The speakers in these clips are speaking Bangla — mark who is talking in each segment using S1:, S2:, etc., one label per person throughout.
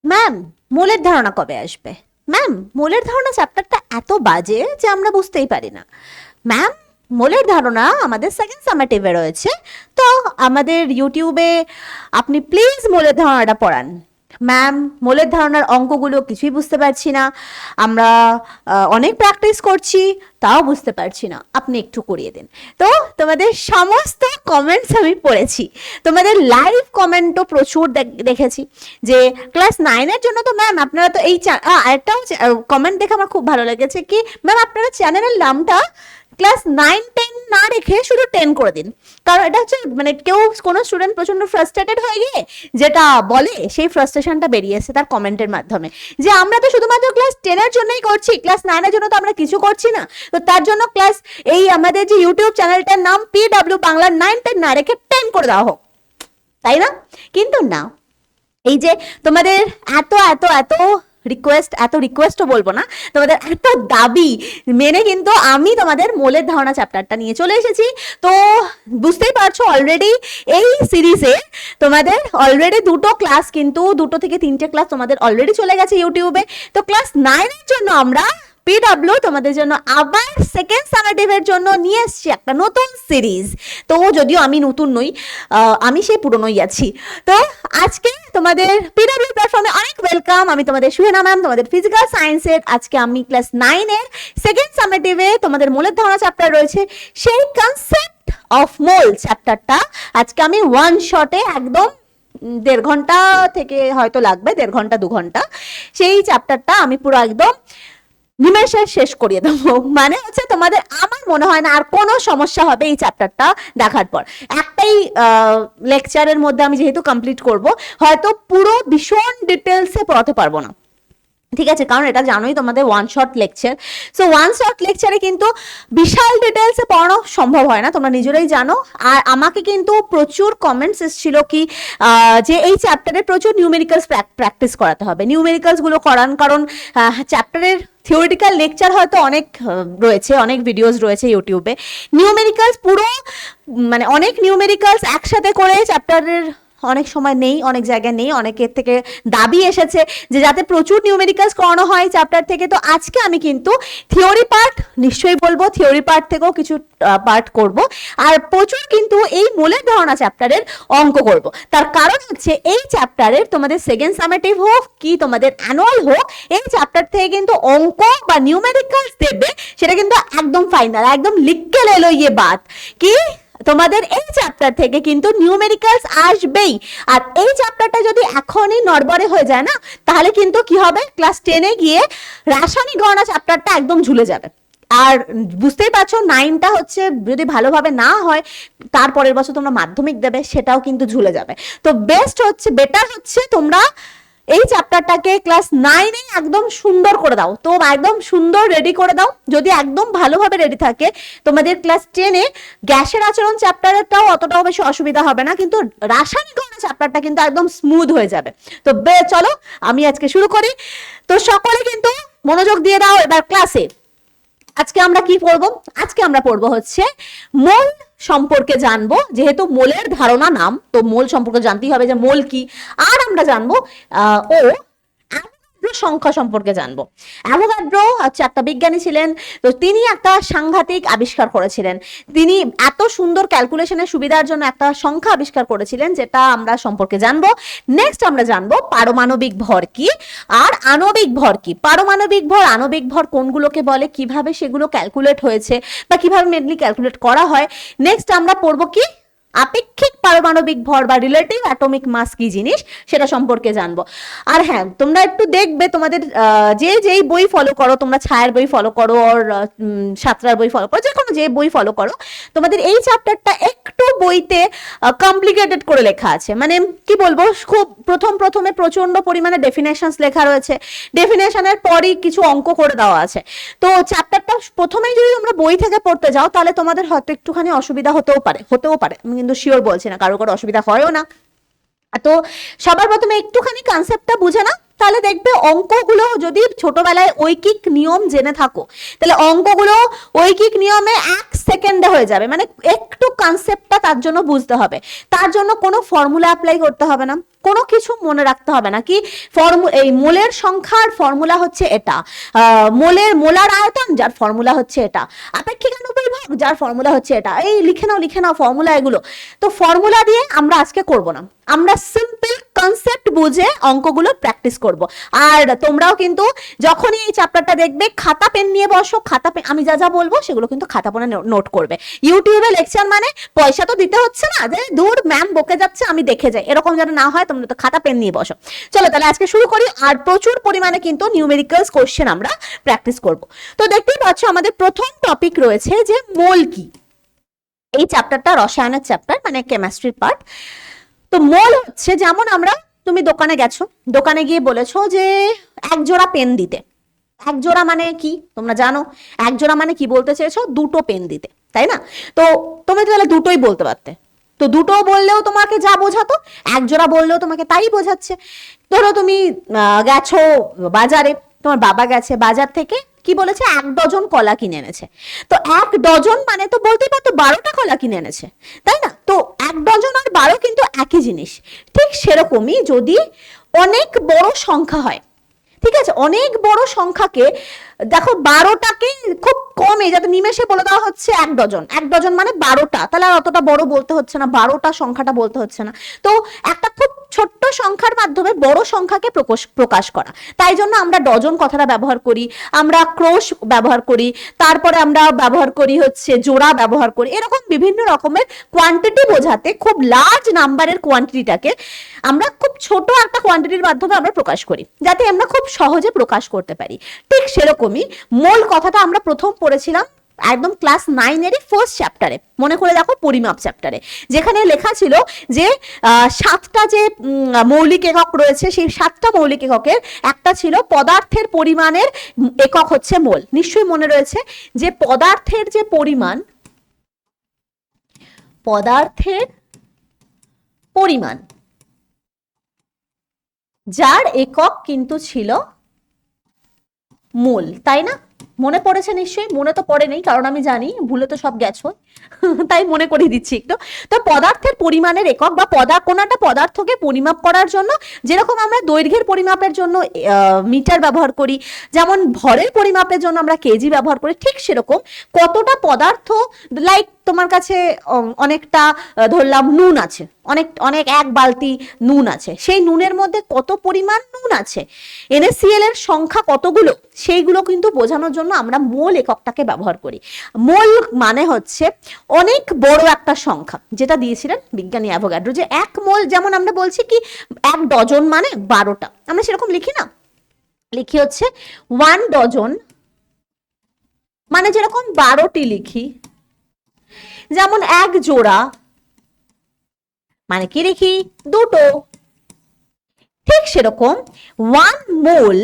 S1: ম্যাম, মূলের ধারণা কবে আসবে? ম্যাম, মূলের ধারণা চ্যাপ্টারটা এত বাজে যে আমরা বুঝতেই পারি না। ম্যাম, মূলের ধারণা আমাদের সেকেন্ড সামেটিভে রয়েছে, তো আমাদের ইউটিউবে আপনি প্লিজ মূলের ধারণাটা পড়ান। ম্যাম, মূলের ধারণার অঙ্কগুলো কিছুই বুঝতে পারছি না, আমরা অনেক প্র্যাকটিস করছি তাও বুঝতে পারছি না, আপনি একটু করিয়ে দিন। তো তোমাদের সমস্ত কমেন্টস আমি পড়েছি, তোমাদের লাইভ কমেন্টও প্রচুর দেখেছি যে ক্লাস 9-এর জন্য তো ম্যাম আপনারা তো এই আরেকটাও কমেন্ট দেখে আমার খুব ভালো লেগেছে কি ম্যাম আপনারা চ্যানেলের নামটা ক্লাস 9-10 না রেখে শুধু 10 করে দিন। কারণ এটা হচ্ছে মানে কেউ কোনো স্টুডেন্ট প্রচন্ড ফ্রাস্ট্রেটেড হয়ে গিয়ে যেটা বলে সেই ফ্রাস্ট্রেশনটা বেরিয়েছে তার কমেন্টের মাধ্যমে, যে আমরা তো শুধুমাত্র ক্লাস 10-এর জন্যই করছি, ক্লাস 9-এর জন্য তো আমরা কিছু করছি না। তো তার জন্য ক্লাস এই আমাদের যে ইউটিউব চ্যানেলটার নাম PW বাংলা 9-10 না রেখে 10 করে দেওয়া হোক, তাই না? কিন্তু না, এই যে তোমাদের এত এত এত রিকোয়েস্টও বলবো না, তোমাদের এত দাবি মেনে কিন্তু আমি তোমাদের মূলের ধারণা চ্যাপ্টারটা নিয়ে চলে এসেছি। তো বুঝতেই পারছো অলরেডি এই সিরিজে তোমাদের অলরেডি দুটো থেকে তিনটে ক্লাস তোমাদের অলরেডি চলে গেছে ইউটিউবে। তো ক্লাস 9-এর জন্য আমরা PW তোমাদের জন্য আবার সেকেন্ড সামেটিভের জন্য নিয়ে এসছি একটা নতুন সিরিজ। তো যদিও আমি নতুন নই, আমি সেই পুরনোই আছি। তো আজকে তোমাদের PW প্ল্যাটফর্মে অনেক ওয়েলকাম। আমি তোমাদের সুহেনা ম্যাম, তোমাদের ফিজিক্যাল সায়েন্সের আজকে আমি ক্লাস 9-এর সেকেন্ড সামেটিভে তোমাদের মূলের ধারণা চ্যাপ্টার রয়েছে, সেই কনসেপ্ট অফ মোল চ্যাপ্টারটা আজকে আমি ওয়ান শটে একদম 1.5 ঘন্টা থেকে হয়তো লাগবে, 1.5 ঘন্টা 2 ঘন্টা, সেই চ্যাপ্টারটা আমি পুরো একদম নিমেষে শেষ করিয়ে দেবো। মানে হচ্ছে তোমাদের আমার মনে হয় না আর কোনো সমস্যা হবে এই চ্যাপ্টারটা দেখার পর। একটাই লেকচারের মধ্যে আমি যেহেতু কমপ্লিট করব, হয়তো পুরো ভীষণ ডিটেলসে পড়াতে পারবো না, ঠিক আছে, কারণ এটা জানোই তোমাদের one shot lecture. So one shot লেকচারে কিন্তু বিশাল ডিটেলসে পড়ানো সম্ভব হয় না, তোমরা নিজেরাই জানো। আর আমাকে কিন্তু প্রচুর কমেন্টস এসেছিল কি যে এই চ্যাপ্টারে প্রচুর নিউমেরিক্যালস প্র্যাকটিস করাতে হবে, নিউমেরিক্যালসগুলো করান, কারণ চ্যাপ্টারের থিওরিটিক্যাল লেকচার হয়তো অনেক রয়েছে, অনেক ভিডিওস রয়েছে ইউটিউবে, নিউমেরিক্যালস পুরো মানে অনেক নিউমেরিক্যালস একসাথে করে চ্যাপ্টারের অনেক সময় নেই, অনেক জায়গায় নেই, অনেকের থেকে দাবি এসেছে যে যাতে প্রচুর নিউমেরিক্যালস করানো হয় চ্যাপ্টার থেকে। তো আজকে আমি কিন্তু থিওরি পার্ট নিশ্চয়ই বলবো, থিওরি পার্ট থেকেও কিছু পার্ট করব, আর প্রচুর কিন্তু এই মূলের ধারণা চ্যাপ্টারের অঙ্ক করব। তার কারণ হচ্ছে এই চ্যাপ্টারের তোমাদের সেকেন্ড সামেটিভ হোক কি তোমাদের অ্যানুয়াল হোক, এই চ্যাপ্টার থেকে কিন্তু অঙ্ক বা নিউমেরিক্যালস দেবে, সেটা কিন্তু একদম ফাইনাল, একদম লিখকে লে লো ইয়ে বাত কি তোমাদের এই চ্যাপ্টার থেকে কিন্তু নিউমেরিক্যালস আসবেই। আর এই চ্যাপ্টারটা যদি এখনই নড়বড়ে হয়ে যায় না, তাহলে কিন্তু কি হবে, ক্লাস 10-এ গিয়ে রাসায়নিক গণনা চ্যাপ্টারটা একদম ঝুলে যাবে। আর বুঝতেই পারছো 9টা হচ্ছে যদি ভালোভাবে না হয়, তারপরের বছর তোমরা মাধ্যমিক দেবে, সেটাও কিন্তু ঝুলে যাবে। তো বেটার হচ্ছে তোমরা এই চ্যাপ্টারটাকে ক্লাস 9-এ একদম সুন্দর করে দাও, তো একদম সুন্দর রেডি করে দাও। যদি একদম ভালোভাবে রেডি থাকে, তোমাদের ক্লাস 10-এ গ্যাসের আচরণ চ্যাপ্টারটাও অতটাও বেশি অসুবিধা হবে না, কিন্তু রাসায়নিক গণনা চ্যাপ্টারটা কিন্তু একদম স্মুথ হয়ে যাবে। তো চলো আমি আজকে শুরু করি। তো সকলে কিন্তু মনোযোগ দিয়ে দাও এবার ক্লাসে। আজকে আমরা কি পড়বো? আজকে আমরা পড়বো হচ্ছে মোল সম্পর্কে জানবো, যেহেতু মোলের ধারণা নাম, তো মোল সম্পর্কে জানতেই হবে যে মোল কি। আর আমরা জানবো ও সংখ্যা সম্পর্কে জানবো। অ্যাভোগাড্রো হচ্ছে একটা বিজ্ঞানী ছিলেন, তো তিনি একটা সাংঘাতিক আবিষ্কার করেছিলেন। তিনি এত সুন্দর ক্যালকুলেশনের সুবিধার জন্য একটা সংখ্যা আবিষ্কার করেছিলেন, যেটা আমরা সম্পর্কে জানবো। নেক্সট আমরা জানবো পারমাণবিক ভর কি আর আণবিক ভর কি। পারমাণবিক ভর, আণবিক ভর কোনগুলোকে বলে, কিভাবে সেগুলো ক্যালকুলেট হয়েছে বা কিভাবে মেনলি ক্যালকুলেট করা হয়। নেক্সট আমরা পড়বো কি আপেক্ষিক পারমাণবিক ভর বা রিলেটিভ অ্যাটমিক মাস কি জিনিস, সেটা সম্পর্কে জানবো। আর হ্যাঁ, তোমরা একটু দেখবে তোমাদের যেই বই ফলো করো, তোমরা ছায়ার বই ফলো করো আর সাঁতরার বই ফলো করো, যে কোনো যে বই ফলো করো, তোমাদের এই চ্যাপ্টারটা একটু বইতে কমপ্লিকেটেড করে লেখা আছে। মানে কি বলবো, খুব প্রথমে প্রচন্ড পরিমাণে ডেফিনেশনস লেখা রয়েছে, ডেফিনেশনের পরই কিছু অঙ্ক করে দেওয়া আছে। তো চ্যাপ্টারটা প্রথমেই যদি তোমরা বই থেকে পড়তে যাও, তাহলে তোমাদের হয়তো একটুখানি অসুবিধা হতেও পারে, আমি কিন্তু শিওর বলছি না, কারো অসুবিধা হয়ও না। তো সবার প্রথমে একটুখানি কনসেপ্টটা বুঝে না, তাহলে দেখবে অঙ্কগুলো যদি ছোটবেলায় ঐকিক নিয়ম জেনে থাকো, তাহলে অঙ্কগুলো ঐকিক নিয়মে 1 সেকেন্ডে হয়ে যাবে। মানে একটু কনসেপ্টটা তার জন্য বুঝতে হবে, তার জন্য কোনো ফর্মুলা অ্যাপ্লাই করতে হবে না, কোনো কিছু মনে রাখতে হবে না। কি এই মোলের সংখ্যার ফর্মুলা হচ্ছে এটা, মোলার আয়তন যার ফর্মুলা হচ্ছে এটা, আপেক্ষিক আণবিক ভর যার ফর্মুলা হচ্ছে এটা, এই লিখে নাও ফর্মুলা এগুলো। তো ফর্মুলা দিয়ে আমরা আজকে করব না, আমরা সিম্পল কনসেপ্ট বুঝে অঙ্কগুলো প্র্যাকটিস করব। আর তোমরাও কিন্তু যখনই এই চ্যাপ্টারটা দেখবে খাতা পেন নিয়ে বসো, খাতা পেন, আমি যা যা বলবো সেগুলো কিন্তু খাতা পেনে নোট করবে। ইউটিউবে লেকচার মানে পয়সা তো দিতে হচ্ছে না যে দূর ম্যাম বকে যাচ্ছে আমি দেখে যাই, এরকম যেন না হয়। তোমরা তো খাতা পেন নিয়ে বসো। চলো তাহলে আজকে শুরু করি। আর প্রচুর পরিমাণে কিন্তু নিউমেরিক্যালস কোশ্চেন আমরা প্র্যাকটিস করব। তো দেখতেই পাচ্ছ আমাদের প্রথম টপিক রয়েছে যে মোল কি। এই চ্যাপ্টারটা রসায়নের চ্যাপ্টার, মানে কেমিস্ট্রির পার্ট। তো মোল হচ্ছে, যেমন আমরা, তুমি দোকানে গেছো, দোকানে গিয়ে বলেছো যে 1 জোড়া পেন দিতে। 1 জোড়া মানে কি তোমরা জানো? 1 জোড়া মানে কি বলতে চেয়েছো? 2টো পেন দিতে, তাই না? তো তুমি তাহলে দুটোই বলতে পারতে। তো দুটো বললেও তোমাকে যা বোঝাতো, 1 জোড়া বললেও তোমাকে তাই বোঝাচ্ছে। ধরো তুমি গেছো বাজারে, তোমার বাবা গেছে বাজার থেকে, কি বলেছে? 1 ডজন কলা কিনে এনেছে। তো 1 ডজন মানে তো বলতেই পারতো 12টা কলা কিনে এনেছে, তাই না? তো 1 ডজন আর 12 কিন্তু একই জিনিস। ঠিক সেরকমই যদি অনেক বড় সংখ্যা হয়, ঠিক আছে, অনেক বড় সংখ্যাকে দেখো 12টাকে খুব কমে যাতে নিমেষে বলে দেওয়া হচ্ছে 1 ডজন। 1 ডজন মানে 12টা, তাহলে আর অতটা বড় বলতে হচ্ছে না, 12টা সংখ্যাটা বলতে হচ্ছে না। তো একটা খুব ছোট্ট সংখ্যার মাধ্যমে বড় সংখ্যাকে প্রকাশ করা, তাই জন্য আমরা ডজন কথাটা ব্যবহার করি, আমরা ক্রোশ ব্যবহার করি, তারপরে আমরা ব্যবহার করি হচ্ছে জোড়া ব্যবহার করি। এরকম বিভিন্ন রকমের কোয়ান্টিটি বোঝাতে খুব লার্জ নাম্বারের কোয়ান্টিটিটাকে আমরা খুব ছোট একটা কোয়ান্টিটির মাধ্যমে আমরা প্রকাশ করি, যাতে আমরা খুব সহজে প্রকাশ করতে পারি। ঠিক সেরকমই মোল কথাটা আমরা প্রথম পড়েছিলাম একদম ক্লাস 9-এরই ফার্স্ট চ্যাপ্টারে, মনে করে দেখো, পরিমাপ চ্যাপ্টারে, যেখানে লেখা ছিল যে 7টা যে মৌলিক একক রয়েছে, সেই 7টা মৌলিক এককের একটা ছিল পদার্থের পরিমাণের একক হচ্ছে মোল। নিশ্চয়ই মনে রয়েছে যে পদার্থের যে পরিমাণ, পদার্থের পরিমাণ যার একক কিন্তু ছিল মোল, তাই না? মনে পড়েছে নিশ্চয়ই? মনে তো পড়ে নেই, কারণ আমি জানি ভুলে তো সব গেছো, তাই মনে করিয়ে দিচ্ছি একটু। তো পদার্থের পরিমাণের একক বা কোনো একটা পদার্থকে পরিমাপ করার জন্য যেরকম আমরা দৈর্ঘ্যের পরিমাপের জন্য মিটার ব্যবহার করি, যেমন ভরের পরিমাপের জন্য আমরা কেজি ব্যবহার করি, ঠিক সেরকম কতটা পদার্থ, লাইক তোমার কাছে অনেকটা ধরলাম নুন আছে, অনেক অনেক 1 বালতি নুন আছে, সেই নুনের মধ্যে কত পরিমাণ নুন আছে, NaCl এর সংখ্যা কতগুলো, সেইগুলো কিন্তু বোঝানোর জন্য আমরা মোল এককটাকে ব্যবহার করি। মোল মানে হচ্ছে অনেক বড় একটা সংখ্যা, যেটা দিয়েছিলেন বিজ্ঞানী অ্যাভোগাড্রো, যে 1 মোল, যেমন আমরা বলছি কি 1 ডজন মানে 12টা, আমরা সেরকম লিখি না, লিখি হচ্ছে 1 ডজন মানে যেরকম 12টি লিখি, যেমন 1 জোড়া মানে কি লিখি? 2টো। ঠিক সেরকম 1 মোল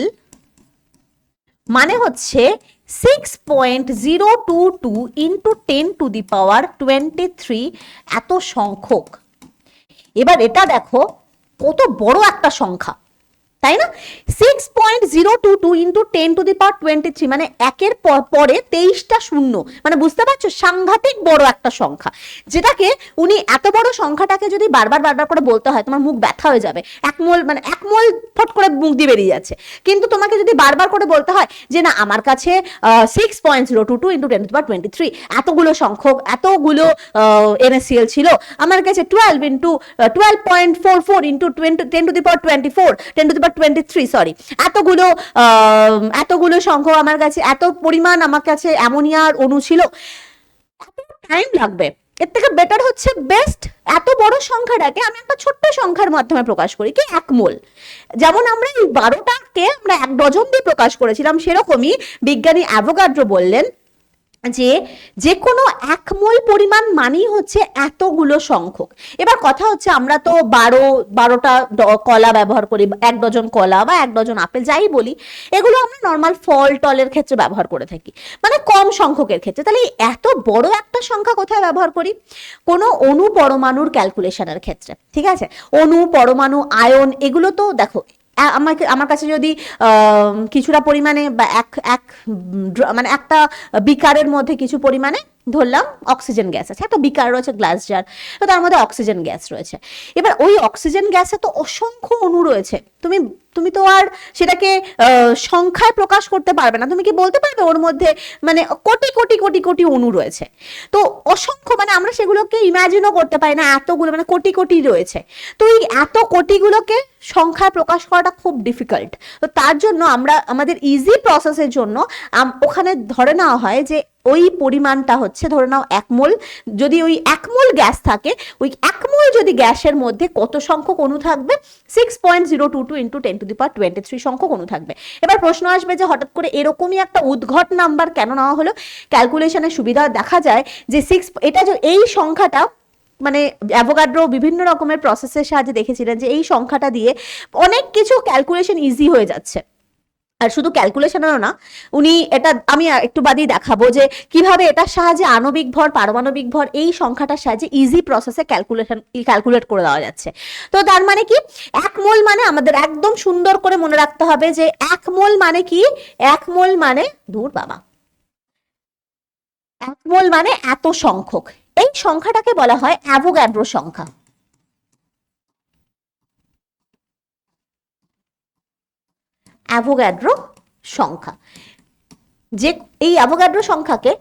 S1: মানে হচ্ছে 6.022 ইন্টু 10⁻23 এত সংখ্যক। এবার এটা দেখো কত বড় একটা সংখ্যা, তাই না? 6.022 ইন্টু 10⁻23 মানে 1-এর পরে 23টা শূন্য, মানে বুঝতে পারছো সাংঘাতিক বড় একটা সংখ্যা, যেটাকে উনি এত বড় সংখ্যাটাকে যদি বারবার করে বলতে হয় তোমার মুখ ব্যথা হয়ে যাবে। 1 মোল মানে 1 মোল ফট করে মুখ দিয়ে বেরিয়ে যাচ্ছে, কিন্তু তোমাকে যদি বারবার করে বলতে হয় যে না আমার কাছে 6.022 ইন্টু 10⁻23 এতগুলো সংখ্যক, এতগুলো NaCl ছিল, আমার কাছে 12 ইন্টু 12.44 ইন্টু 10⁻23 সরি, এতগুলো সংখ্যক আমার কাছে, এত পরিমাণ আমার কাছে অ্যামোনিয়ার অণু ছিল, টাইম লাগবে। এর থেকে বেটার হচ্ছে বেস্ট এত বড় সংখ্যাটাকে আমি একটা ছোট্ট সংখ্যার মাধ্যমে প্রকাশ করি, কি 1 মোল। যেমন আমরা এই 12টাকে আমরা 1 ডজন দিয়ে প্রকাশ করেছিলাম, সেরকমই বিজ্ঞানী অ্যাভোগাড্রো বললেন যে কোনো 1 মোল পরিমাণ মানেই হচ্ছে এতগুলো সংখ্যক। এবার কথা হচ্ছে আমরা তো 12টা কলা ব্যবহার করি, 1 ডজন কলা বা 1 ডজন আপেল যাই বলি, এগুলো আমরা নর্মাল ফল টলের ক্ষেত্রে ব্যবহার করে থাকি, মানে কম সংখ্যকের ক্ষেত্রে। তাহলে এত বড় একটা সংখ্যা কোথায় ব্যবহার করি? কোনো অণু পরমাণুর ক্যালকুলেশনের ক্ষেত্রে, ঠিক আছে? অণু পরমাণু আয়ন এগুলো তো দেখো আমার কাছে যদি কিছুটা পরিমাণে বা এক এক মানে একটা বিকারের মধ্যে কিছু পরিমাণে ধরলাম অক্সিজেন গ্যাস আছে, একটা বিকার রয়েছে, গ্লাস জার, তো তার মধ্যে অক্সিজেন গ্যাস রয়েছে। এবার ওই অক্সিজেন গ্যাসে তো অসংখ্য অণু রয়েছে, তুমি তুমি তো আর সেটাকে সংখ্যায় প্রকাশ করতে পারবে না। তুমি কি বলতে পারবে ওর মধ্যে মানে কোটি কোটি কোটি কোটি অণু রয়েছে? তো অসংখ্য, মানে আমরা সেগুলোকে ইমাজিনও করতে পারি না, এতগুলো মানে কোটি কোটি রয়েছে। তো এই এত কোটিগুলোকে সংখ্যায় প্রকাশ করাটা খুব ডিফিকাল্ট। তো তার জন্য আমরা আমাদের ইজি প্রসেসের জন্য ওখানে ধরে নেওয়া হয় যে ওই পরিমাণটা হচ্ছে, ধরে নাও 1 মোল, যদি ওই 1 মোল গ্যাস থাকে, ওই 1 মোল যদি গ্যাসের মধ্যে কত সংখ্যক অণু থাকবে? 6.022 ইন্টু 10⁻23 সংখ্যক অণু থাকবে। এবার প্রশ্ন আসবে যে হঠাৎ করে এরকমই একটা উদ্ঘট নাম্বার কেন নেওয়া হলো? ক্যালকুলেশনের সুবিধা দেখা যায় যে এই সংখ্যাটা মানে অ্যাভোগাড্রো বিভিন্ন রকমের প্রসেসের সাহায্যে দেখেছিলেন যে এই সংখ্যাটা দিয়ে অনেক কিছু ক্যালকুলেশন ইজি হয়ে যাচ্ছে। আর শুধু ক্যালকুলেশনেরও না, উনি এটা আমি একটু বাদেই দেখাবো যে কিভাবে এটার সাহায্যে আণবিক ভর, পারমাণবিক ভর এই সংখ্যাটার সাহায্যে ইজি প্রসেসে ক্যালকুলেট করে দেওয়া যাচ্ছে। তো তার মানে কি, 1 মোল মানে আমাদের একদম সুন্দর করে মনে রাখতে হবে যে 1 মোল মানে কি? 1 মোল মানে দূর বাবা, 1 মোল মানে এত সংখ্যক। এই সংখ্যাটাকে বলা হয় অ্যাভোগাড্রো সংখ্যা। অ্যাভোগাড্রো সংখ্যা, যে এই অ্যাভোগাড্রো সংখ্যাকে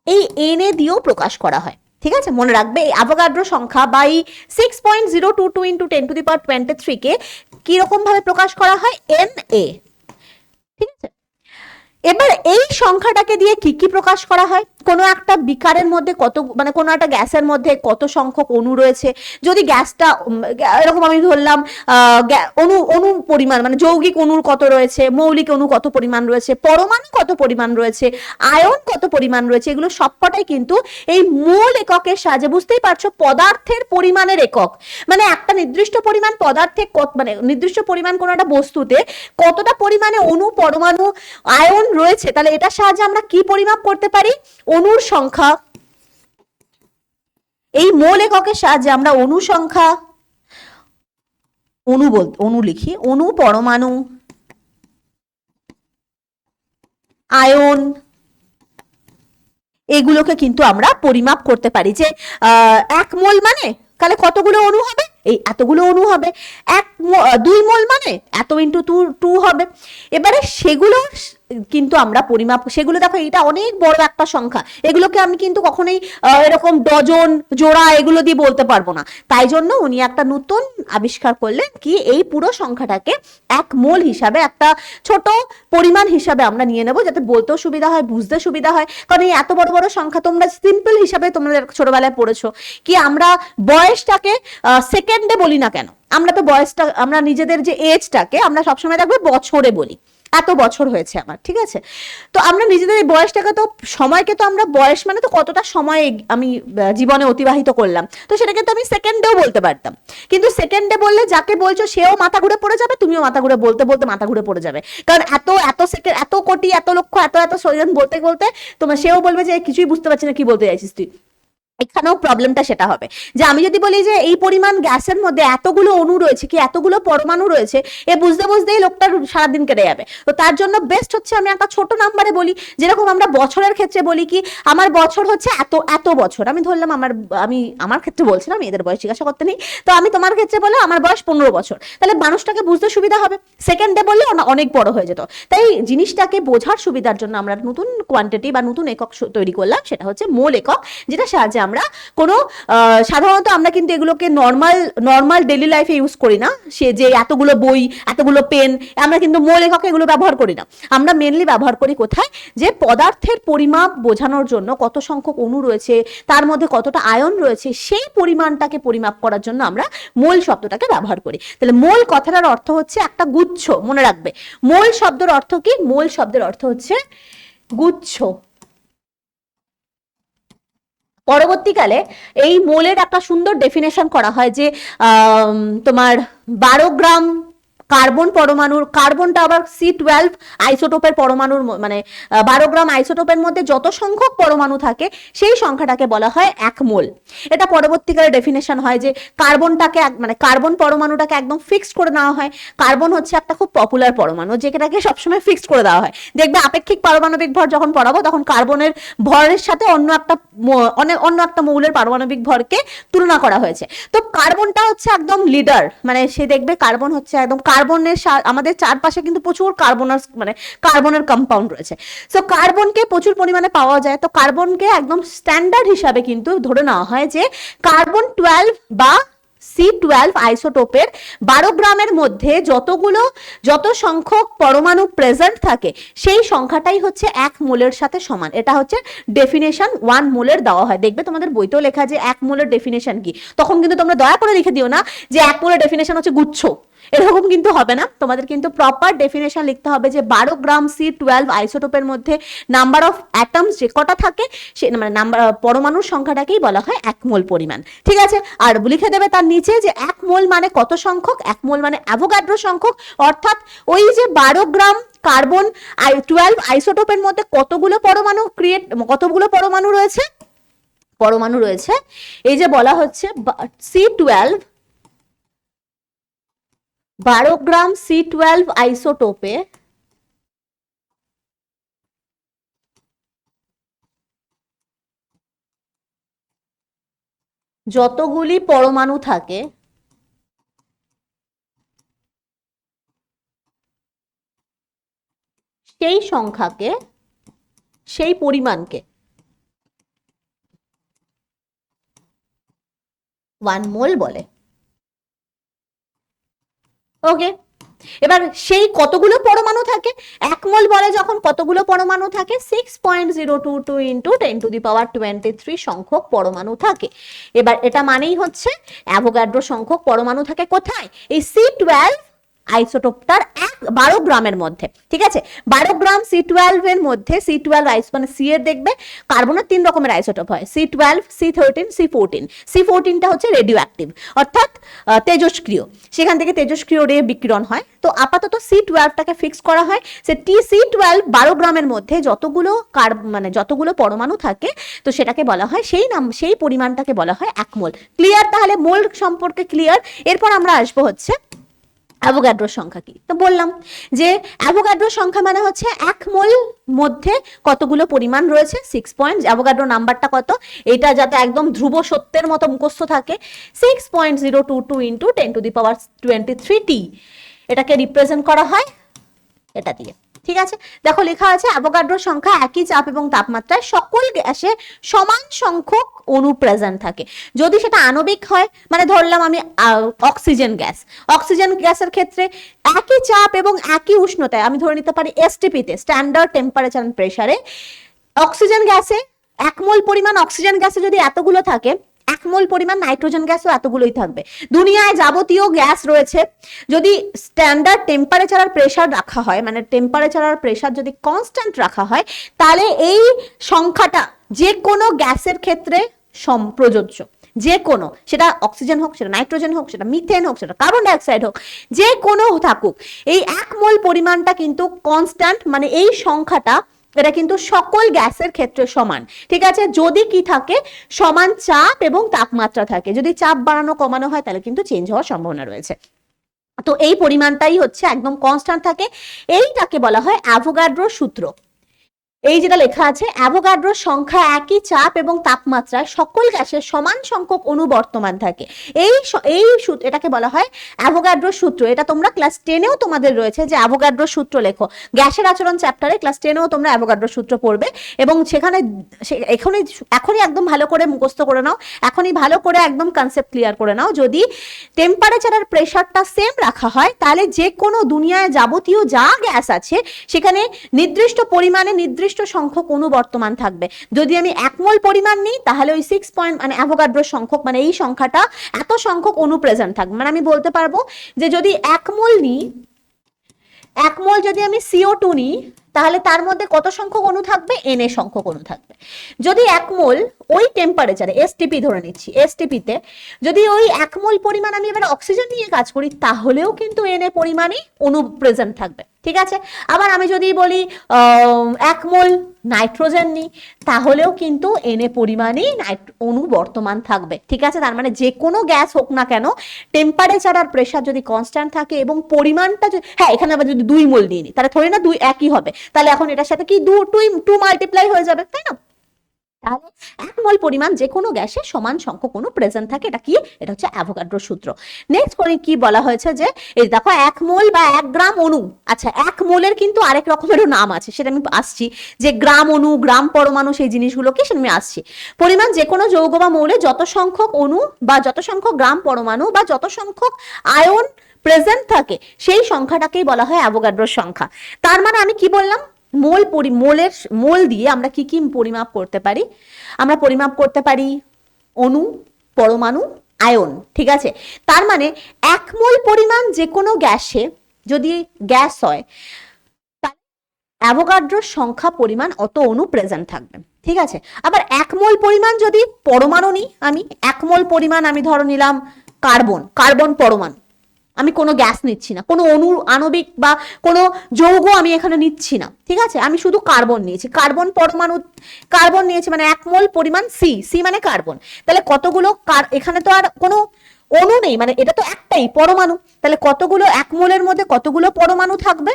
S1: এই এন এ দিয়েও প্রকাশ করা হয়। ঠিক আছে, মনে রাখবে এই অ্যাভোগাড্রো সংখ্যা বা এই 6.022 ইন্টু 10⁻23 কে কিরকম ভাবে প্রকাশ করা হয়? N A. ঠিক আছে, এবার এই সংখ্যাটাকে দিয়ে কি কি প্রকাশ করা হয়? কোনো একটা বিকারের মধ্যে কত, মানে কোনো একটা গ্যাসের মধ্যে কত সংখ্যক অণু রয়েছে, যদি গ্যাসটা এরকম আমি ধরলাম অণু পরিমাণ, মানে যৌগিক অণুর কত রয়েছে, মৌলিক অণু কত পরিমাণ রয়েছে, পরমাণু কত পরিমাণ রয়েছে, আয়ন কত পরিমাণ রয়েছে, এগুলো সবকটাই কিন্তু এই মোল এককের সাহায্যে, বুঝতেই পারছো, পদার্থের পরিমাণের একক, মানে একটা নির্দিষ্ট পরিমাণ পদার্থে মানে নির্দিষ্ট পরিমাণ কোনো একটা বস্তুতে কতটা পরিমাণে অণু, পরমাণু, আয়ন রয়েছে, তাহলে এটার সাহায্যে আমরা কি পরিমাপ করতে পারি? অণুর সংখ্যা। এই মোল এককের সাহায্যে আমরা অণু সংখ্যা, অণু লিখি, অণু, পরমাণু, আয়ন, এগুলোকে কিন্তু আমরা পরিমাপ করতে পারি যে 1 মোল মানে তাহলে কতগুলো অণু হবে? এই এতগুলো অণু হবে। 2 মোল মানে এত ইন্টু 2 হবে। এবারে সেগুলো কিন্তু আমরা পরিমাপ, সেগুলো দেখো এটা অনেক বড় একটা সংখ্যা, এগুলোকে আমি কিন্তু কখনোই এরকম ডজন, জোড়া এগুলো দিয়ে বলতে পারবো না। তাই জন্য উনি একটা নতুন আবিষ্কার করলেন কি, এই পুরো সংখ্যাটাকে 1 মোল হিসাবে, একটা ছোট পরিমাণ হিসাবে আমরা নিয়ে নেব, যাতে বলতেও সুবিধা হয়, বুঝতে সুবিধা হয়। কারণ এই এত বড় বড় সংখ্যা তোমরা সিম্পল হিসাবে তোমরা ছোটবেলায় পড়েছো কি, আমরা বয়সটাকে সেকেন্ডে বলি না কেন? আমরা তো বয়সটা, আমরা নিজেদের যে এজটাকে আমরা সবসময় দেখবে বছরে বলি, এত বছর হয়েছে আমার। ঠিক আছে, তো আমরা নিজেদের বয়সটাকে তো, সময়কে তো আমরা বয়স মানে তো কতটা সময় আমি জীবনে অতিবাহিত করলাম, তো সেটাকে তো আমি সেকেন্ডেও বলতে পারতাম। কিন্তু সেকেন্ডে বললে যাকে বলছো সেও মাথা ঘুরে পড়ে যাবে, তুমিও মাথা ঘুরে বলতে বলতে মাথা ঘুরে পড়ে যাবে। কারণ এত এত সেকেন্ড, এত কোটি, এত লক্ষ, এত এত সেকেন্ড বলতে বলতে তোমার সেও বলবে যে কিছুই বুঝতে পারছি না কি বলতে চাইছিস তুই। এখানেও প্রবলেমটা সেটা হবে যে আমি যদি বলি যে এই পরিমাণ গ্যাসের মধ্যে এতগুলো অণু রয়েছে কি এতগুলো পরমাণু রয়েছে, এ বুঝতে বুঝতেই লোকটার সারাদিন কেটে যাবে। তো তার জন্য বেস্ট হচ্ছে আমি একটা ছোট নাম্বারে বলি, যেরকম আমরা বছরের ক্ষেত্রে বলি কি আমার বছর হচ্ছে এত এত বছর, আমি ধরলাম আমার ক্ষেত্রে বলছি না, মেয়েদের বয়স জিজ্ঞাসা করতে নেই, তো আমি তোমার ক্ষেত্রে বললাম আমার বয়স 15 বছর, তাহলে মানুষটাকে বুঝতে সুবিধা হবে। সেকেন্ডে বললে অনেক বড় হয়ে যেত। তাই জিনিসটাকে বোঝার সুবিধার জন্য আমরা নতুন কোয়ান্টিটি বা নতুন একক তৈরি করলাম, সেটা হচ্ছে মোল একক, যেটা সাহায্যে আমরা কোনো সাধারণত আমরা কিন্তু এগুলোকে নর্মাল ডেইলি লাইফে ইউজ করি না, সে যে এতগুলো বই, এতগুলো পেন, আমরা কিন্তু মোল এককে এগুলো ব্যবহার করি না। আমরা মেনলি ব্যবহার করি কোথায়, যে পদার্থের পরিমাপ বোঝানোর জন্য কত সংখ্যক অণু রয়েছে, তার মধ্যে কতটা আয়ন রয়েছে, সেই পরিমাণটাকে পরিমাপ করার জন্য আমরা মোল শব্দটাকে ব্যবহার করি। তাহলে মোল কথাটার অর্থ হচ্ছে একটা গুচ্ছ, মনে রাখবে। মোল শব্দের অর্থ কি? মোল শব্দের অর্থ হচ্ছে গুচ্ছ। পরবর্তীকালে এই মোলের একটা সুন্দর ডেফিনেশন করা হয় যে তোমার 12 গ্রাম কার্বন পরমাণুর, কার্বনটা আবার C12 আইসোটোপের পরমাণুর মানে 12 গ্রাম আইসোটোপের মধ্যে যত সংখ্যক পরমাণু থাকে সেই সংখ্যাটাকে বলা হয় 1 মোল। এটা পরবর্তীকালে ডেফিনেশন হয় যে কার্বনটাকে মানে কার্বন পরমাণুটাকে একদম ফিক্সড করে নেওয়া হয়। কার্বন হচ্ছে একটা খুব পপুলার পরমাণু যেটাকে সবসময় ফিক্সড করে দেওয়া হয়। দেখবে আপেক্ষিক পারমাণবিক ভর যখন পড়াবো তখন কার্বনের ভরের সাথে অন্য একটা মৌলের পারমাণবিক ভরকে তুলনা করা হয়েছে। তো কার্বনটা হচ্ছে একদম লিডার, মানে সে দেখবে কার্বন হচ্ছে একদম কার্বনের আমাদের চারপাশে কিন্তু প্রচুর কার্বনের কম্পাউন্ড রয়েছে। সো কার্বনকে প্রচুর পরিমাণে পাওয়া যায়। তো কার্বনকে একদম স্ট্যান্ডার্ড হিসাবে কিন্তু ধরে নেওয়া হয় যে কার্বন 12 বা C12 আইসোটোপের 12 গ্রামের মধ্যে যত সংখ্যক পরমাণু প্রেজেন্ট থাকে সেই সংখ্যাটাই হচ্ছে 1 মোলের সাথে সমান। এটা হচ্ছে ডেফিনেশন 1 মোলের দেওয়া হয়। দেখবে তোমাদের বইতেও লেখা যে 1 মোলের ডেফিনেশন কি, তখন কিন্তু তোমরা দয়া করে লিখে দিও না যে 1 মোলের ডেফিনেশন হচ্ছে গুচ্ছ, এরকম কিন্তু হবে না। তোমাদের কিন্তু প্রপার ডেফিনেশন লিখতে হবে যে 12 গ্রাম C12 আইসোটোপের মধ্যে নাম্বার অফ অ্যাটমস যে কটা থাকে সে মানে নাম্বার পরমাণুর সংখ্যাটাকেই বলা হয় 1 মোল পরিমাণ। ঠিক আছে, আর লিখে দেবে তার নিচে যে 1 মোল মানে কত সংখ্যক, 1 মোল মানে অ্যাভোগাড্রো সংখ্যক, অর্থাৎ ওই যে 12 গ্রাম কার্বন 12 আইসোটোপের মধ্যে কতগুলো পরমাণু রয়েছে এই যে বলা হচ্ছে C12 12 গ্রাম C12 আইসোটোপে যতগুলি পরমাণু থাকে সেই সংখ্যাকে, সেই পরিমাণকে 1 মোল বলে। ওকে, এবার সেই কতগুলো পরমাণু থাকে, 1 মোল বলে যখন কতগুলো পরমাণু থাকে 6.022 ইন্টু 10⁻23 সংখ্যক পরমাণু থাকে। এবার এটা মানেই হচ্ছে অ্যাভোগাড্রো সংখ্যক পরমাণু থাকে কোথায়, এই C12 আইসোটোপটার 12 গ্রামের মধ্যে। ঠিক আছে, 12 গ্রাম C12 এর মধ্যে C12 মানে সি এর দেখবে কার্বনের 3 রকমের আইসোটোপ হয়, C12 C13 C14। C14টা হচ্ছে রেডিও অ্যাক্টিভ অর্থাৎ তেজস্ক্রিয়, সেখান থেকে তেজস্ক্রিয় রে বিকিরণ হয়। তো আপাতত C12টাকে ফিক্স করা হয় সে C12 12 গ্রামের মধ্যে যতগুলো পরমাণু থাকে তো সেটাকে বলা হয় সেই পরিমাণটাকে বলা হয় 1 মোল। ক্লিয়ার? তাহলে মোল সম্পর্কে ক্লিয়ার। এরপর আমরা আসবো হচ্ছে অ্যাভোগাড্রোর সংখ্যা কি। তো বললাম যে অ্যাভোগাড্রোর সংখ্যা মানে হচ্ছে 1 মোল মধ্যে কতগুলো পরিমাণ রয়েছে 6 অ্যাভোগাড্রো নাম্বারটা কত, এটা যাতে একদম ধ্রুব সত্যের মতো মুখস্থ থাকে 6.022 ইন্টু 10⁻23t। এটাকে রিপ্রেজেন্ট করা হয় এটা দিয়ে। ঠিক আছে, দেখো লেখা আছে অ্যাভোগাড্রোর সংখ্যা একই চাপ এবং তাপমাত্রায় সকল গ্যাসে সমান সংখ্যক অণু প্রেজেন্ট থাকে। যদি সেটা আণবিক হয়, মানে ধরলাম আমি অক্সিজেন গ্যাসের ক্ষেত্রে একই চাপ এবং একই উষ্ণতায় আমি ধরে নিতে পারি STP-তে, স্ট্যান্ডার্ড টেম্পারেচার এন্ড প্রেসারে, অক্সিজেন গ্যাসে 1 মোল পরিমাণ অক্সিজেন গ্যাসে যদি এতগুলো থাকে 1 মোল পরিমাণ নাইট্রোজেন গ্যাসও এতগুলোই থাকবে। দুনিয়ায় যাবতীয় গ্যাস রয়েছে, যদি স্ট্যান্ডার্ড টেম্পারেচার আর প্রেসার রাখা হয়, মানে টেম্পারেচার আর প্রেসার যদি কনস্ট্যান্ট রাখা হয়, তাহলে এই সংখ্যাটা যে কোনো গ্যাসের ক্ষেত্রে প্রযোজ্য। যে কোনো, সেটা অক্সিজেন হোক, সেটা নাইট্রোজেন হোক, সেটা মিথেন হোক, সেটা কার্বন ডাইঅক্সাইড হোক, যে কোনো থাকুক, এই 1 মোল পরিমাণটা কিন্তু কনস্ট্যান্ট, মানে এই সংখ্যাটা এটা কিন্তু সকল গ্যাসের ক্ষেত্রে সমান। ঠিক আছে, যদি কি থাকে সমান চাপ এবং তাপমাত্রা থাকে, যদি চাপ বাড়ানো কমানো হয় তাহলে কিন্তু চেঞ্জ হওয়ার সম্ভাবনা রয়েছে। তো এই পরিমাণটাই হচ্ছে একদম কনস্ট্যান্ট থাকে, এইটাকে বলা হয় অ্যাভোগাড্রোর সূত্র। এই যেটা লেখা আছে অ্যাভোগাড্রোর সংখ্যা একই চাপ এবং তাপমাত্রায় সকল গ্যাসের সমান সংখ্যক অণু বর্তমান থাকে, এটাকে বলা হয় অ্যাভোগাড্রোর সূত্র। এটা তোমরা ক্লাস 10এও তোমাদের রয়েছে যে অ্যাভোগাড্রোর সূত্র লেখো, গ্যাসের আচরণ চ্যাপ্টারে ক্লাস 10এও তোমরা অ্যাভোগাড্রোর সূত্র পড়বে এবং সেখানে এখনই একদম ভালো করে মুখস্থ করে নাও, এখনই ভালো করে একদম কনসেপ্ট ক্লিয়ার করে নাও। যদি টেম্পারেচার আর প্রেসারটা সেম রাখা হয় তাহলে যে কোনো দুনিয়ায় যাবতীয় যা গ্যাস আছে সেখানে নির্দিষ্ট পরিমাণে নির্দিষ্ট সংখ্যক অণু বর্তমান থাকবে। যদি আমি 1 মোল পরিমাণ নিই তাহলে ওই 6 মানে অ্যাভোগাড্রোর সংখ্যক মানে এই সংখ্যাটা এত সংখ্যক অণু প্রেজেন্ট থাকবে। মানে আমি বলতে পারবো যে যদি 1 মোল নিই, 1 মোল যদি আমি CO2 নিই তাহলে তার মধ্যে কত সংখ্যক অণু থাকবে? Na সংখ্যক অণু থাকবে। যদি 1 মোল ওই টেম্পারেচারে এসটিপি ধরে নিচ্ছি, এসটিপিতে যদি ওই 1 মোল পরিমাণ আমি এবার অক্সিজেন নিয়ে কাজ করি তাহলেও কিন্তু Na পরিমাণই অণু প্রেজেন্ট থাকবে, ঠিক আছে। আবার আমি যদি বলি 1 মোল নাইট্রোজেন নিই তাহলেও কিন্তু Na পরিমাণই অণু বর্তমান থাকবে, ঠিক আছে। তার মানে যে কোনো গ্যাস হোক না কেন টেম্পারেচার আর প্রেসার যদি কনস্ট্যান্ট থাকে এবং পরিমাণটা হ্যাঁ এখানে আবার যদি 2 মোল দিয়ে নিই তাহলে থোড়ি না 2 একই হবে, তাহলে এখন এটার সাথে কি 2 মাল্টিপ্লাই হয়ে যাবে, তাই না। তাহলে 1 মোল পরিমাণ যে কোনো গ্যাসে সমান সংখ্যক অণু প্রেজেন্ট থাকে, এটা কি? এটা হচ্ছে অ্যাভোগাড্রো সূত্র। নেক্সট করে কি বলা হয়েছে যে এই দেখো 1 মোল বা 1 গ্রাম অণু, আচ্ছা 1 মোলের কিন্তু আরেক রকমেরও নাম আছে, সেটা আমি আসছি, যে গ্রাম অণু, গ্রাম পরমাণু, সেই জিনিসগুলো কি সেটা আমি আসছি। পরিমাণ যে কোনো যৌগ বা মৌলে যত সংখ্যক অণু বা যত সংখ্যক গ্রাম পরমাণু বা যত সংখ্যক আয়ন প্রেজেন্ট থাকে সেই সংখ্যাটাকেই বলা হয় অ্যাভোগাড্রোর সংখ্যা। তার মানে আমি কি বললাম? মোলের মোল দিয়ে আমরা কি কি পরিমাপ করতে পারি? আমরা পরিমাপ করতে পারি অণু, পরমাণু, আয়ন, ঠিক আছে। তার মানে 1 মোল পরিমাণ যে কোনো গ্যাসে যদি গ্যাস হয় তাহলে অ্যাভোগাড্রোর সংখ্যা পরিমাণ অত অণু প্রেজেন্ট থাকবে, ঠিক আছে। আবার 1 মোল পরিমাণ যদি পরমাণু নিই, আমি 1 মোল পরিমাণ আমি ধরো নিলাম কার্বন পরমাণু, আমি কোনো গ্যাস নিচ্ছি না, কোনো অণু আণবিক বা কোনো যৌগ আমি এখানে নিচ্ছি না, ঠিক আছে। আমি শুধু কার্বন নিয়েছি, কার্বন নিয়েছি মানে 1 মোল পরিমাণ সি মানে কার্বন। তাহলে কতগুলো এখানে তো আর কোনো অণু নেই, মানে এটা তো একটাই পরমাণু, তাহলে কতগুলো 1 মোলের মধ্যে কতগুলো পরমাণু থাকবে?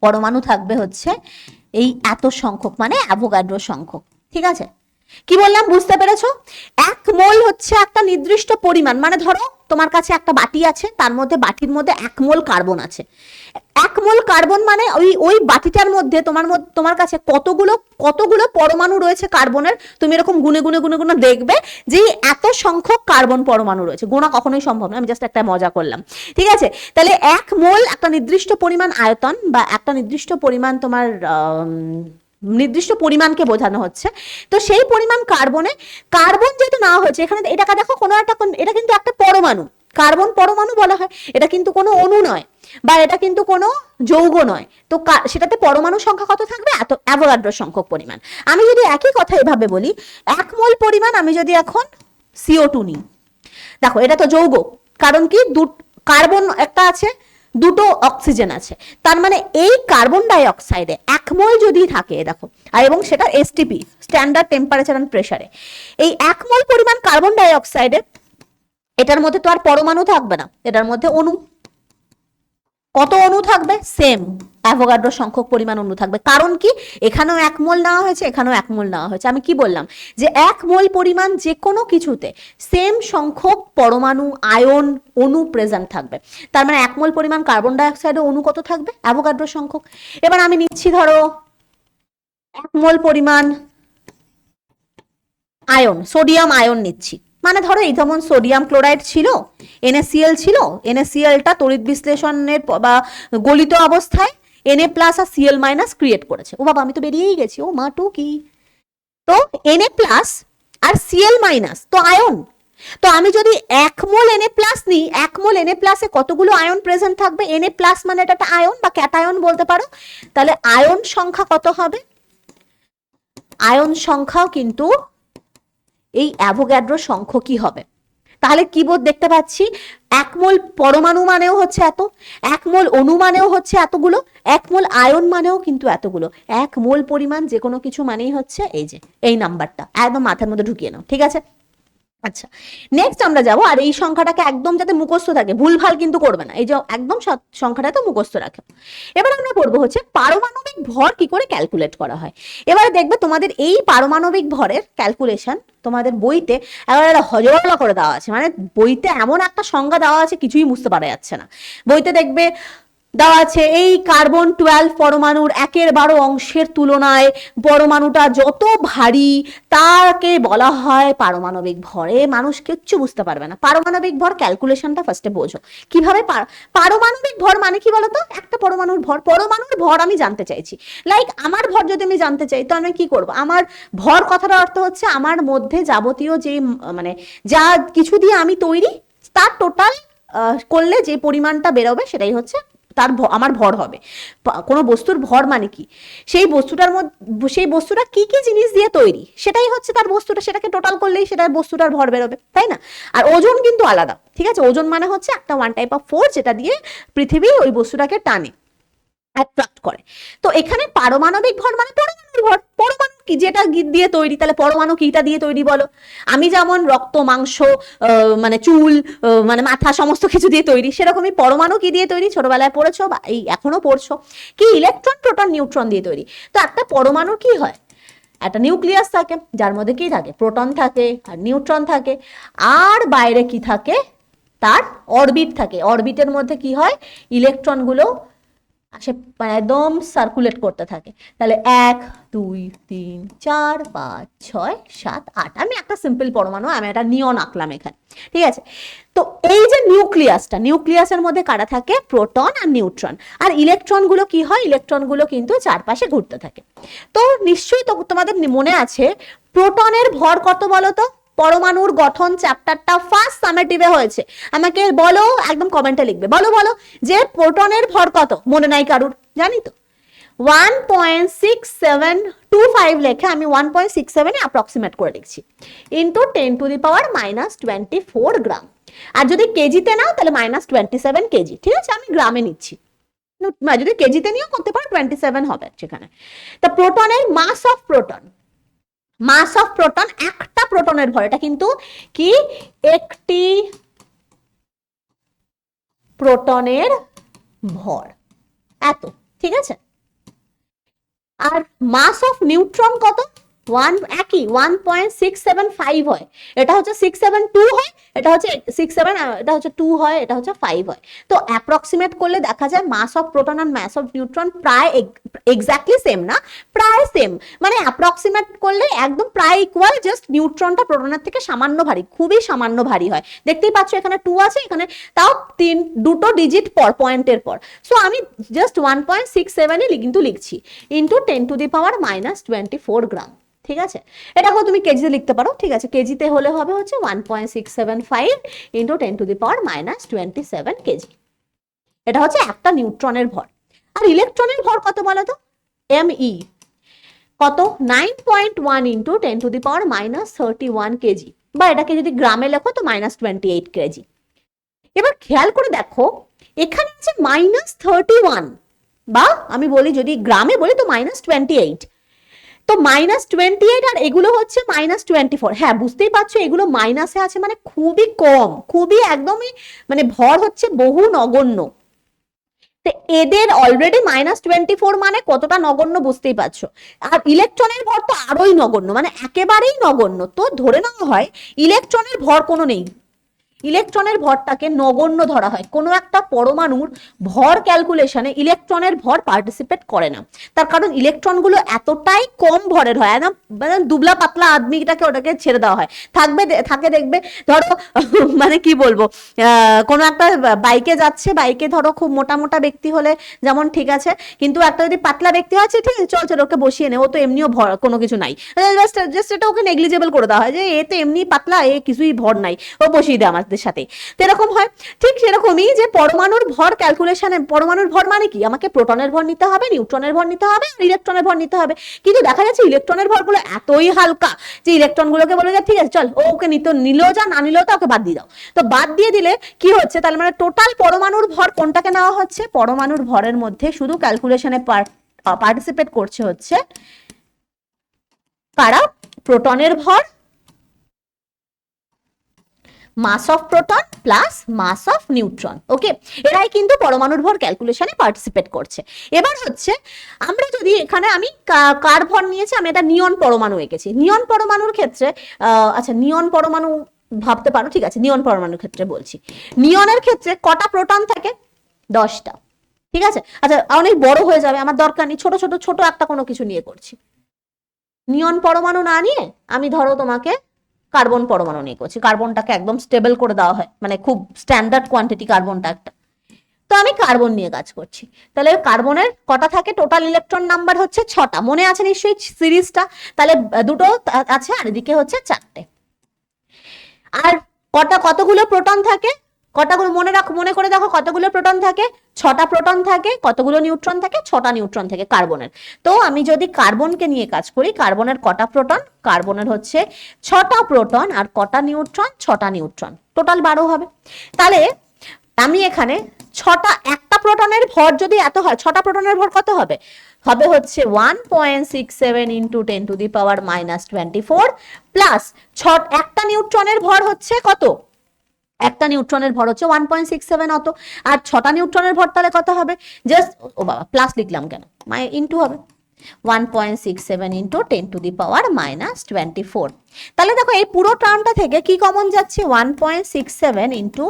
S1: পরমাণু থাকবে হচ্ছে এই এত সংখ্যক, মানে অ্যাভোগাড্রো সংখ্যক, ঠিক আছে। কি বললাম বুঝতে পেরেছো? 1 মোল হচ্ছে একটা নির্দিষ্ট পরিমাণ, মানে ধরো তোমার কাছে একটা বাটি আছে, তার মধ্যে বাটির মধ্যে 1 মোল কার্বন আছে। 1 মোল কার্বন মানে ওই বাটিটার মধ্যে তোমার কাছে কতগুলো পরমাণু রয়েছে কার্বনের, তুমি এরকম গুনে গুনে গুনে গুনে দেখবে যে এত সংখ্যক কার্বন পরমাণু রয়েছে। গোনা কখনোই সম্ভব না, আমি জাস্ট একটা মজা করলাম, ঠিক আছে। তাহলে 1 মোল একটা নির্দিষ্ট পরিমাণ আয়তন বা একটা নির্দিষ্ট পরিমাণ তোমার নির্দিষ্ট পরিমাণকে বোঝানো হচ্ছে। তো সেই পরিমাণ কার্বন যেহেতু না হয়েছে এখানে, এটাকে দেখো এটা কিন্তু একটা পরমাণু, কার্বন পরমাণু বলা হয়, এটা কিন্তু কোনো অণু নয় বা এটা কিন্তু কোনো যৌগ নয়। তো সেটাতে পরমাণু সংখ্যা কত থাকবে? এত, অ্যাভোগাড্রো সংখ্যক পরিমাণ। আমি যদি একই কথা এভাবে বলি, 1 মোল পরিমাণ আমি যদি এখন CO2 নিই, দেখো এটা তো যৌগ, কারণ কি কার্বন একটা আছে, দুটো অক্সিজেন আছে, তার মানে এই কার্বন ডাই অক্সাইডে 1 মোল যদি থাকে দেখো, আর এবং সেটা এসটিপি, স্ট্যান্ডার্ড টেম্পারেচার এন্ড প্রেসারে, এই 1 মোল পরিমাণ কার্বন ডাই অক্সাইডে এটার মধ্যে তো আর পরমাণু থাকবে না, এটার মধ্যে অণু। কত অণু থাকবে? সেম অ্যাভোগাড্রো সংখ্যক পরিমাণ অণু থাকবে। কারণ কি? এখানেও 1 মোল নেওয়া হয়েছে, এখানেও 1 মোল নেওয়া হয়েছে। আমি কি বললাম? যে 1 মোল পরিমাণ যে কোনো কিছুতে সেম সংখ্যক পরমাণু, আয়ন, অণু প্রেজেন্ট থাকবে। তার মানে 1 মোল পরিমাণ কার্বন ডাই অক্সাইডে অণু কত থাকবে? অ্যাভোগাড্রো সংখ্যক। এবার আমি নিচ্ছি ধরো 1 মোল পরিমাণ আয়ন, সোডিয়াম আয়ন নিচ্ছি, মানে ধরো এই যেমন সোডিয়াম ক্লোরাইড ছিল, NaCl ছিল, NaClটা তড়িৎ বিশ্লেষণের বা গলিত অবস্থায় Na প্লাস আর Cl মাইনাস ক্রিয়েট করেছে। ও বাবা আমি তো বেরিয়েই গেছি, ও মা টু কি, তো Na প্লাস আর Cl মাইনাস তো আয়ন। তো আমি যদি 1 মোল Na প্লাস নিই, 1 মোল Na প্লাসে কতগুলো আয়ন প্রেজেন্ট থাকবে? Na প্লাস মানে এটা একটা আয়ন বা ক্যাটায়ন বলতে পারো। তাহলে আয়ন সংখ্যা কত হবে? আয়ন সংখ্যাও কিন্তু এই অ্যাভোগাড্রো সংখ্যকই হবে। তাহলে কি বোধ দেখতে পাচ্ছি? 1 মোল পরমাণু মানেও হচ্ছে এত, 1 মোল অণু মানেও হচ্ছে এতগুলো, 1 মোল আয়ন মানেও কিন্তু এতগুলো। 1 মোল পরিমাণ যে কোনো কিছু মানেই হচ্ছে এই যে এই নাম্বারটা, একদম মাথার মধ্যে ঢুকিয়ে নাও, ঠিক আছে। আচ্ছা নেক্সট আমরা যাব, আর এই সংখ্যাটাকে একদম যাতে মুখস্থ থাকে, ভুলভাল কিন্তু করবে না, এই যে একদম সংখ্যাটা তো মুখস্থ রাখো। এবার আমরা পড়বো হচ্ছে পারমাণবিক ভর কি করে ক্যালকুলেট করা হয়। এবারে দেখবে তোমাদের এই পারমাণবিক ভরের ক্যালকুলেশন তোমাদের বইতে একেবারে হজবরলা করে দেওয়া আছে, মানে বইতে এমন একটা সংজ্ঞা দেওয়া আছে কিছুই বুঝতে পারা যাচ্ছে না। বইতে দেখবে দেওয়া আছে এই কার্বন 12 পরমাণুর 1/12 অংশের তুলনায় পরমাণুটা যত ভারী তাকে বলা হয় পারমাণবিক ভর। মানুষ কিচ্ছু বুঝতে পারবে না। পারমাণবিক ভর ক্যালকুলেশনটা ফার্স্টে বোঝো কিভাবে। পারমাণবিক ভর মানে কি বলতো? একটা পরমাণুর ভর আমি জানতে চাইছি, লাইক আমার ভর যদি আমি জানতে চাই তো আমি কি করব? আমার ভর কথাটার অর্থ হচ্ছে আমার মধ্যে যাবতীয় যে মানে যা কিছু দিয়ে আমি তৈরি তার টোটাল করলে যে পরিমাণটা বেরোবে সেটাই হচ্ছে তার আমার ভর হবে। কোনো বস্তুর ভর মানে কি, সেই বস্তুটার মধ্যে সেই বস্তুটা কি কি জিনিস দিয়ে তৈরি সেটাই হচ্ছে তার বস্তুটা, সেটাকে টোটাল করলেই সেটার বস্তুটার ভর বেরোবে, তাই না? আর ওজন কিন্তু আলাদা, ঠিক আছে? ওজন মানে হচ্ছে একটা ওয়ান টাইপ অফ ফোর্স যেটা দিয়ে পৃথিবী ওই বস্তুটাকে টানে, অ্যাট্রাক্ট করে। তো এখানে পারমাণবিক ভর মানে পরমাণুর ভর। পরমাণু কি যেটা দিয়ে তৈরি, তাহলে পরমাণু কিটা দিয়ে তৈরি বলো? আমি যেমন রক্ত, মাংস, মানে চুল, মানে মাথা, সমস্ত কিছু দিয়ে তৈরি, সেরকমই পরমাণু কি দিয়ে তৈরি? ছোটবেলায় পড়েছো বা এই এখনো পড়ছো, কি ইলেকট্রন, প্রোটন, নিউট্রন দিয়ে তৈরি। তো একটা পরমাণু কি হয়, একটা নিউক্লিয়াস থাকে, যার মধ্যে কি থাকে, প্রোটন থাকে আর নিউট্রন থাকে, আর বাইরে কি থাকে, তার অরবিট থাকে। অরবিটের মধ্যে কি হয়, ইলেকট্রনগুলো আসে, একদম সার্কুলেট করতে থাকে। তাহলে 1 2 3 4 5 6 7 8, আমি একটা সিম্পল পরমাণু, আমি একটা নিয়ন আঁকলাম এখানে, ঠিক আছে? তো এই যে নিউক্লিয়াসটা, নিউক্লিয়াসের মধ্যে কারা থাকে, প্রোটন আর নিউট্রন। আর ইলেকট্রনগুলো কি হয়, ইলেকট্রনগুলো কিন্তু চারপাশে ঘুরতে থাকে। তো নিশ্চয়ই তো তোমাদের মনে আছে প্রোটনের ভর কত বলো তো? পরমাণুর গঠন চ্যাপ্টারটা ফার্স্ট সামেটিভে হয়েছে, আমাকে বলো, একদম কমেন্টে লিখবে, বলো বলো যে প্রোটনের ভর কত, মনে নাই কারুর? জানি তো 1.6725 লেখে আমি 1.67 এ অ্যাপ্রক্সিমেট করে লিখছি, ইন্টু 10⁻24 গ্রাম। আর যদি কেজিতে নাও তাহলে -27 কেজি, ঠিক আছে? আমি গ্রামে নিচ্ছি, যদি কেজিতে নিয়েও করতে পারো 27 হবে সেখানে। তা প্রোটনের mass of proton, mass of proton, একটা প্রোটনের ভর, এটা কিন্তু কি, একটি প্রোটনের ভর এত, ঠিক আছে? আর মাস অফ নিউট্রন কত, একই 1.675 হয়, এটা হচ্ছে 672 হয়, এটা হচ্ছে 67, এটা হচ্ছে 2 হয়, এটা হচ্ছে 5 হয়। তো অ্যাপ্রক্সিমেট করলে দেখা যায় মাস অফ প্রোটন আর মাস অফ নিউট্রন প্রায় এক্স্যাক্টলি সেম না, প্রায় সেম, মানে অ্যাপ্রক্সিমেট করলে একদম প্রায় ইকুয়াল, জাস্ট নিউট্রনটা প্রোটনের থেকে সামান্য ভারী, খুবই সামান্য ভারী হয়। দেখতেই পাচ্ছ এখানে 2 আছে, এখানে তাও দুটো ডিজিট পর, পয়েন্টের পর। সো আমি জাস্ট 1.67 কিন্তু লিখছি, ইন্টু 10⁻24 গ্রাম, ঠিক আছে? এটাকেও তুমি কেজিতে লিখতে পারো, ঠিক আছে? কেজিতে হলে হবে হচ্ছে 1.675 ইন্টু 10⁻27 কেজি। এটা হচ্ছে একটা নিউট্রনের ভর। আর ইলেকট্রনের ভর কত বলো তো? এমই কত, 9.1 ইন্টু 10⁻31 কেজি, বা এটাকে যদি গ্রামে লেখো তো -28 কেজি। এবার খেয়াল করে দেখো, এখানে আছে -31, বা আমি বলি যদি গ্রামে বলি তো -28, তো -28 আর এগুলো হচ্ছে -24। হ্যাঁ, বুঝতেই পারছো এগুলো মাইনাসে আছে মানে খুবই কম, খুবই একদমই, মানে ভর হচ্ছে বহু নগণ্য। তো এদের অলরেডি -24 মানে কতটা নগণ্য বুঝতেই পারছো। আর ইলেকট্রনের ভর তো আরোই নগণ্য, মানে একেবারেই নগণ্য। তো ধরে নেওয়া হয় ইলেকট্রনের ভর কোনো নেই, ইলেকট্রনের ভরটাকে নগণ্য ধরা হয়। কোনো একটা পরমাণুর ভর ক্যালকুলেশনে ইলেকট্রনের ভর পার্টিসিপেট করে না, তার কারণ ইলেকট্রনগুলো এতটাই কম ভরের হয়, একদম মানে দুবলা পাতলা আদমিটাকে ওটাকে ছেড়ে দেওয়া হয়, থাকে দেখবে, ধরো মানে কি বলবো, কোনো একটা বাইকে যাচ্ছে, বাইকে ধরো খুব মোটা মোটা ব্যক্তি হলে যেমন ঠিক আছে, কিন্তু একটা যদি পাতলা ব্যক্তি আছে, ঠিক আছে চল চল ওকে বসিয়ে নে, ও তো এমনিও ভর কোনো কিছু নাই, জাস্ট এটা ওকে নেগলিজেবল করে দেওয়া হয় যে এ তো এমনি পাতলা, এ কিছুই ভর নাই, ও বসিয়ে দেয় আমাদের সাথে। তো এরকম হয়। ঠিক সেরকমই যে পরমাণুর ভর ক্যালকুলেশনে, পরমাণুর ভর মানে কি, আমাকে প্রোটনের ভর নিতে হবে, নিউট্রনের ভর নিতে হবে, আর ইলেকট্রনের ভর নিতে হবে। কিন্তু দেখা যাচ্ছে ইলেকট্রনের ভরগুলো এতই হালকা যে ইলেকট্রনগুলোকে বলে যায় ঠিক আছে চল, ও ওকে নিলেও যা, না নিলেও তা, ওকে বাদ দিয়ে দাও। তো বাদ দিয়ে দিলে কি হচ্ছে, তাহলে মানে টোটাল পরমাণুর ভর কোনটাকে নেওয়া হচ্ছে, পরমাণুর ভরের মধ্যে শুধু ক্যালকুলেশনে পার্টিসিপেট করছে হচ্ছে কারা, প্রোটনের ভর, mass of proton plus mass of neutron, okay, এরাই কিন্তু পরমাণুর ভর ক্যালকুলেশনে পার্টিসিপেট করছে। এবার হচ্ছে আমরা যদি এখানে আমি কার ভর নিয়েছি, আমি এটা নিয়ন পরমাণু এঁকেছি। নিয়ন পরমাণুর ক্ষেত্রে আচ্ছা নিয়ন পরমাণু ভাবতে পারো, ঠিক আছে, নিয়ন পরমাণুর ক্ষেত্রে বলছি। নিয়নের ক্ষেত্রে কটা প্রোটন থাকে, 10টা, ঠিক আছে? আচ্ছা অনেক বড় হয়ে যাবে, আমার দরকার নেই, ছোট ছোট ছোট একটা কোনো কিছু নিয়ে করছি। নিয়ন পরমাণু না নিয়ে আমি ধরো তোমাকে কার্বন পরমাণু নিয়ে করছি, কার্বনটাকে একদম স্টেবল করে দেওয়া হয়, মানে খুব স্ট্যান্ডার্ড কোয়ান্টিটি কার্বনটা একটা। তো আমি কার্বন নিয়ে কাজ করছি, তাহলে কার্বনের কটা থাকে, টোটাল ইলেকট্রন নাম্বার হচ্ছে 6টা, মনে আছে নিশ্চয়ই সিরিজটা? তাহলে দুটো আছে আর এদিকে হচ্ছে 4টে। আর কতগুলো প্রোটন থাকে, কটাগুলো মনে করে দেখো কতগুলো প্রোটন থাকে, 6টা প্রোটন থাকে, কতগুলো নিউট্রন থাকে, 6টা নিউট্রন থাকে কার্বনের। তো আমি যদি কার্বনকে নিয়ে কাজ করি, কার্বনের কটা প্রোটন, কার্বনের হচ্ছে 6টা প্রোটন, আর কটা নিউট্রন, 6টা নিউট্রন, টোটাল 12 হবে। তাহলে আমি এখানে একটা প্রোটনের ভর যদি এত হয়, 6টা প্রোটনের ভর কত হবে, হবে হচ্ছে 1.67 ইন্টু 10⁻⁻24 প্লাস একটা নিউট্রনের ভর হচ্ছে কত, একটা নিউট্রনের ভর হচ্ছে 1.67 অত, আর 6টা নিউট্রনের ভর তাহলে কত হবে, জাস্ট ও বাবা প্লাস লিখলাম কেন, ইন্টু হবে 1.67 ইন্টু 10⁻⁻24। তাহলে দেখো এই পুরো টার্মটা থেকে কি কমন যাচ্ছে, 1.67 ইন্টু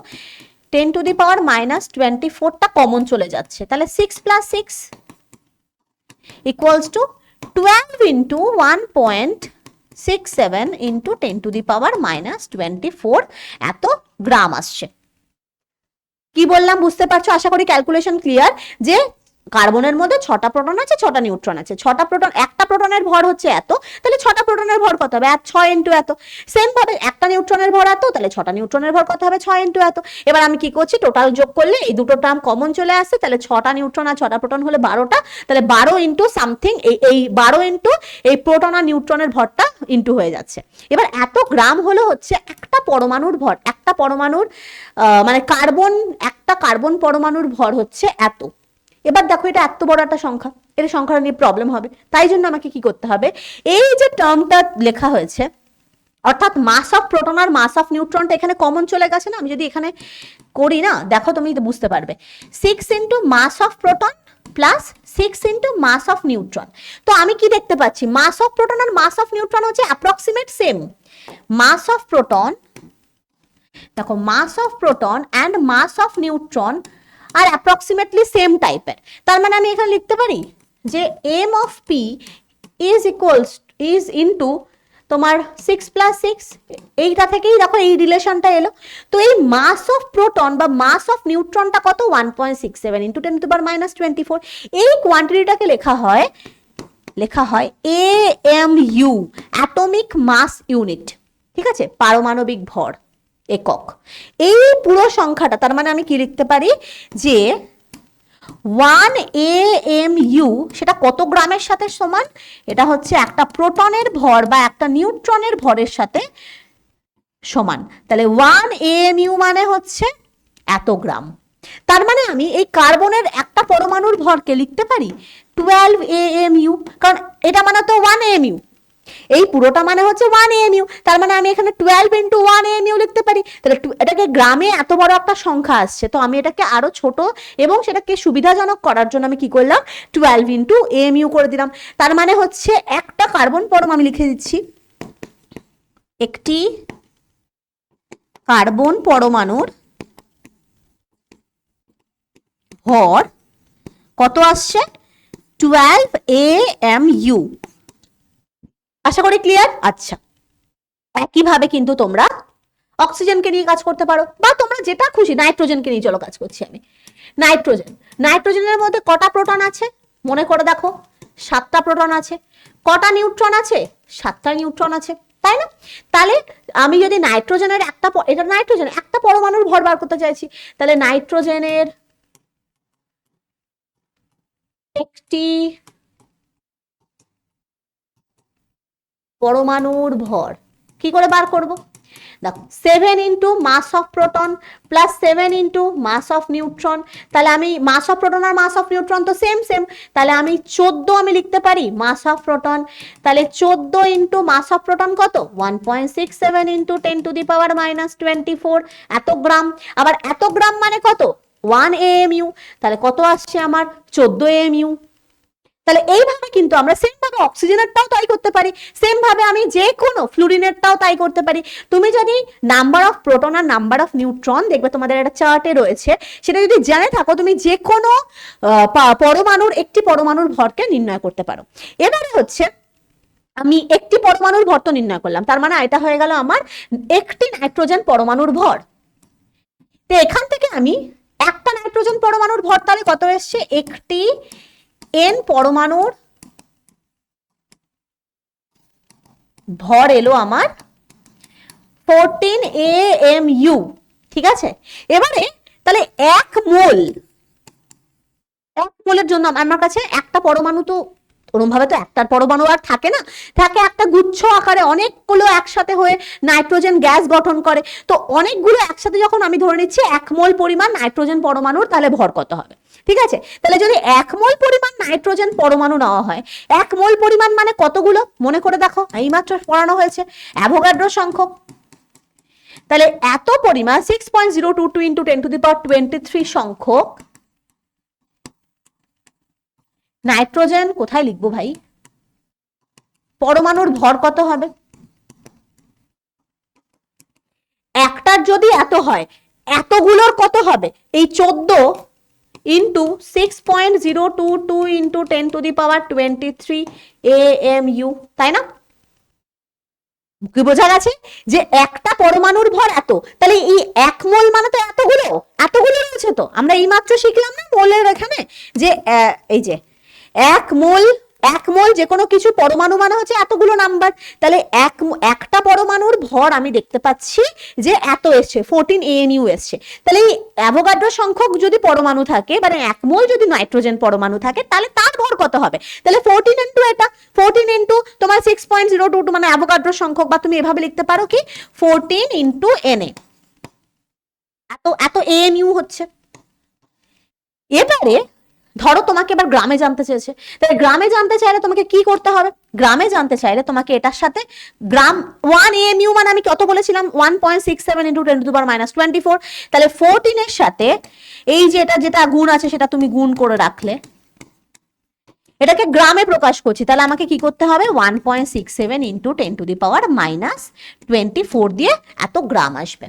S1: 10⁻⁻24টা কমন চলে যাচ্ছে। তাহলে 6 + 6 ইকুয়ালস টু 12 ইন্টু 1.67 ইন্টু 10⁻⁻24 এত গ্রাম আসছে। কি বললাম বুঝতে পারছো? আশা করি ক্যালকুলেশন ক্লিয়ার। যে কার্বনের মধ্যে 6টা প্রোটন আছে, 6টা নিউট্রন আছে, 6টা প্রোটন, একটা প্রোটনের ভর হচ্ছে এত, তাহলে 6টা প্রোটনের ভর কত হবে, 6 ইন্টু এত। সেম ভাবে একটা নিউট্রনের ভর এত, তাহলে 6টা নিউট্রনের ভর কত হবে, 6 ইন্টু এত। এবার আমি কি করছি, টোটাল যোগ করলে এই দুটো টার্ম কমন চলে আসছে, তাহলে 6টা নিউট্রন আর 6টা প্রোটন হলে 12টা, তাহলে 12 ইন্টু সামথিং, এই 12 ইন্টু এই প্রোটন আর নিউট্রনের ভরটা ইন্টু হয়ে যাচ্ছে। এবার এত গ্রাম হলো হচ্ছে একটা পরমাণুর ভর, একটা পরমাণুর মানে একটা কার্বন পরমাণুর ভর হচ্ছে এত। এবার দেখো এটা এত বড় একটা সংখ্যা, এর সংখ্যাটা নিয়ে প্রবলেম হবে, তাই জন্য আমাকে কি করতে হবে, এই যে টার্মটা লেখা হয়েছে অর্থাৎ মাস অফ প্রোটন আর মাস অফ নিউট্রনটা এখানে কমন চলে গেছে না, আমি যদি এখানে করি না, দেখো তুমি বুঝতে পারবে, 6 into mass of proton plus 6 into mass of neutron. তো আমি কি দেখতে পাচ্ছি, মাস অফ প্রোটন আর মাস অফ নিউট্রন হচ্ছে approximate same. Mass of proton, দেখো mass of proton and mass of neutron আর অ্যাপ্রক্সিমেটলি সেম টাইপের। তার মানে আমি এখানে লিখতে পারি যে M of P is into তোমার 6 + 6, এইটা থেকেই দেখো এই রিলেশনটা এলো। তো এই মাস অফ প্রোটন বা মাস অফ নিউট্রনটা কত, 1.67 ইন্টু 10⁻⁻24। এই কোয়ান্টিটিটাকে লেখা হয় AMU, অ্যাটমিক মাস ইউনিট, ঠিক আছে, পারমাণবিক ভর একক। এই পুরো সংখ্যাটা, তার মানে আমি কি লিখতে পারি যে 1 AMU সেটা কত গ্রামের সাথে সমান, এটা হচ্ছে একটা প্রোটনের ভর বা একটা নিউট্রনের ভরের সাথে সমান। তাহলে 1 AMU মানে হচ্ছে এত গ্রাম। তার মানে আমি এই কার্বনের একটা পরমাণুর ভরকে লিখতে পারি 12 AMU, কারণ এটা মানে তো 1 AMU, এই পুরোটা মানে হচ্ছে 1 AMU, তার মানে আমি এখানে 12 ইন্টু 1 AMU লিখতে পারি। তাহলে এটাকে গ্রামে এত বড় একটা সংখ্যা আসছে, তো আমি এটাকে আরো ছোট এবং সেটাকে সুবিধাজনক করার জন্য আমি কি করলাম, 12 ইন্টু AMU করে দিলাম। তার মানে হচ্ছে একটা কার্বন পরমাণু, আমি লিখে দিচ্ছি, একটি কার্বন পরমাণুর ভর কত আসছে, 12 AMU। আশা করি ক্লিয়ার। আচ্ছা, একইভাবে কিন্তু তোমরা অক্সিজেনকে নিয়ে কাজ করতে পারো, বা তোমরা যেটা খুশি, নাইট্রোজেনকে নিয়ে চলো কাজ করছি আমি। নাইট্রোজেনের মধ্যে কটা প্রোটন আছে মনে করে দেখো, 7টা প্রোটন আছে। কটা নিউট্রন আছে, 7টা নিউট্রন আছে, তাই না? তাহলে আমি যদি নাইট্রোজেনের এটা নাইট্রোজেন একটা পরমাণুর ভর বার করতে চাইছি, তাহলে নাইট্রোজেনের একটি পরমাণুর ভর কি করে বার করব, দেখো 7 into mass of proton plus 7 into mass of neutron. তাহলে আমি মাস অফ প্রোটন আর মাস অফ নিউট্রন তো সেম, তাহলে আমি 14 আমি লিখতে পারি মাস অফ প্রোটন। তাহলে 14 ইন্টু মাস অফ প্রোটন কত, 1.67 ইন্টু 10⁻⁻24 এত গ্রাম। আবার এত গ্রাম মানে কত, 1 AMU, তাহলে কত আসছে আমার, 14 AMU। তাহলে এইভাবে কিন্তু আমরা সেম ভাবে অক্সিজেনেরটাও তাই করতে পারি, সেম ভাবে আমি যে কোনো ফ্লুরিনেরটাও তাই করতে পারি। তুমি যদি নাম্বার অফ প্রোটন আর নাম্বার অফ নিউট্রন দেখবে তোমাদের একটা চার্টে রয়েছে, সেটা যদি জেনে থাকো তুমি যে কোনো একটি পরমাণুর ভরকে নির্ণয় করতে পারো। এবারে হচ্ছে আমি একটি পরমাণুর ভর তো নির্ণয় করলাম, তার মানে এটা হয়ে গেল আমার একটি নাইট্রোজেন পরমাণুর ভর। তো এখান থেকে আমি একটা নাইট্রোজেন পরমাণুর ভর তাহলে কত এসছে, একটি N পরমাণুর ভর এলো আমার 14 AMU, ঠিক আছে? এবারে তাহলে এক মোলের জন্য আমার কাছে একটা পরমাণু, তো ওরকম ভাবে তো একটার পরমাণু আর থাকে না, থাকে একটা গুচ্ছ আকারে অনেকগুলো একসাথে হয়ে নাইট্রোজেন গ্যাস গঠন করে। তো অনেকগুলো একসাথে যখন আমি ধরে নিচ্ছি 1 মোল পরিমাণ নাইট্রোজেন পরমাণুর, তাহলে ভর কত হবে? ঠিক আছে, তাহলে যদি 1 মোল পরিমাণ নাইট্রোজেন পরমাণু নেওয়া হয়, 1 মোল পরিমাণ মানে কতগুলো মনে করে দেখো, এইমাত্র পড়ানো হয়েছে অ্যাভোগাড্রো সংখ্যক। তাহলে এত পরিমাণ 6.022 ইন্টু 10⁻23 সংখ্যক নাইট্রোজেন কোথায় লিখবো ভাই? পরমাণুর ভর কত হবে? একটার যদি এত হয়, এতগুলোর কত হবে? এই 14 ইন্টু 6.022 ইন্টু 10⁻23 AMU, তাই না? কি বোঝা গেছে যে একটা পরমাণুর ভর এত, তাহলে এই 1 মোল মানে তো এতগুলো রয়েছে। তো আমরা এইমাত্র শিখলাম না মোলের এখানে, যে এই যে 1 মোল যে কোনো কিছু পরমাণু মানে হচ্ছে এতগুলো নাম্বার। তাহলে একটা পরমাণুর ভর আমি দেখতে পাচ্ছি যে এত এসছে, 14 AMU এসছে। তাহলে এই অ্যাভোগাড্রো সংখ্যক যদি পরমাণু থাকে, মানে 1 মোল যদি নাইট্রোজেন পরমাণু থাকে, তাহলে তার ভর কত হবে? তাহলে 14 ইন্টু এটা, 14 ইন্টু তোমার 6.022 মানে অ্যাভোগাড্রো সংখ্যক, বা তুমি এভাবে লিখতে পারো কি 14 ইন্টু Na, এত AMU হচ্ছে। এবারে ধরো তোমাকে এবার গ্রামে জানতে চেয়েছে, তাহলে গ্রামে জানতে চাইলে তোমাকে কি করতে হবে? গ্রামে জানতে চাইলে তোমাকে এটার সাথে গ্রাম 1 AMU মানে আমি কত বলেছিলাম? 1.67 ইন্টু 10⁻24। তাহলে 14 এর সাথে এই যে এটা যেটা গুণ আছে সেটা তুমি গুণ করে রাখলে, এটাকে গ্রামে প্রকাশ করছি, তাহলে আমাকে কি করতে হবে? 1.67 ইন্টু 10⁻24 দিয়ে এত গ্রাম আসবে।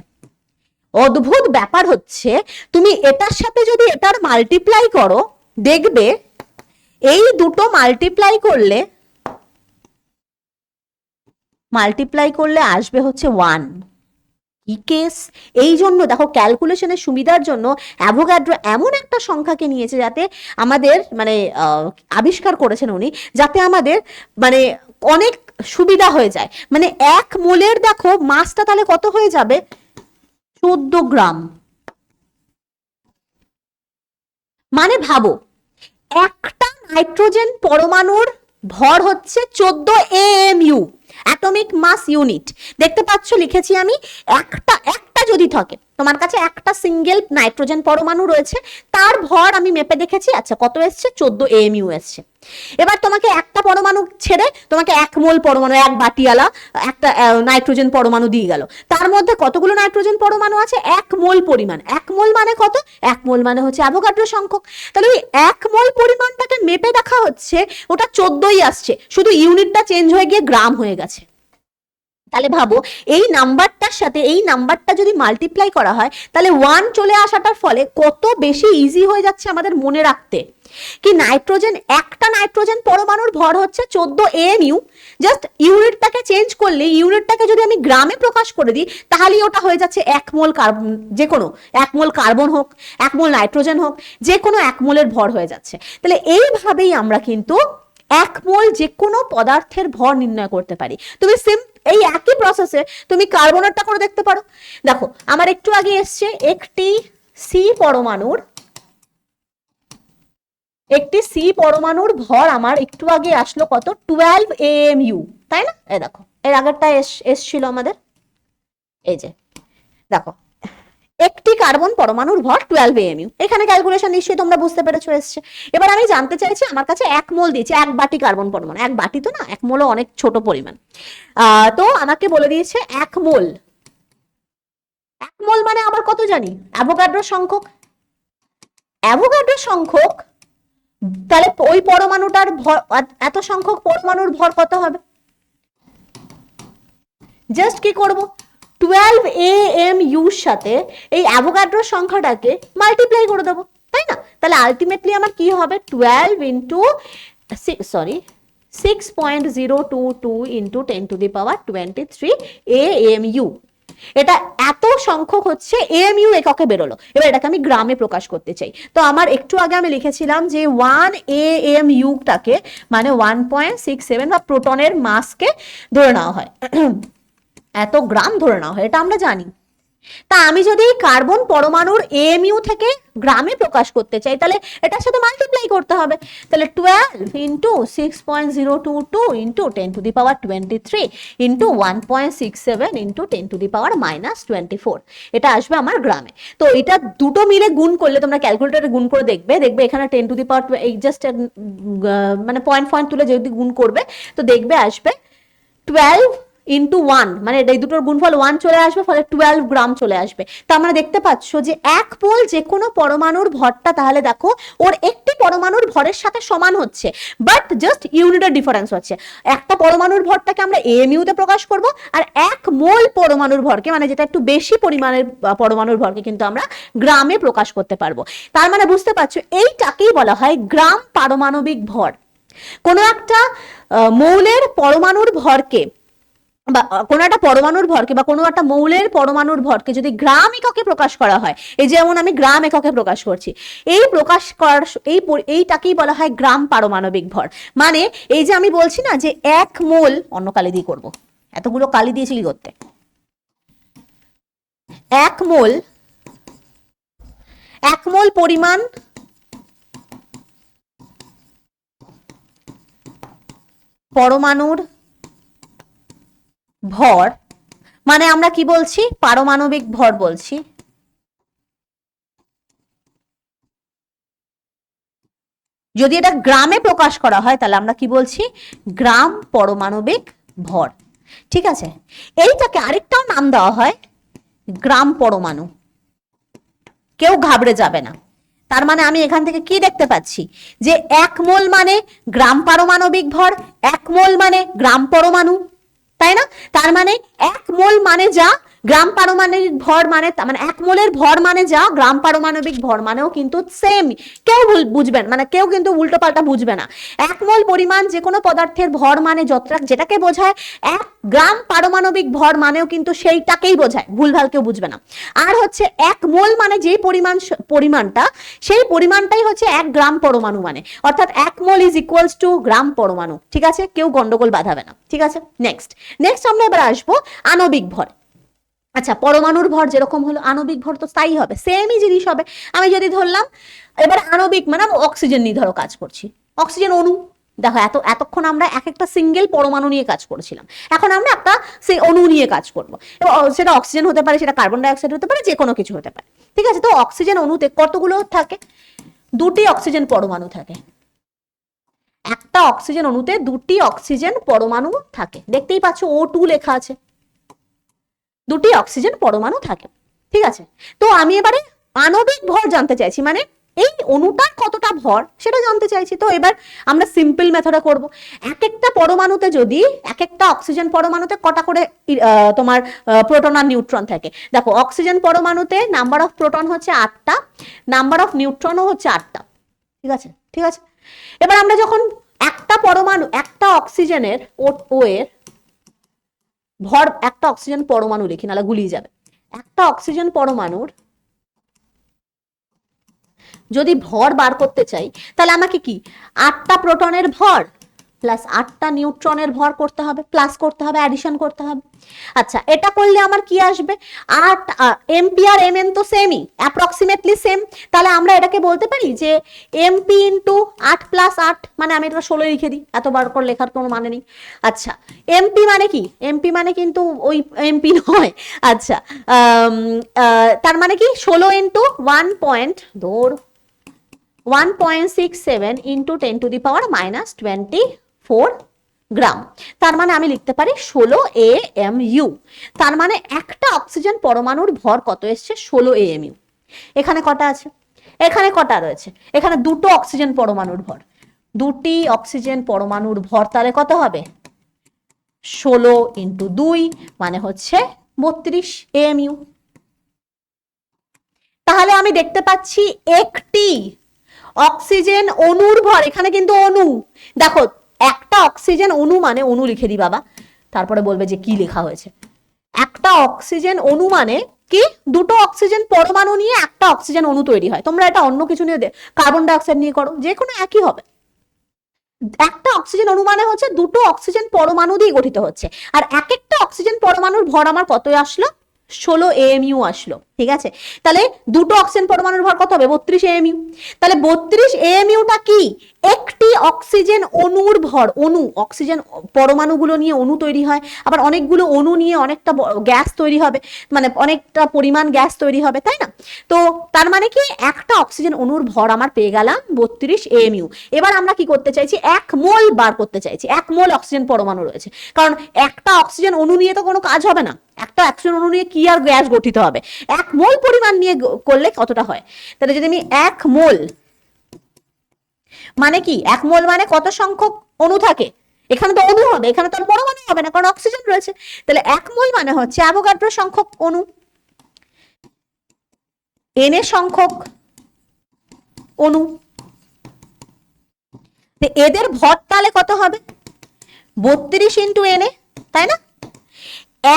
S1: অদ্ভুত ব্যাপার হচ্ছে, তুমি এটার সাথে যদি এটার মাল্টিপ্লাই করো, দেখবে এই দুটো মাল্টিপ্লাই করলে আসবে হচ্ছে 1। কি কেস? এই জন্য দেখো ক্যালকুলেশনের সুবিধার জন্য অ্যাভোগাড্রো এমন একটা সংখ্যাকে নিয়েছে যাতে আমাদের মানে আবিষ্কার করেছেন উনি, যাতে আমাদের মানে অনেক সুবিধা হয়ে যায়। মানে 1 মোলের দেখো মাসটা তাহলে কত হয়ে যাবে? 14 গ্রাম। মানে ভাবো একটা নাইট্রোজেন পরমাণুর ভর হচ্ছে 14 AMU, অ্যাটমিক মাস ইউনিট। দেখতে পাচ্ছ লিখেছি আমি, একটা যদি থাকে তোমার কাছে, একটা সিঙ্গেল নাইট্রোজেন পরমাণু রয়েছে, তার ভর আমি মেপে দেখেছি, আচ্ছা কত এসছে? 14 AMU এসছে। এবার তোমাকে একটা পরমাণু ছেড়ে তোমাকে 1 মোল পরমাণু, 1 বাটিওয়ালা একটা নাইট্রোজেন পরমাণু দিয়ে গেল, তার মধ্যে কতগুলো নাইট্রোজেন পরমাণু আছে? 1 মোল পরিমাণ। 1 মোল মানে কত? 1 মোল মানে হচ্ছে অ্যাভোগাড্রো সংখ্যক। তাহলে ওই 1 মোল পরিমাণটাকে মেপে দেখা হচ্ছে, ওটা 14ই আসছে, শুধু ইউনিটটা চেঞ্জ হয়ে গিয়ে গ্রাম হয়ে গেছে। তাহলে ভাবো এই নাম্বারটার সাথে এই নাম্বারটা যদি মাল্টিপ্লাই করা হয়, তাহলে 1 চলে আসাটার ফলে কত বেশি ইজি হয়ে যাচ্ছে আমাদের মনে রাখতে, কি নাইট্রোজেন, একটা নাইট্রোজেন পরমাণুর ভর হচ্ছে 14 AMU। জাস্ট ইউনিটটাকে চেঞ্জ করলে, ইউনিটটাকে যদি আমি গ্রামে প্রকাশ করে দিই, তাহলে ওটা হয়ে যাচ্ছে 1 মোল কার্বন, যে কোনো 1 মোল কার্বন হোক, 1 মোল নাইট্রোজেন হোক, যে কোনো 1 মোলের ভর হয়ে যাচ্ছে। তাহলে এইভাবেই আমরা কিন্তু 1 মোল যে কোনো পদার্থের ভর নির্ণয় করতে পারি। তুমি এই একই প্রসেসে তুমি কার্বনেরটা করে দেখতে পারো। দেখো আমার একটু আগে এসছে একটি সি পরমাণুর ভর আমার একটু আগে আসলো কত? 12 AMU, তাই না? এই দেখো এর আগেরটা এসছিল আমাদের, এই যে দেখো একটি কার্বন পরমাণুর ভর 12 AMU। এখানে ক্যালকুলেশন নিশ্চয়ই তোমরা বুঝতে পেরেছো এসছে। এবার আমি জানতে চাইছি, আমার কাছে 1 মোল দিয়েছে, 1 বাটি কার্বন পরমাণু, 1 বাটি তো না, 1 মোলও অনেক ছোট পরিমাণ। তো আমাকে বলে দিয়েছে 1 মোল। 1 মোল মানে আমার কত জানি? অ্যাভোগাড্রো সংখ্যক। তাহলে ওই পরমাণুটার ভর, এত সংখ্যক পরমাণুর ভর কত হবে? জাস্ট কি করব? 12 AMU সাথে এই অ্যাভোগাড্রো সংখ্যাটাকে মাল্টিপ্লাই করে দেবো, তাই না? তাহলে আলটিমেটলি আমার কি হবে? 12 ইন্টু 6.022 ইন্টু 10⁻23 AMU। এটা এত সংখ্যক হচ্ছে AMU এককে বেরোলো। এবার এটাকে আমি গ্রামে প্রকাশ করতে চাই, তো আমার একটু আগে আমি লিখেছিলাম যে 1 AMU টাকে মানে 1.67 বা প্রোটনের মাসকে ধরে নেওয়া হয়, এত গ্রাম ধরে নেওয়া হয়, এটা আমরা জানি। তা আমি যদি কার্বন পরমাণুর এএমইউ থেকে গ্রামে প্রকাশ করতে চাই তাহলে এটার সাথে মাল্টিপ্লাই করতে হবে। তাহলে 12 ইন্টু 6.022 ইন্টু 10⁻23 ইন্টু 1.67 ইন্টু 10⁻−24, এটা আসবে আমার গ্রামে। তো এটা দুটো মিলে গুণ করলে, তোমরা ক্যালকুলেটরে গুণ করে দেখবে, এখানে 10⁻, এই জাস্ট মানে পয়েন্ট পয়েন্ট তুলে যদি গুণ করবে তো দেখবে আসবে 12 ইন্টু 1, মানে এই দুটোর গুণফল 1 চলে আসবে, ফলে 12 গ্রাম চলে আসবে। তার মানে দেখতে পাচ্ছ যে এক মোল যে কোনো পরমাণুর ভরটা, তাহলে দেখো ওর একটি পরমাণুর ভরের সাথে সমান হচ্ছে, বাট জাস্ট ইউনিটের ডিফারেন্স হচ্ছে। একটা পরমাণুর ভরটাকে আমরা এএমইউ তে প্রকাশ করব, আর এক মোল পরমাণুর ভরকে, মানে যেটা একটু বেশি পরিমাণের পরমাণুর ভরকে কিন্তু আমরা গ্রামে প্রকাশ করতে পারবো। তার মানে বুঝতে পারছো এইটাকেই বলা হয় গ্রাম পারমাণবিক ভর। কোনো একটা মৌলের পরমাণুর ভরকে বা কোনো একটা পরমাণুর ভরকে বা কোনো একটা মৌলের পরমাণুর ভরকে যদি গ্রাম এককে প্রকাশ করা হয়, এই যেমন আমি গ্রাম এককে প্রকাশ করছি, এই প্রকাশ করার এইটাকেই বলা হয় গ্রাম পারমাণবিক ভর। মানে এই যে আমি বলছি না যে এক মোল, অন্য কালি দিয়ে করবো, এতগুলো কালি দিয়েছিলি করতে, এক মোল পরিমাণ পরমাণুর ভর, মানে আমরা কি বলছি, পারমাণবিক ভর বলছি। যদি এটা গ্রামে প্রকাশ করা হয় তাহলে আমরা কি বলছি, গ্রাম পারমাণবিক ভর। ঠিক আছে, এইটাকে আরেকটাও নাম দেওয়া হয় গ্রাম পরমাণু, কেউ ঘাবড়ে যাবে না। তার মানে আমি এখান থেকে কি দেখতে পাচ্ছি যে এক মোল মানে গ্রাম পারমাণবিক ভর, এক মোল মানে গ্রাম পরমাণু, তাই না? তার মানে এক মোল মানে যা গ্রাম পারমাণবিক ভর, মানে এক মোলের ভর মানে যা গ্রাম পারমাণবিক ভর মানেও কিন্তু সেম। কেউ বুঝবেন, মানে কেউ কিন্তু উল্টো পাল্টা বুঝবে না। এক মোল পরিমাণ যে কোনো পদার্থের ভর মানে যেটাকে বোঝায়, এক গ্রাম পারমাণবিক ভর মানেও কিন্তু সেইটাকেই বোঝায়, ভুলভাল কেউ বুঝবে না। আর হচ্ছে এক মোল মানে যেই পরিমাণটা, সেই পরিমাণটাই হচ্ছে এক গ্রাম পরমাণু, মানে অর্থাৎ এক মোল ইজ ইকুয়ালস টু গ্রাম পরমাণু। ঠিক আছে, কেউ গন্ডগোল বাঁধাবে না। ঠিক আছে, নেক্সট আমরা এবার আসবো আণবিক ভর। আচ্ছা, পরমাণুর ভর যেরকম হলো, আণবিক ভর তো তাই হবে, সেমই জিনিস হবে। আমি যদি ধরলাম এবার আণবিক, মানে অক্সিজেন নিয়ে ধরো কাজ করছি, অক্সিজেন অণু। দেখো এতক্ষণ আমরা এক একটা সিঙ্গেল পরমাণু নিয়ে কাজ করেছিলাম, এখন আমরা একটা সেই অণু নিয়ে কাজ করবো। সেটা অক্সিজেন হতে পারে, সেটা কার্বন ডাইঅক্সাইড হতে পারে, যে কোনো কিছু হতে পারে। ঠিক আছে, তো অক্সিজেন অণুতে কতগুলো থাকে, দুটি অক্সিজেন পরমাণু থাকে। একটা অক্সিজেন অণুতে দুটি অক্সিজেন পরমাণু থাকে, দেখতেই পাচ্ছ O2 লেখা আছে, দুটি অক্সিজেন পরমাণু থাকে। ঠিক আছে, তো আমি এবারে আণবিক ভর জানতে চাইছি, মানে এই অণুটার কতটা ভর সেটা জানতে চাইছি। তো এবার আমরা সিম্পল মেথডে করব। এক একটা পরমাণুতে যদি, এক একটা অক্সিজেন পরমাণুতে কটা করে তোমার প্রোটন আর নিউট্রন থাকে। দেখো অক্সিজেন পরমাণুতে নাম্বার অফ প্রোটন হচ্ছে 8টা, নাম্বার অফ নিউট্রনও হচ্ছে 8টা। ঠিক আছে, এবার আমরা যখন একটা পরমাণু, একটা অক্সিজেনের ও এর ভর, একটা অক্সিজেন পরমাণু লিখি নাহলে গুলিয়ে যাবে। একটা অক্সিজেন পরমাণুর যদি ভর বার করতে চাই তাহলে আমাকে কি 8টা প্রোটনের ভর প্লাস 8টা নিউট্রনের ভর করতে হবে, প্লাস করতে হবে, অ্যাডিশন করতে হবে। আচ্ছা, এটা করলে আমার কি আসবে, 8 এমপি আর এমএন তো সেমই, অ্যাপ্রক্সিমেটলি সেম। তাহলে আমরা এটাকে বলতে পারি যে এমপি ইন্টু 8 প্লাস 8, মানে আমি এটা 16 লিখে দিই, এতবার করে লেখার কোনো মানে নেই। আচ্ছা, এমপি মানে কি, এমপি মানে কিন্তু ওই এমপি নয়। আচ্ছা, তার মানে কি 16 ইন্টু 1.67 ইন্টু 10⁻⁻24 গ্রাম। তার মানে আমি লিখতে পারি 16 AMU। তার মানে একটা অক্সিজেন পরমাণুর ভর কত এসছে, 16 AMU। এখানে কটা আছে, এখানে কটা রয়েছে, এখানে দুটো অক্সিজেন পরমাণুর ভর, দুটি অক্সিজেন পরমাণুর ভর, তাহলে কত হবে 16 ইন্টু 2 মানে হচ্ছে 32 AMU। তাহলে আমি দেখতে পাচ্ছি একটি অক্সিজেন অণুর ভর, এখানে কিন্তু অণু, দেখো একটা অক্সিজেন অণু মানে, অণু লিখে দি বাবা, তারপরে বলবে যে কি লেখা হয়েছে। একটা অক্সিজেন অণু মানে কি, দুটো অক্সিজেন পরমাণু নিয়ে একটা অক্সিজেন অণু তৈরি হয়। তোমরা এটা অন্য কিছু নিয়ে, কার্বন ডাইঅক্সাইড নিয়ে করো, যে কোনো একই হবে। একটা অক্সিজেন অণু মানে হচ্ছে দুটো অক্সিজেন পরমাণু দিয়ে গঠিত হচ্ছে, আর এক একটা অক্সিজেন পরমাণুর ভর আমার কত আসলো 16 AMU আসলো, ঠিক আছে। তাহলে দুটো অক্সিজেন পরমাণুর ভর কত হবে? 32 AMU। তাহলে 32 AMUটা কি? একটি অক্সিজেন অণুর ভর। অণু, অক্সিজেন পরমাণুগুলো নিয়ে অণু তৈরি হয়, আবার অনেকগুলো অণু নিয়ে অনেকটা গ্যাস তৈরি হবে, মানে অনেকটা পরিমাণ গ্যাস তৈরি হবে, তাই না? তো তার মানে কি, একটা অক্সিজেন অণুর ভর আমার পেয়ে গেলাম 32 AMU। এবার আমরা কি করতে চাইছি? 1 মোল বার করতে চাইছি। 1 মোল অক্সিজেন পরমাণু রয়েছে, কারণ একটা অক্সিজেন অণু নিয়ে তো কোনো কাজ হবে না। একটা অক্সিজেন অণু নিয়ে কি আর গ্যাস গঠিত হবে? 1 মোল পরিমাণ নিয়ে করলে কতটা হয়? তাহলে যদি আমি 1 মোল মানে কি, 1 মোল মানে কত সংখ্যক অণু থাকে? এখানে তো অণু হবে, এখানে তো আর পরমাণু হবে না, কারণ অক্সিজেন রয়েছে। তাহলে 1 মোল মানে হচ্ছে অ্যাভোগাড্রো সংখ্যক অণু, এন সংখ্যক অণু। এদের ভর তাহলে কত হবে? 32 ইন্টু এন, তাই না?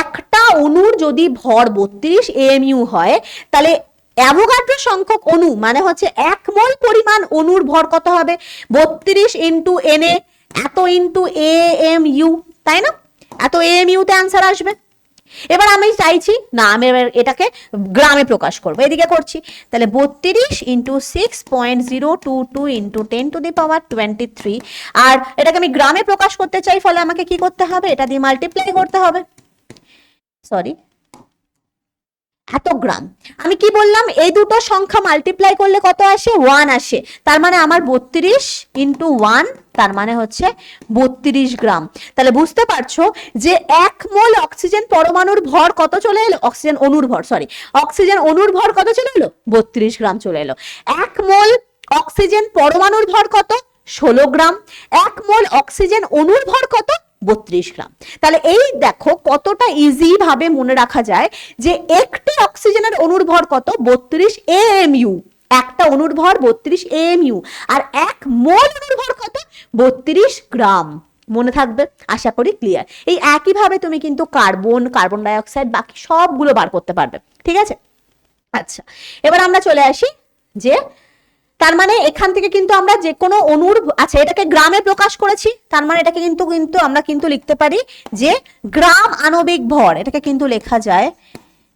S1: একটা অণুর যদি ভর 32 AMU হয়, তাহলে অ্যাভোগাড্রো সংখ্যক অণু মানে হচ্ছে 1 মোল পরিমাণ অণুর ভর কত হবে? 32 ইন্টু এন, এত ইন্টু AMU, তাই না? এত AMU তে অ্যান্সার আসবে। এবার আমি চাইছি না, আমি এটাকে গ্রামে প্রকাশ করবো, এদিকে করছি। তাহলে 32 ইন্টু 6.022 ইন্টু 10⁻23, আর এটাকে আমি গ্রামে প্রকাশ করতে চাই, ফলে আমাকে কি করতে হবে? এটা দিয়ে মাল্টিপ্লাই করতে হবে। সরি, এত গ্রাম। আমি কি বললাম? এই দুটো সংখ্যা মাল্টিপ্লাই করলে কত আসে? 1 আসে। তার মানে আমার 32 ইন্টু 1, তার মানে হচ্ছে 32 গ্রাম। তাহলে বুঝতে পারছো যে 1 মোল অক্সিজেন পরমাণুর ভর কত চলে এলো? অক্সিজেন অণুর ভর, সরি, অক্সিজেন অণুর ভর কত চলে এলো? 32 গ্রাম চলে এলো। 1 মোল অক্সিজেন পরমাণুর ভর কত? 16 গ্রাম। 1 মোল অক্সিজেন অণুর ভর কত? 32 গ্রাম। তাহলে এই দেখো কতটা ইজি ভাবে মনে রাখা যায় যে একটি অক্সিজেনের অণুর ভর কত? 32 AMU। একটা অণুর ভর 32 AMU, আর 1 মোল অণুর ভর কত? 32 গ্রাম। মনে থাকবে, আশা করি ক্লিয়ার। এই একই ভাবে তুমি কিন্তু কার্বন, কার্বন ডাই অক্সাইড, বাকি সবগুলো বার করতে পারবে, ঠিক আছে। আচ্ছা, এবার আমরা চলে আসি যে, তার মানে এখান থেকে কিন্তু আমরা যে কোনো অণুর, আচ্ছা এটাকে গ্রামে প্রকাশ করেছি, তার মানে এটাকে কিন্তু কিন্তু আমরা কিন্তু লিখতে পারি যে গ্রাম আণবিক ভর। এটাকে কিন্তু লেখা যায়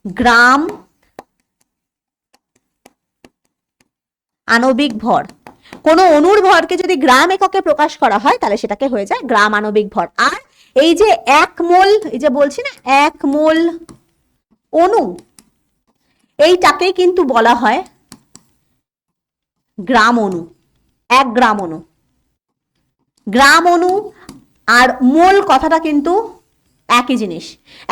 S1: গ্রাম আণবিক ভর। কোনো অণুর ভরকে যদি গ্রাম এককে প্রকাশ করা হয়, তাহলে সেটাকে হয়ে যায় গ্রাম আণবিক ভর। আর এই যে 1 মোল, এই যে বলছি না 1 মোল অণু, এইটাকে কিন্তু বলা হয় গ্রাম অণু। 1 গ্রাম অণু, গ্রাম অণু আর মোল কথাটা কিন্তু একই জিনিস।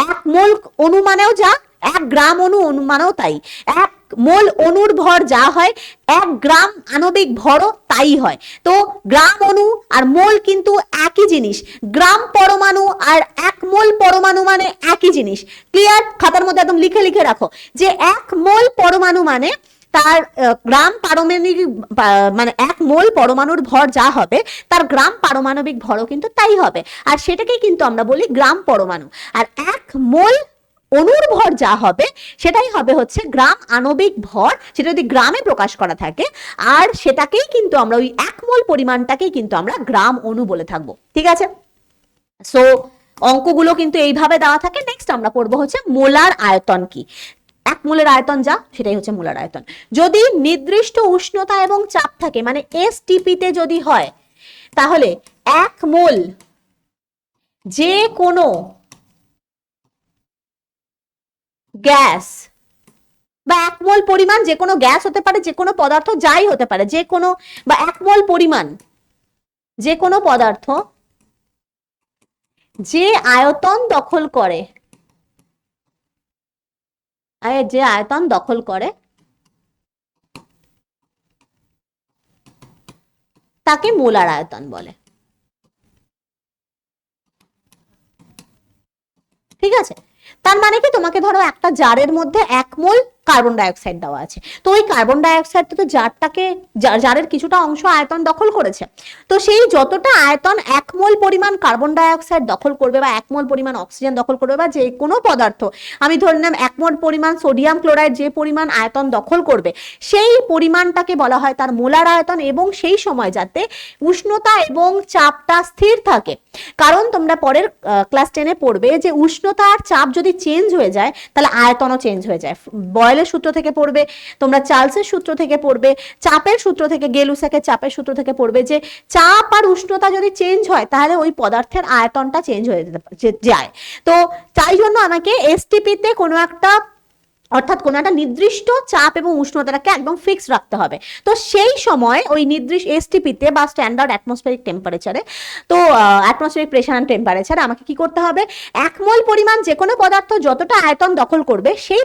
S1: 1 মোল অণু মানেও যা, 1 গ্রাম অণু মানেও তাই। 1 মোল অণুর ভর যা হয়, 1 গ্রাম আণবিক ভরও তাই হয়। তো গ্রাম অণু আর মোল কিন্তু একই জিনিস। গ্রাম পরমাণু আর 1 মোল পরমাণু মানে একই জিনিস। ক্লিয়ার? খাতার মধ্যে একদম লিখে লিখে রাখো যে 1 মোল পরমাণু মানে তার গ্রাম পারমাণবিক, মানে 1 মোল পরমাণুর ভর যা হবে, তার গ্রাম পারমাণবিক ভরও কিন্তু তাই হবে। আর সেটাকেই কিন্তু আমরা বলি গ্রাম পরমাণু। আর 1 মোল অণুর ভর যা হবে, সেটাই হবে হচ্ছে গ্রাম আণবিক ভর, সেটা যদি গ্রামে প্রকাশ করা থাকে। আর সেটাকেই কিন্তু আমরা, ওই 1 মোল পরিমাণটাকেই কিন্তু আমরা গ্রাম অণু বলে থাকবো, ঠিক আছে। সো অঙ্কগুলো কিন্তু এইভাবে দেওয়া থাকে। নেক্সট আমরা পড়বো হচ্ছে মোলার আয়তন কি। 1 মোলের আয়তন যা, সেটাই হচ্ছে মোলার আয়তন। যদি নির্দিষ্ট উষ্ণতা এবং চাপ থাকে, মানে STP তে যদি হয়, তাহলে 1 মোল যে কোনো গ্যাস, বা 1 মোল পরিমাণ যে কোনো গ্যাস হতে পারে, যে কোনো পদার্থ যাই হতে পারে, যে কোনো, বা 1 মোল পরিমাণ যে কোনো পদার্থ যে আয়তন দখল করে, যে আয়তন দখল করে তাকে মোলার আয়তন বলে, ঠিক আছে। তার মানে কি, তোমাকে ধরো একটা জারের মধ্যে 1 মোল কার্বন ডাইঅক্সাইড দেওয়া আছে। তো ওই কার্বন ডাইঅক্সাইড তো জারের কিছুটা অংশ আয়তন দখল করেছে। তো সেই যতটা আয়তন 1 মোল পরিমাণ কার্বন ডাইঅক্সাইড দখল করবে বা 1 মোল পরিমাণ অক্সিজেন দখল করবে বা যে কোনো পদার্থ, আমি ধরে নিলাম 1 মোল পরিমাণ সোডিয়াম ক্লোরাইড যে পরিমাণ আয়তন দখল করবে, সেই পরিমাণটাকে বলা হয় তার মোলার আয়তন। এবং সেই সময় যাতে উষ্ণতা এবং চাপটা স্থির থাকে, কারণ তোমরা পরের ক্লাস 10-এ পড়বে যে উষ্ণতা আর চাপ যদি চেঞ্জ হয়ে যায় তাহলে আয়তনও চেঞ্জ হয়ে যায়। বয়েলের সূত্র থেকে পড়বে, তোমরা চার্লসের সূত্র থেকে পড়বে, চাপের সূত্র থেকে, গেলুসাকের চাপের সূত্র থেকে পড়বে যে চাপ আর উষ্ণতা যদি চেঞ্জ হয় তাহলে ওই পদার্থের আয়তনটা চেঞ্জ হয়ে যায়। তো তাই জন্য আমাকে এসটিপিতে কোনো একটা, অর্থাৎ কোনো একটা নির্দিষ্ট চাপ এবং উষ্ণতাটাকে একদম ফিক্স রাখতে হবে। তো সেই সময় ওই নির্দিষ্ট এসটিপিতে বা স্ট্যান্ডার্ড অ্যাটমসফেরিক টেম্পারেচারে, তো অ্যাটমসফেরিক প্রেশার অ্যান্ড টেম্পারেচারে আমাকে কি করতে হবে, 1 মোল পরিমাণ যে কোনো পদার্থ যতটা আয়তন দখল করবে সেই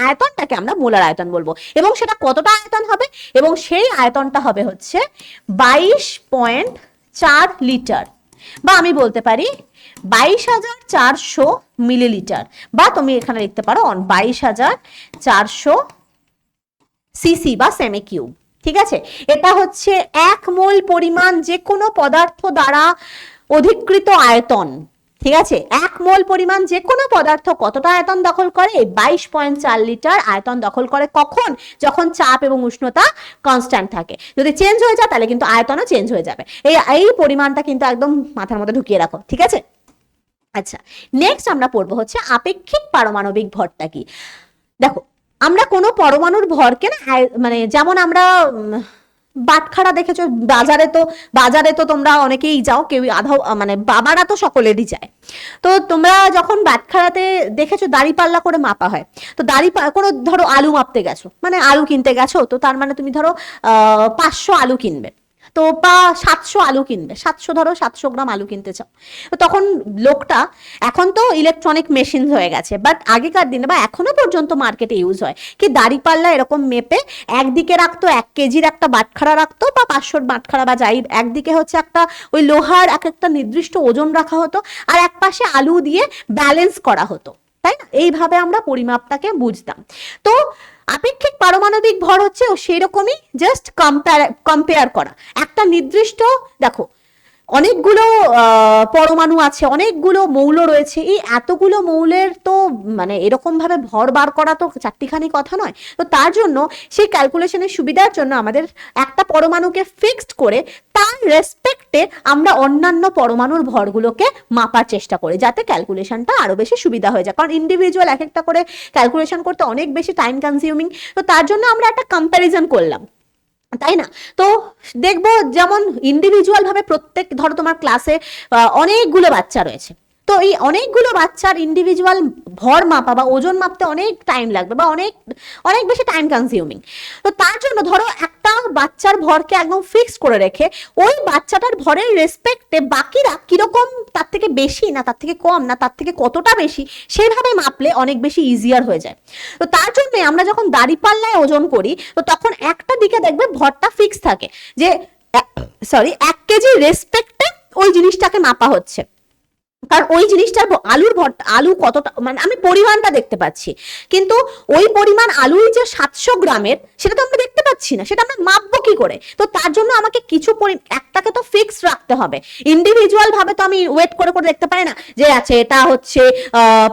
S1: আয়তনটাকে আমরা মোলার আয়তন বলবো। এবং সেটা কতটা আয়তন হবে, এবং সেই আয়তনটা হবে হচ্ছে 22.4 লিটার, বা আমি বলতে পারি 22,400 মিলিলিটার, বা তুমি এখানে লিখতে পারো 22,400 সিসি বা সেমি কিউব। ঠিক আছে, এটা হচ্ছে 1 মোল পরিমাণ যে কোনো পদার্থ দ্বারা অধিকৃত আয়তন। ঠিক আছে, 1 মোল পরিমাণ যে কোনো পদার্থ কতটা আয়তন দখল করে, 22.4 লিটার আয়তন দখল করে। কখন? যখন চাপ এবং উষ্ণতা কনস্ট্যান্ট থাকে। যদি চেঞ্জ হয়ে যায় তাহলে কিন্তু আয়তনও চেঞ্জ হয়ে যাবে। এই পরিমাণটা কিন্তু একদম মাথার মধ্যে ঢুকিয়ে রাখো। ঠিক আছে, আচ্ছা, নেক্সট আমরা পড়বো হচ্ছে আপেক্ষিক পারমাণবিক ভরটা কি। দেখো, আমরা কোনো পরমাণুর ভরকে না, মানে যেমন আমরা বাটখারা দেখেছো বাজারে তো তোমরা অনেকেই যাও, কেউ আধা, মানে বাবারা তো সকলেরই যায়। তো তোমরা যখন বাটখারাতে দেখেছো দাঁড়িপাল্লা করে মাপা হয়। তো কোনো ধরো আলু মাপতে গেছো, মানে আলু কিনতে গেছো, তো তার মানে তুমি ধরো 500 আলু কিনবে, তো বা 700 আলু কিনবে, 700 গ্রাম আলু কিনতে চাও। তো তখন লোকটা, এখন তো ইলেকট্রনিক মেশিন হয়ে গেছে, বাট আগেকার দিনে বা এখনো পর্যন্ত মার্কেটে ইউজ হয় কি, দাঁড়িপাল্লা এরকম মেপে একদিকে রাখতো 1 কেজির একটা বাটখারা রাখতো, বা 500 বাটখারা বা যাই, একদিকে হচ্ছে একটা ওই লোহার একটা নির্দিষ্ট ওজন রাখা হতো, আর এক পাশে আলু দিয়ে ব্যালেন্স করা হতো, তাই না? এইভাবে আমরা পরিমাপটাকে বুঝতাম। তো আপেক্ষিক পারমাণবিক ভর হচ্ছে সেই রকমই, জাস্ট কম্পেয়ার করা একটা নির্দিষ্ট, দেখো অনেকগুলো পরমাণু আছে, অনেকগুলো মৌল রয়েছে, এই এতগুলো মৌলের তো মানে এরকম ভাবে ভর বার করা তো চারটিখানি কথা নয়। তো তার জন্য সেই ক্যালকুলেশনের সুবিধার জন্য আমাদের একটা পরমাণুকে ফিক্সড করে তার রেসপেক্টে আমরা অন্যান্য পরমাণুর ভরগুলোকে মাপার চেষ্টা করি, যাতে ক্যালকুলেশনটা আরো বেশি সুবিধা হয়ে যায়। কারণ ইন্ডিভিজুয়াল এক একটা করে ক্যালকুলেশন করতে অনেক বেশি টাইম কনজিউমিং। তো তার জন্য আমরা একটা কম্প্যারিজন করলাম, তাই না? তো দেখবো যেমন ইন্ডিভিজুয়াল ভাবে প্রত্যেক, ধরো তোমার ক্লাসে অনেকগুলো বাচ্চা রয়েছে, তো এই অনেকগুলো বাচ্চার ইন্ডিভিজুয়াল ভর মাপা বা ওজন মাপতে অনেক টাইম লাগবে বা অনেক অনেক বেশি টাইম কনজিউমিং। তো তার জন্য ধরো একটা বাচ্চার ভরকে একদম ফিক্স করে রেখে ওই বাচ্চাটার ভরের রেসপেক্টে বাকিরা কিরকম, তার থেকে বেশি না তার থেকে কম, না তার থেকে কতটা বেশি, সেইভাবে মাপলে অনেক বেশি ইজিয়ার হয়ে যায়। তো তার জন্য আমরা যখন দাঁড়িপাল্লায় ওজন করি, তো তখন একটা দিকে দেখবে ভরটা ফিক্স থাকে, যে 1 কেজি রেসপেক্টে ওই জিনিসটাকে মাপা হচ্ছে। কারণ ওই জিনিসটার আলু কতটা, মানে আমি পরিমাণটা দেখতে পাচ্ছি, কিন্তু ওই পরিমাণ আলুই যে 700 গ্রামের সেটা তো আমরা দেখতে পাচ্ছি না, সেটা আমরা মাপবো কি করে? তো তার জন্য আমাকে কিছু একটাকে তো ফিক্স রাখতে হবে। ইন্ডিভিজুয়াল ভাবে তো আমি ওয়েট করে করে দেখতে পারি না যে আছে এটা হচ্ছে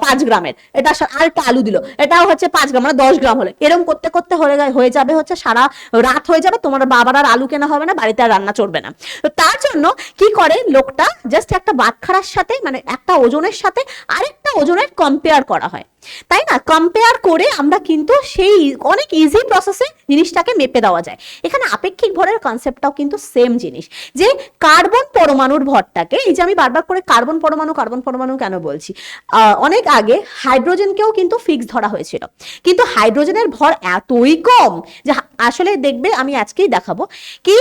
S1: 5 গ্রামের, এটা আরেকটা আলু দিল, এটাও হচ্ছে 5 গ্রাম, মানে 10 গ্রাম হলে, এরকম করতে করতে হয়ে যাবে হচ্ছে সারা রাত হয়ে যাবে, তোমার বাবার আর আলু কেনা হবে না, বাড়িতে আর রান্না চলবে না। তো তার জন্য কি করে লোকটা, জাস্ট একটা বাটখারার সাথে, মানে একটা ওজনের সাথে আরেকটা ওজনের কম্পেয়ার করা হয়, তাই না? কম্পেয়ার করে আমরা কিন্তু সেই অনেক ইজি প্রসেসে জিনিসটাকে মেপে দেওয়া যায়। এখানে আপেক্ষিক ভরের কনসেপ্টটাও কিন্তু সেম জিনিস, যে কার্বন পরমাণুর ভরটাকে, এই যে আমি বারবার করে কার্বন পরমাণু কেন বলছি, অনেক আগে হাইড্রোজেনকেও কিন্তু ফিক্স ধরা হয়েছিল, কিন্তু হাইড্রোজেনের ভর এতই কম যে আসলে দেখবে, আমি আজকেই দেখাবো কি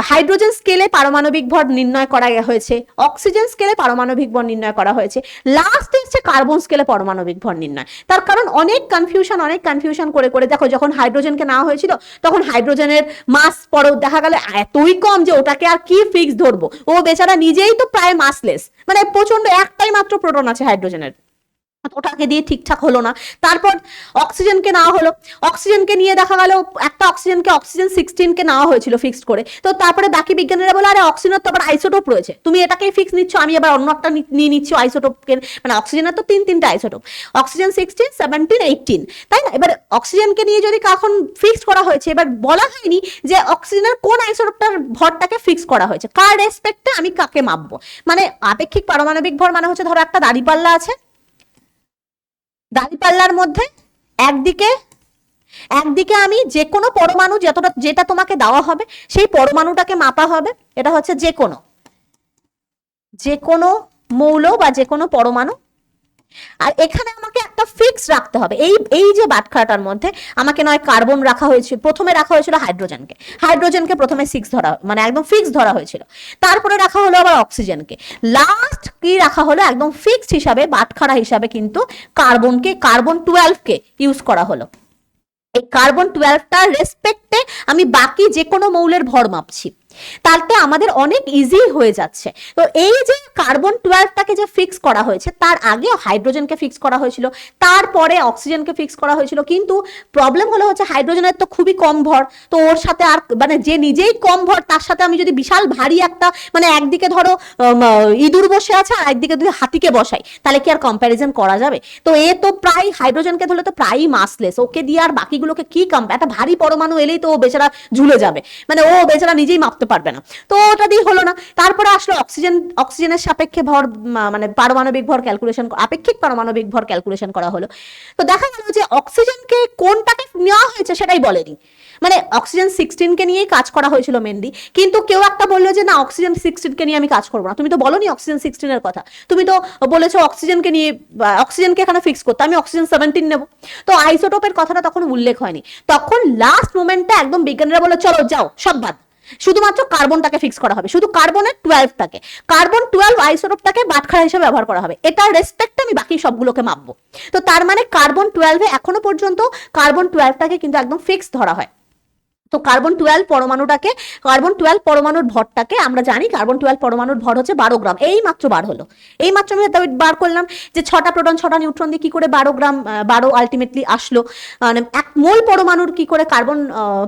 S1: হাইড্রোজেন স্কেলে পারমাণবিক ভর নির্ণয় করা হয়েছে, অক্সিজেন স্কেলে পারমাণবিক ভর নির্ণয় করা হয়েছে, লাস্টে হচ্ছে কার্বন স্কেলে পারমাণবিক ভর নির্ণয়। তার কারণ অনেক কনফিউশন করে করে দেখো, যখন হাইড্রোজেনকে নেওয়া হয়েছিল তখন হাইড্রোজেনের মাস পরে দেখা গেল এতই কম যে ওটাকে আর কি ফিক্স ধরবো, ও বেচারা নিজেই তো প্রায় মাসলেস, মানে প্রচন্ড একটাই মাত্র প্রোটন আছে হাইড্রোজেনের। ওটাকে দিয়ে ঠিকঠাক হলো না। তারপর অক্সিজেনকে নেওয়া হলো, অক্সিজেনকে নিয়ে দেখা গেল একটা অক্সিজেনকে অক্সিজেন 16কে নেওয়া হয়েছিল ফিক্সড করে। তো তারপরে বাকি বিজ্ঞানীরা বলে আরে অক্সিজেনের তো আবার আইসোটোপ রয়েছে, তুমি এটাকেই ফিক্স নিচ্ছ, আমি আবার অন্য একটা নিয়ে নিচ্ছি আইসোটোপকে, মানে অক্সিজেনের তো তিনটা আইসোটোপ, অক্সিজেন 16, 17, 18, তাই না? এবার অক্সিজেনকে নিয়ে যদি কখন ফিক্সড করা হয়েছে, এবার বলা হয়নি যে অক্সিজেনের কোন আইসোটোপটার ভরটাকে ফিক্স করা হয়েছে, কার রেসপেক্টে আমি কাকে মাপবো। মানে আপেক্ষিক পারমাণবিক ভর মানে হচ্ছে ধরো একটা দাঁড়িপাল্লা আছে, দাঁড়িপাল্লার মধ্যে একদিকে একদিকে আমি যে কোনো পরমাণু যেটা তোমাকে দেওয়া হবে সেই পরমাণুটাকে মাপা হবে, এটা হচ্ছে যে কোনো মৌল বা যে কোনো পরমাণু। আর এখানে আমাকে একটা ফিক্স রাখতে হবে, এই যে বাটখারাটার মধ্যে আমাকে নয় কার্বন রাখা হয়েছিল, প্রথমে রাখা হয়েছিল হাইড্রোজেনকে প্রথমে 6 ধরা, মানে একদম ফিক্স ধরা হয়েছিল, তারপরে রাখা হলো আবার অক্সিজেনকে, লাস্ট কি রাখা হলো একদম ফিক্সড হিসাবে বাটখারা হিসাবে কিন্তু কার্বন 12কে ইউজ করা হলো। এই কার্বন 12টার রেসপেক্টে আমি বাকি যে কোনো মৌলের ভর মাপছি, তাতে আমাদের অনেক ইজি হয়ে যাচ্ছে। তো এই যে কার্বন 12টাকে যে ফিক্স করা হয়েছে, তার আগে হাইড্রোজেনকে ফিক্স করা হয়েছিল, তারপরে অক্সিজেনকে ফিক্স করা হয়েছিল, কিন্তু প্রবলেম হলো হচ্ছে হাইড্রোজেনের তো খুবই কম ভর, তো ওর সাথে আর মানে যে নিজেই কম ভর তার সাথে আমি যদি বিশাল ভারী একটা, মানে একদিকে ধরো ইঁদুর বসে আছে আর একদিকে যদি হাতিকে বসাই, তাহলে কি আর কম্প্যারিজন করা যাবে? তো এ তো প্রায় হাইড্রোজেনকে ধরলে তো প্রায়ই মাসলেস, ওকে দিয়ে আর বাকিগুলোকে কি একটা ভারী পরমাণু এলেই তো ও বেচারা ঝুলে যাবে, মানে ও বেচারা নিজেই মাপতে পারবে না, তো ওটা দিয়ে হলো না। তারপরে আসলো অক্সিজেনের সাপেক্ষে ভর, মানে পারমাণবিক ভর ক্যালকুলেশন, আপেক্ষিক পারমাণবিক ভর ক্যালকুলেশন করা হলো। তো দেখা গেল যে অক্সিজেনকে কোনটাকে নেওয়া হয়েছে সেটাই বলেনি, মানে অক্সিজেন 16কে নিয়েই কাজ করা হয়েছিল মেনলি, কিন্তু কেউ একটা বললো যে না অক্সিজেন 16কে নিয়ে আমি কাজ করবো না, তুমি তো বলোনি অক্সিজেন 16 এর কথা, তুমি তো বলেছো অক্সিজেনকে নিয়ে, অক্সিজেনকে এখানে ফিক্স করতে, আমি অক্সিজেন 17 নেবো, তো আইসোটোপের কথাটা তখন উল্লেখ হয়নি। তখন লাস্ট মোমেন্টে একদম বিজ্ঞানীরা বলে চলো যাও সব বাদ, শুধুমাত্র কার্বনটাকে ফিক্স করা হবে, শুধু কার্বনের 12টাকে, কার্বন 12 আইসোটোপটাকে বাটখারা হিসেবে ব্যবহার করা হবে, এটার রেসপেক্টে আমি বাকি সবগুলোকে মাপবো। তো তার মানে কার্বন 12 এখনো পর্যন্ত কার্বন 12টাকে কিন্তু একদম ফিক্স ধরা হয়। তো কার্বন 12 পরমাণুর ভরটাকে আমরা জানি, কার্বন 12 পরমাণুর ভর হচ্ছে 12 গ্রাম, এই মাত্র বার হলো, এই মাত্র আমি বার করলাম যে 6টা প্রোটন 6টা নিউট্রন দিয়ে কি করে 12 গ্রাম, 12 আলটিমেটলি আসলো, মানে এক মোল পরমাণুর কি করে কার্বন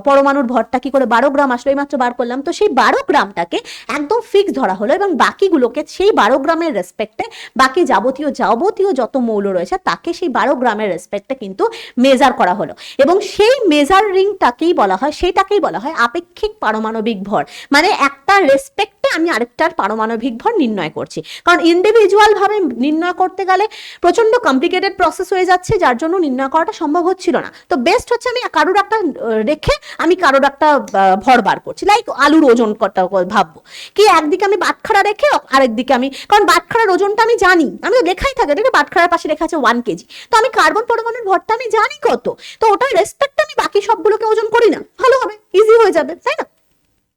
S1: পরমাণুর ভরটা কি করে 12 গ্রাম আসলো, এই মাত্র বার করলাম। তো সেই 12 গ্রামটাকে একদম ফিক্স ধরা হলো এবং বাকিগুলোকে সেই 12 গ্রামের রেসপেক্টে, বাকি যাবতীয় যত মৌল রয়েছে তাকে সেই 12 গ্রামের রেসপেক্টে কিন্তু মেজার করা হলো, এবং সেই মেজারিংটাকেই বলা হয়, সেটাকেই বলা হয় আপেক্ষিক পারমাণবিক ভর, মানে একটা রেসপেক্টে আমি আরেকটার পারমাণবিক ভর নির্ণয় করছি, কারণ ইন্ডিভিজুয়াল ভাবে নির্ণয় করতে গেলে প্রচন্ড কমপ্লিকেটেড প্রসেস হয়ে যাচ্ছে, যার জন্য নির্ণয় করাটা সম্ভব হচ্ছিল না। তো বেস্ট হচ্ছে আমি কারোর একটা রেখে আমি কারোর একটা ভর বার করছি, লাইক আলুর ওজন কত ভাববো কি, একদিকে আমি বাটখারা রেখে আরেকদিকে আমি, কারণ বাটখারার ওজনটা আমি জানি, আমি তো লেখাই থাকে দেখে বাটখারার পাশে লেখা আছে 1 কেজি, তো আমি কার্বন পরমাণুর ভরটা আমি জানি কত, তো ওটার রেসপেক্ট আমি বাকি সবগুলোকে ওজন করি না, ভালো হবে, ইজি হয়ে যাবে, তাই না?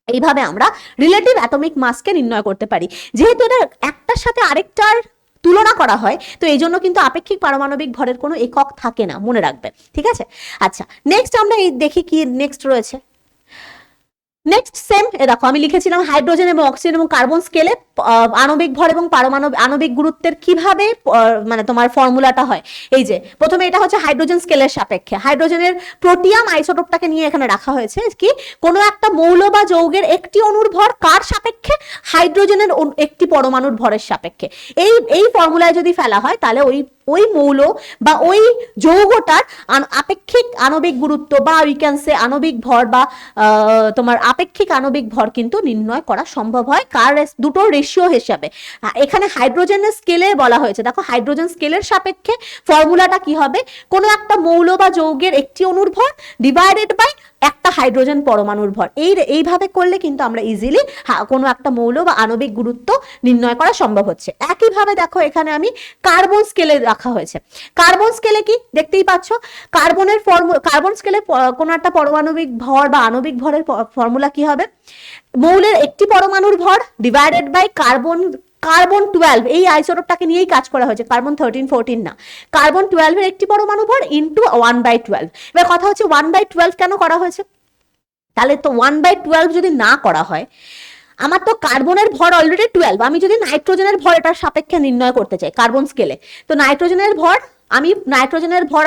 S1: এইভাবে আমরা রিলেটিভ অ্যাটমিক মাসকে নির্ণয় করতে পারি, যেহেতু এটা একটার সাথে আরেকটার তুলনা করা হয়, তো এই জন্য কিন্তু আপেক্ষিক পারমাণবিক ভরের কোনো একক থাকে না, মনে রাখবে, ঠিক আছে? আচ্ছা, নেক্সট আমরা এই দেখি কি নেক্সট রয়েছে। নেক্সট সেম, দেখো আমি লিখেছিলাম হাইড্রোজেন এবং অক্সিজেন এবং কার্বন স্কেলে আণবিক ভর এবং আণবিক গুরুত্বের কিভাবে মানে তোমার ফর্মুলাটা হয়। এই যে প্রথমে এটা হচ্ছে হাইড্রোজেন স্কেলের সাপেক্ষে, হাইড্রোজেনের প্রোটিয়াম আইসোটোপটাকে নিয়ে এখানে রাখা হয়েছে কি, কোনো একটা মৌল বা যৌগের একটি অণুর ভর কার সাপেক্ষে, হাইড্রোজেনের একটি পরমাণুর ভরের সাপেক্ষে। এই ফর্মুলায় যদি ফেলা হয় তাহলে ওই মৌল বা ওই যৌগটার আপেক্ষিক আণবিক গুরুত্ব বা উই ক্যান সে আণবিক ভর বা তোমার আপেক্ষিক আণবিক ভর কিন্তু নির্ণয় করা সম্ভব হয় কার দুটো রেশিও হিসাবে। এখানে হাইড্রোজেনের স্কেলে বলা হয়েছে, দেখো হাইড্রোজেন স্কেলের সাপেক্ষে ফর্মুলাটা কি হবে, কোনো একটা মৌল বা যৌগের একটি অণুর ভর ডিভাইডেড বাই একটা হাইড্রোজেন পরমাণুর ভর। এইভাবে করলে কিন্তু আমরা ইজিলি কোনো একটা মৌল বা আণবিক গুরুত্ব নির্ণয় করা সম্ভব হচ্ছে। একইভাবে দেখো এখানে আমি কার্বন স্কেলে রাখা হয়েছে, কার্বন স্কেলে কি দেখতেই পাচ্ছ, কার্বন স্কেলে কোনো একটা পারমাণবিক ভর বা আণবিক ভরের ফর্মুলা কি হবে, মৌলের একটি পরমাণুর ভর ডিভাইডেড বাই কার্বন 12, এই আইসোটোপটাকে নিয়েই কাজ করা হয়েছে, কার্বন 13, 14 না, কার্বন 12 এর একটি পরমাণু ভর ইনটু 1/12। এবার কথা হচ্ছে 1/12 কেন করা হয়েছে, তাহলে তো 1/12 যদি না করা হয়, আমার তো কার্বনের ভর অলরেডি 12, আমি যদি নাইট্রোজেনের ভর এটার সাপেক্ষে নির্ণয় করতে চাই কার্বন স্কেলে, তো নাইট্রোজেনের ভর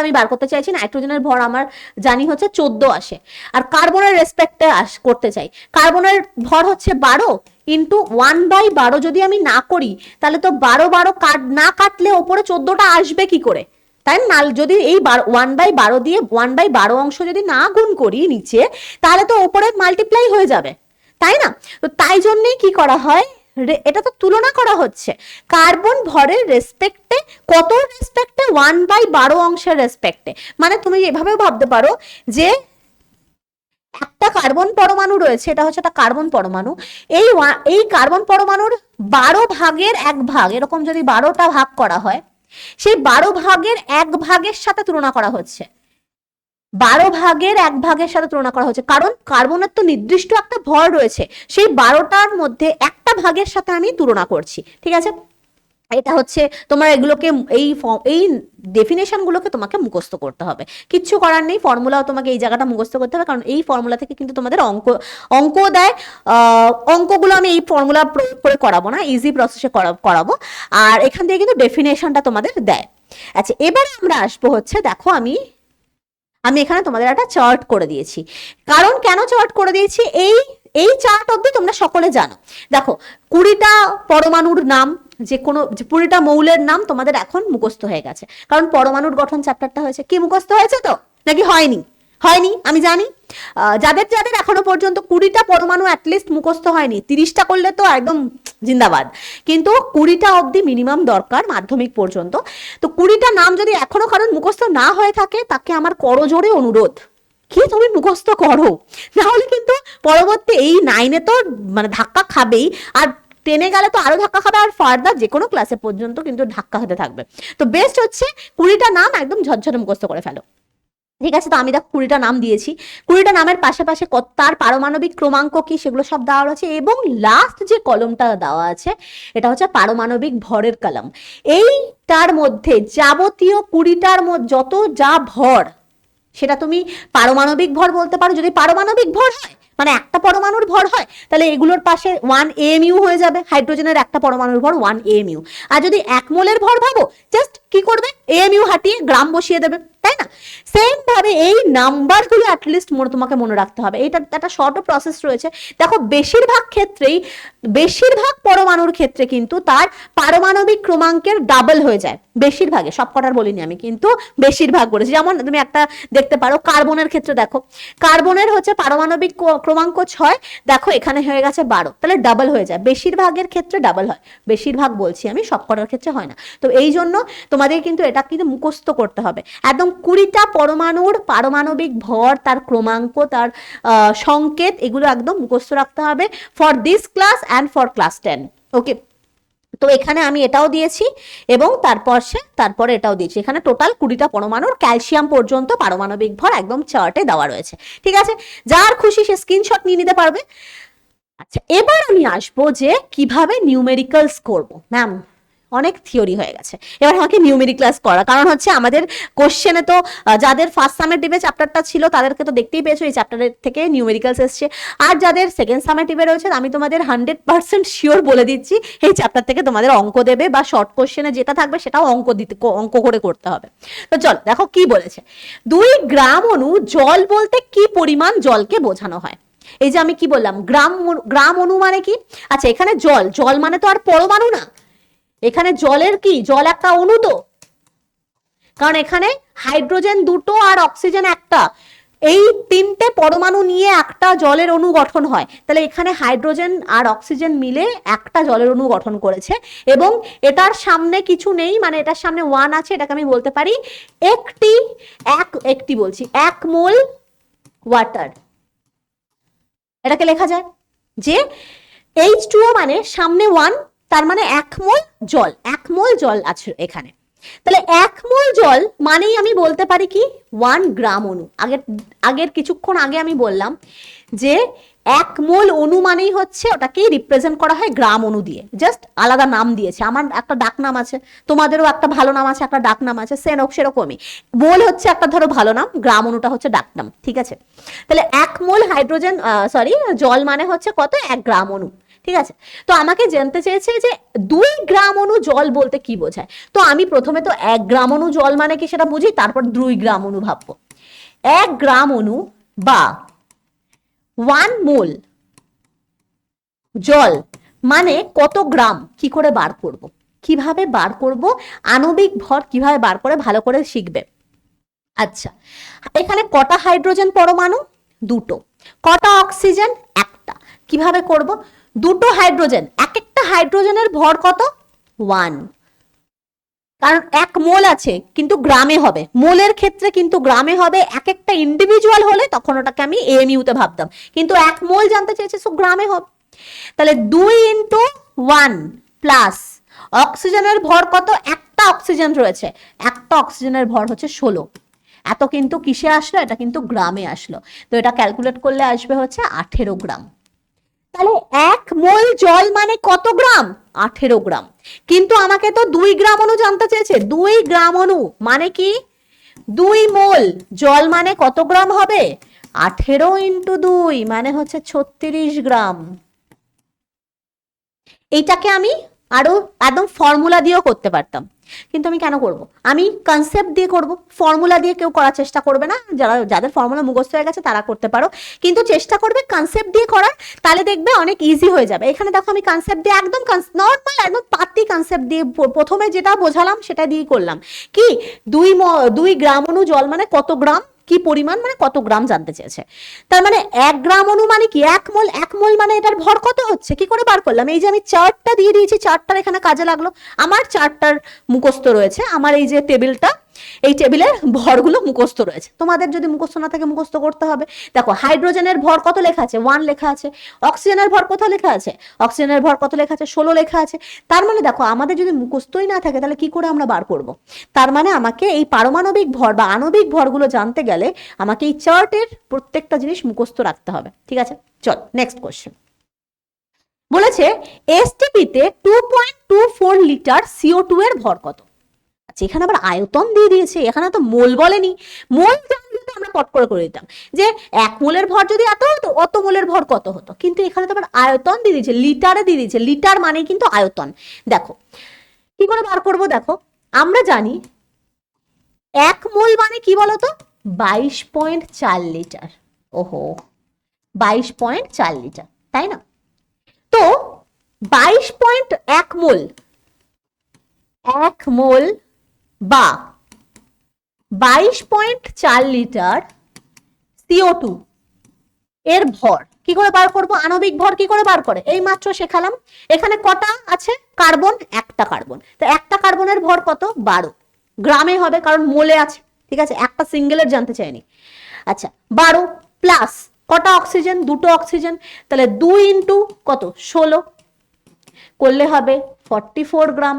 S1: আমি বার করতে চাইছি, নাইট্রোজেনের ভর আমার জানি হচ্ছে 14 আসে, আর কার্বনের রেসপেক্টে করতে চাই, কার্বনের ভর হচ্ছে 12 ইন্টু 1/12 যদি আমি না করি তাহলে তো 12 না কাটলে ওপরে 14টা আসবে কি করে, তাই না? যদি এই 1/12 দিয়ে 1/12 অংশ যদি না গুণ করি নিচে, তাহলে তো ওপরে মাল্টিপ্লাই হয়ে যাবে, তাই না? তো তাই জন্যই কি করা হয়, এটা তো তুলনা করা হচ্ছে কার্বন ভরের রেসপেক্টে, কত রেসপেক্টে, 1/12 অংশের রেসপেক্টে। মানে তুমি এভাবেও ভাবতে পারো যে একটা কার্বন পরমাণু রয়েছে, এটা হচ্ছে একটা কার্বন পরমাণু, এই কার্বন পরমাণুর 12 ভাগের 1 ভাগ, এরকম যদি 12টা ভাগ করা হয়, সেই 12 ভাগের 1 ভাগের সাথে তুলনা করা হচ্ছে, 12 ভাগের 1 ভাগের সাথে তুলনা করা হচ্ছে, কারণ কার্বনের তো নির্দিষ্ট একটা ভর রয়েছে, সেই 12টার মধ্যে একটা ভাগের সাথে আমি তুলনা করছি, ঠিক আছে? এটা হচ্ছে তোমার এগুলোকে এই ডেফিনেশন গুলোকে তোমাকে মুখস্থ করতে হবে, কিচ্ছু করার নেই, ফর্মুলাও তোমাকে এই জায়গাটা মুখস্থ করতে হবে, কারণ এই ফর্মুলা থেকে কিন্তু তোমাদের অঙ্ক দেয়। অঙ্কগুলো আমি এই ফর্মুলা প্রয়োগ করে করাবো না, ইজি প্রসেসে করাবো, আর এখান থেকে কিন্তু ডেফিনেশনটা তোমাদের দেয়। আচ্ছা, এবার আমরা আসবো হচ্ছে, দেখো আমি এখানে তোমাদের একটা চার্ট করে দিয়েছি, কারণ কেন চার্ট করে দিয়েছি, এই চার্ট অবধি তোমরা সকলে জানো। দেখো 20টা পরমাণুর নাম, যে কোনো 20টা মৌলের নাম তোমাদের এখন মুখস্থ হয়ে গেছে, কারণ পরমাণুর গঠন চ্যাপ্টারটা হয়েছে। কি মুখস্থ হয়েছে তো, নাকি হয়নি? আমি জানি যাদের যাদের এখনো পর্যন্ত 20টা পরমাণু অ্যাটলিস্ট মুখস্থ হয়নি, 30টা করলে তো একদম জিন্দাবাদ, কিন্তু 20টা অবধি মিনিমাম দরকার মাধ্যমিক পর্যন্ত। তো 20টা নাম যদি এখনো কারণ মুখস্থ না হয়ে থাকে, তাকে আমার করজোড়ে অনুরোধ, কি তুমি মুখস্থ করো, না হলে কিন্তু পরবর্তী এই 9-এ তো মানে ধাক্কা খাবেই, আর 10-এ গেলে তো আরো ধাক্কা খাবে, আর ফার্দার যে কোনো ক্লাসে পর্যন্ত কিন্তু ধাক্কা খেতে থাকবে। তো বেস্ট হচ্ছে 20টা নাম একদম ঝরঝরে মুখস্থ করে ফেলো, ঠিক আছে? তো আমি দেখো 20টা নাম দিয়েছি, 20টা নামের পাশাপাশি তার পারমাণবিক ক্রমাঙ্ক কি সেগুলো সব দেওয়া আছে, এবং লাস্ট যে কলমটা দেওয়া আছে এটা হচ্ছে পারমাণবিক ভরের কলম। এইটার মধ্যে যাবতীয় 20টার মধ্যে যত যা ভর, সেটা তুমি পারমাণবিক ভর বলতে পারো। যদি পারমাণবিক ভর হয় মানে একটা পরমাণুর ভর হয়, তাহলে এগুলোর পাশে 1 AMU হয়ে যাবে, হাইড্রোজেনের একটা পরমাণুর ভর 1 AMU। আর যদি 1 মোলের ভর ভাবো, জাস্ট কি করবে, AMU হাটিয়ে গ্রাম বসিয়ে দেবে, তাই না? সেম ভাবে এই নাম্বারগুলো অ্যাটলিস্ট তোমাকে মনে রাখতে হবে, এটা একটা শর্ট প্রসেস রয়েছে। দেখো বেশিরভাগ পরমাণুর ক্ষেত্রে কিন্তু তার পারমাণবিক ক্রমাঙ্কের ডাবল হয়ে যায়, বেশিরভাগে, সব কটার বলিনি আমি, কিন্তু বেশিরভাগ বলেছি। যেমন তুমি একটা দেখতে পারো কার্বনের ক্ষেত্রে, দেখো কার্বনের হচ্ছে পারমাণবিক ক্রমাঙ্ক 6, দেখো এখানে হয়ে গেছে 12, তাহলে ডাবল হয়ে যায়, বেশিরভাগের ক্ষেত্রে ডাবল হয়, বেশিরভাগ বলছি আমি, সব কটার ক্ষেত্রে হয় না। তো এই জন্য তোমাদের কিন্তু এটা কিন্তু মুখস্থ করতে হবে একদম, 20টা পরমাণুর পারমাণবিক ভর, তার ক্রমাঙ্ক, তার সংকেত, এগুলো একদম মুখস্থ রাখতে হবে for this class and for class 10। ওকে, তো এখানে আমি এটাও দিয়েছি এবং তারপরে এটাও দিয়েছি, এখানে টোটাল 20টা পরমাণুর ক্যালসিয়াম পর্যন্ত পারমাণবিক ভর একদম চার্টে দেওয়া রয়েছে, ঠিক আছে? যার খুশি সে স্ক্রিনশট নিয়ে নিতে পারবে। আচ্ছা, এবার আমি আসবো যে কিভাবে নিউমেরিক্যালস করব। ম্যাম অনেক থিওরি হয়ে গেছে, এবার আমাকে নিউমেরিক্যালস করা, কারণ হচ্ছে আমাদের কোশ্চেনে তো যাদের ফার্স্ট সামেটিভে চ্যাপ্টারটা ছিল তাদেরকে তো দেখতেই পেয়েছো, এই চ্যাপ্টারের থেকে নিউমেরিক্যালস এসছে, আর যাদের সেকেন্ড সামেটিভে রয়েছে আমি তোমাদের 100% শিওর বলে দিচ্ছি, এই চ্যাপ্টার থেকে তোমাদের অঙ্ক দেবে, বা শর্ট কোশ্চেনে যেটা থাকবে সেটাও অঙ্ক করে করতে হবে। তো চল দেখো কি বলেছে, 2 গ্রাম অণু জল বলতে কি পরিমাণ জলকে বোঝানো হয়? এই যে আমি কি বললাম, গ্রাম অণু মানে কি? আচ্ছা, এখানে জল মানে তো আর পরমাণু না, এখানে জলের কি, জল একটা অণু তো, কারণ এখানে হাইড্রোজেন 2টো আর অক্সিজেন 1টা, এই 3টে পরমাণু নিয়ে একটা জলের অণু গঠন হয়, তাহলে এখানে হাইড্রোজেন আর অক্সিজেন মিলে একটা জলের অণু গঠন করেছে, এবং এটার সামনে কিছু নেই, মানে এটার সামনে 1 আছে, এটাকে আমি বলতে পারি এক মোল ওয়াটার। এটাকে লেখা যায় যে H2O মানে সামনে 1, তার মানে 1 মোল জল আছে এখানে, তাহলে 1 মোল জল মানেই আমি বলতে পারি কি 1 গ্রাম অণু। আগের কিছুক্ষণ আগে আমি বললাম যে 1 মোল অণু মানেই হচ্ছে, ওটাকেই রিপ্রেজেন্ট করা হয় গ্রাম অণু দিয়ে, জাস্ট আলাদা নাম দিয়েছে, আমার একটা ডাক নাম আছে, তোমাদেরও একটা ভালো নাম আছে, একটা ডাক নাম আছে, সেরকমই মোল হচ্ছে একটা ধরো ভালো নাম, গ্রাম অণুটা হচ্ছে ডাক নাম, ঠিক আছে? তাহলে 1 মোল জল মানে হচ্ছে কত, 1 গ্রাম অণু, ঠিক আছে, তো আমাকে জানতে চেয়েছে যে 2 গ্রাম অণু জল বলতে কি বোঝায়। তো আমি প্রথমে তো 1 গ্রাম অণু জল মানে কি সেটা বুঝি, তারপর 2 গ্রাম অণু ভাববো। 1 গ্রাম অণু বা 1 মোল জল মানে কত গ্রাম কি করে বার করব, কিভাবে বার করব, আণবিক ভর কিভাবে বার করে ভালো করে শিখবে। আচ্ছা, এখানে কটা হাইড্রোজেন পরমাণু? 2টো। কটা অক্সিজেন? 1টা। কিভাবে করব? 2টো হাইড্রোজেন, এক একটা হাইড্রোজেনের ভর কত? 1। কারণ 1 মোল আছে কিন্তু গ্রামে হবে, মোলের ক্ষেত্রে কিন্তু গ্রামে হবে, এক একটা ইন্ডিভিজুয়াল হলে তখন ওটাকে আমি এমইউ তে ভাবতাম, কিন্তু 1 মোল জানতে চেয়েছে সো গ্রামে হবে। তাহলে 2 ইন্টু 1 প্লাস অক্সিজেনের ভর কত? একটা অক্সিজেন রয়েছে, একটা অক্সিজেনের ভর হচ্ছে 16। এত কিন্তু কিসে আসলো? এটা কিন্তু গ্রামে আসলো। তো এটা ক্যালকুলেট করলে আসবে হচ্ছে 18 গ্রাম। তাহলে 1 মোল জল মানে কত গ্রাম? 18 গ্রাম। কিন্তু আমাকে তো 2 গ্রাম অণু জানতে চেয়েছে। 2 গ্রাম অণু মানে কি? 2 মোল জল মানে কত গ্রাম হবে? 18 ইন্টু 2 মানে হচ্ছে 36 গ্রাম। এইটাকে আমি আরো একদম ফর্মুলা দিয়েও করতে পারতাম, কিন্তু আমি কেন করব? আমি কনসেপ্ট দিয়ে করব। ফর্মুলা দিয়ে কেউ করার চেষ্টা করবে না, যাদের ফর্মুলা মুখস্থ হয়ে গেছে তারা করতে পারো, কিন্তু চেষ্টা করবে কনসেপ্ট দিয়ে করার, তাহলে দেখবে অনেক ইজি হয়ে যাবে। এখানে দেখো আমি কনসেপ্ট দিয়ে একদম নর্মাল একদম পাতি কনসেপ্ট দিয়ে প্রথমে যেটা বোঝালাম সেটা দিয়ে করলাম। কি 2 গ্রাম অণু জল মানে কত গ্রাম, কি পরিমাণ মানে কত গ্রাম জানতে চেয়েছে। তার মানে 1 গ্রাম অণু মানে কি? 1 মোল। 1 মোল মানে এটার ভর কত হচ্ছে, কি করে বার করলাম? এই যে আমি চার্টটা দিয়ে দিয়েছি, চার্টটার এখানে কাজে লাগলো। আমার চার্টটার মুখস্থ রয়েছে, আমার এই যে টেবিলটা, এই টেবিলের ভরগুলো মুখস্থ রয়েছে। তোমাদের যদি মুখস্থ না থাকে মুখস্থ করতে হবে। দেখো হাইড্রোজেনের ভর কত লেখা আছে? 1 লেখা আছে। অক্সিজেনের ভর কত লেখা আছে? অক্সিজেনের ভর কত লেখা আছে? 16 লেখা আছে। তার মানে দেখো আমাদের যদি মুখস্থই না থাকে তাহলে কি করে আমরা বার করব? তার মানে আমাকে এই পারমাণবিক ভর বা আণবিক ভরগুলো জানতে গেলে আমাকে এই চার্টের প্রত্যেকটা জিনিস মুখস্থ রাখতে হবে। ঠিক আছে, চল নেক্সট কোশ্চেন। বলেছে এসটিপিতে 2.24 লিটার CO2 এর ভর কত? আচ্ছা, এখানে আবার আয়তন দিয়ে দিয়েছে, এখানে তো মোল বলেনি। মোল জানলে তো আমরা পট করে দিতাম যে 1 মোলের ভর যদি এত হতো, অত মোলের ভর কত হতো, কিন্তু এখানে তো আবার আয়তন দিয়ে দিয়েছে, লিটারে দিয়ে দিয়েছে। লিটার মানে কিন্তু আয়তন। দেখো কি করে বার করবো, দেখো আমরা জানি 1 মোল মানে কি বলতো? 22.4 লিটার। ওহো, 22.4 লিটার, তাই না? তো 22.1 মোল, 1 মোল বা 22.4 লিটার CO2 এর ভর কি করে বার করব? আণবিক ভর কি করে বার করে এই মাত্র শেখালাম। এখানে কটা আছে? কার্বন, একটা কার্বন। তো একটা কার্বনের ভর কত? 12 গ্রামে হবে, কারণ মোলে আছে। ঠিক আছে, একটা সিঙ্গেলের জানতে চাইনি। আচ্ছা, 12 প্লাস কটা অক্সিজেন? 2টো অক্সিজেন। তাহলে 2 ইন্টু কত? 16 করলে হবে 44 গ্রাম।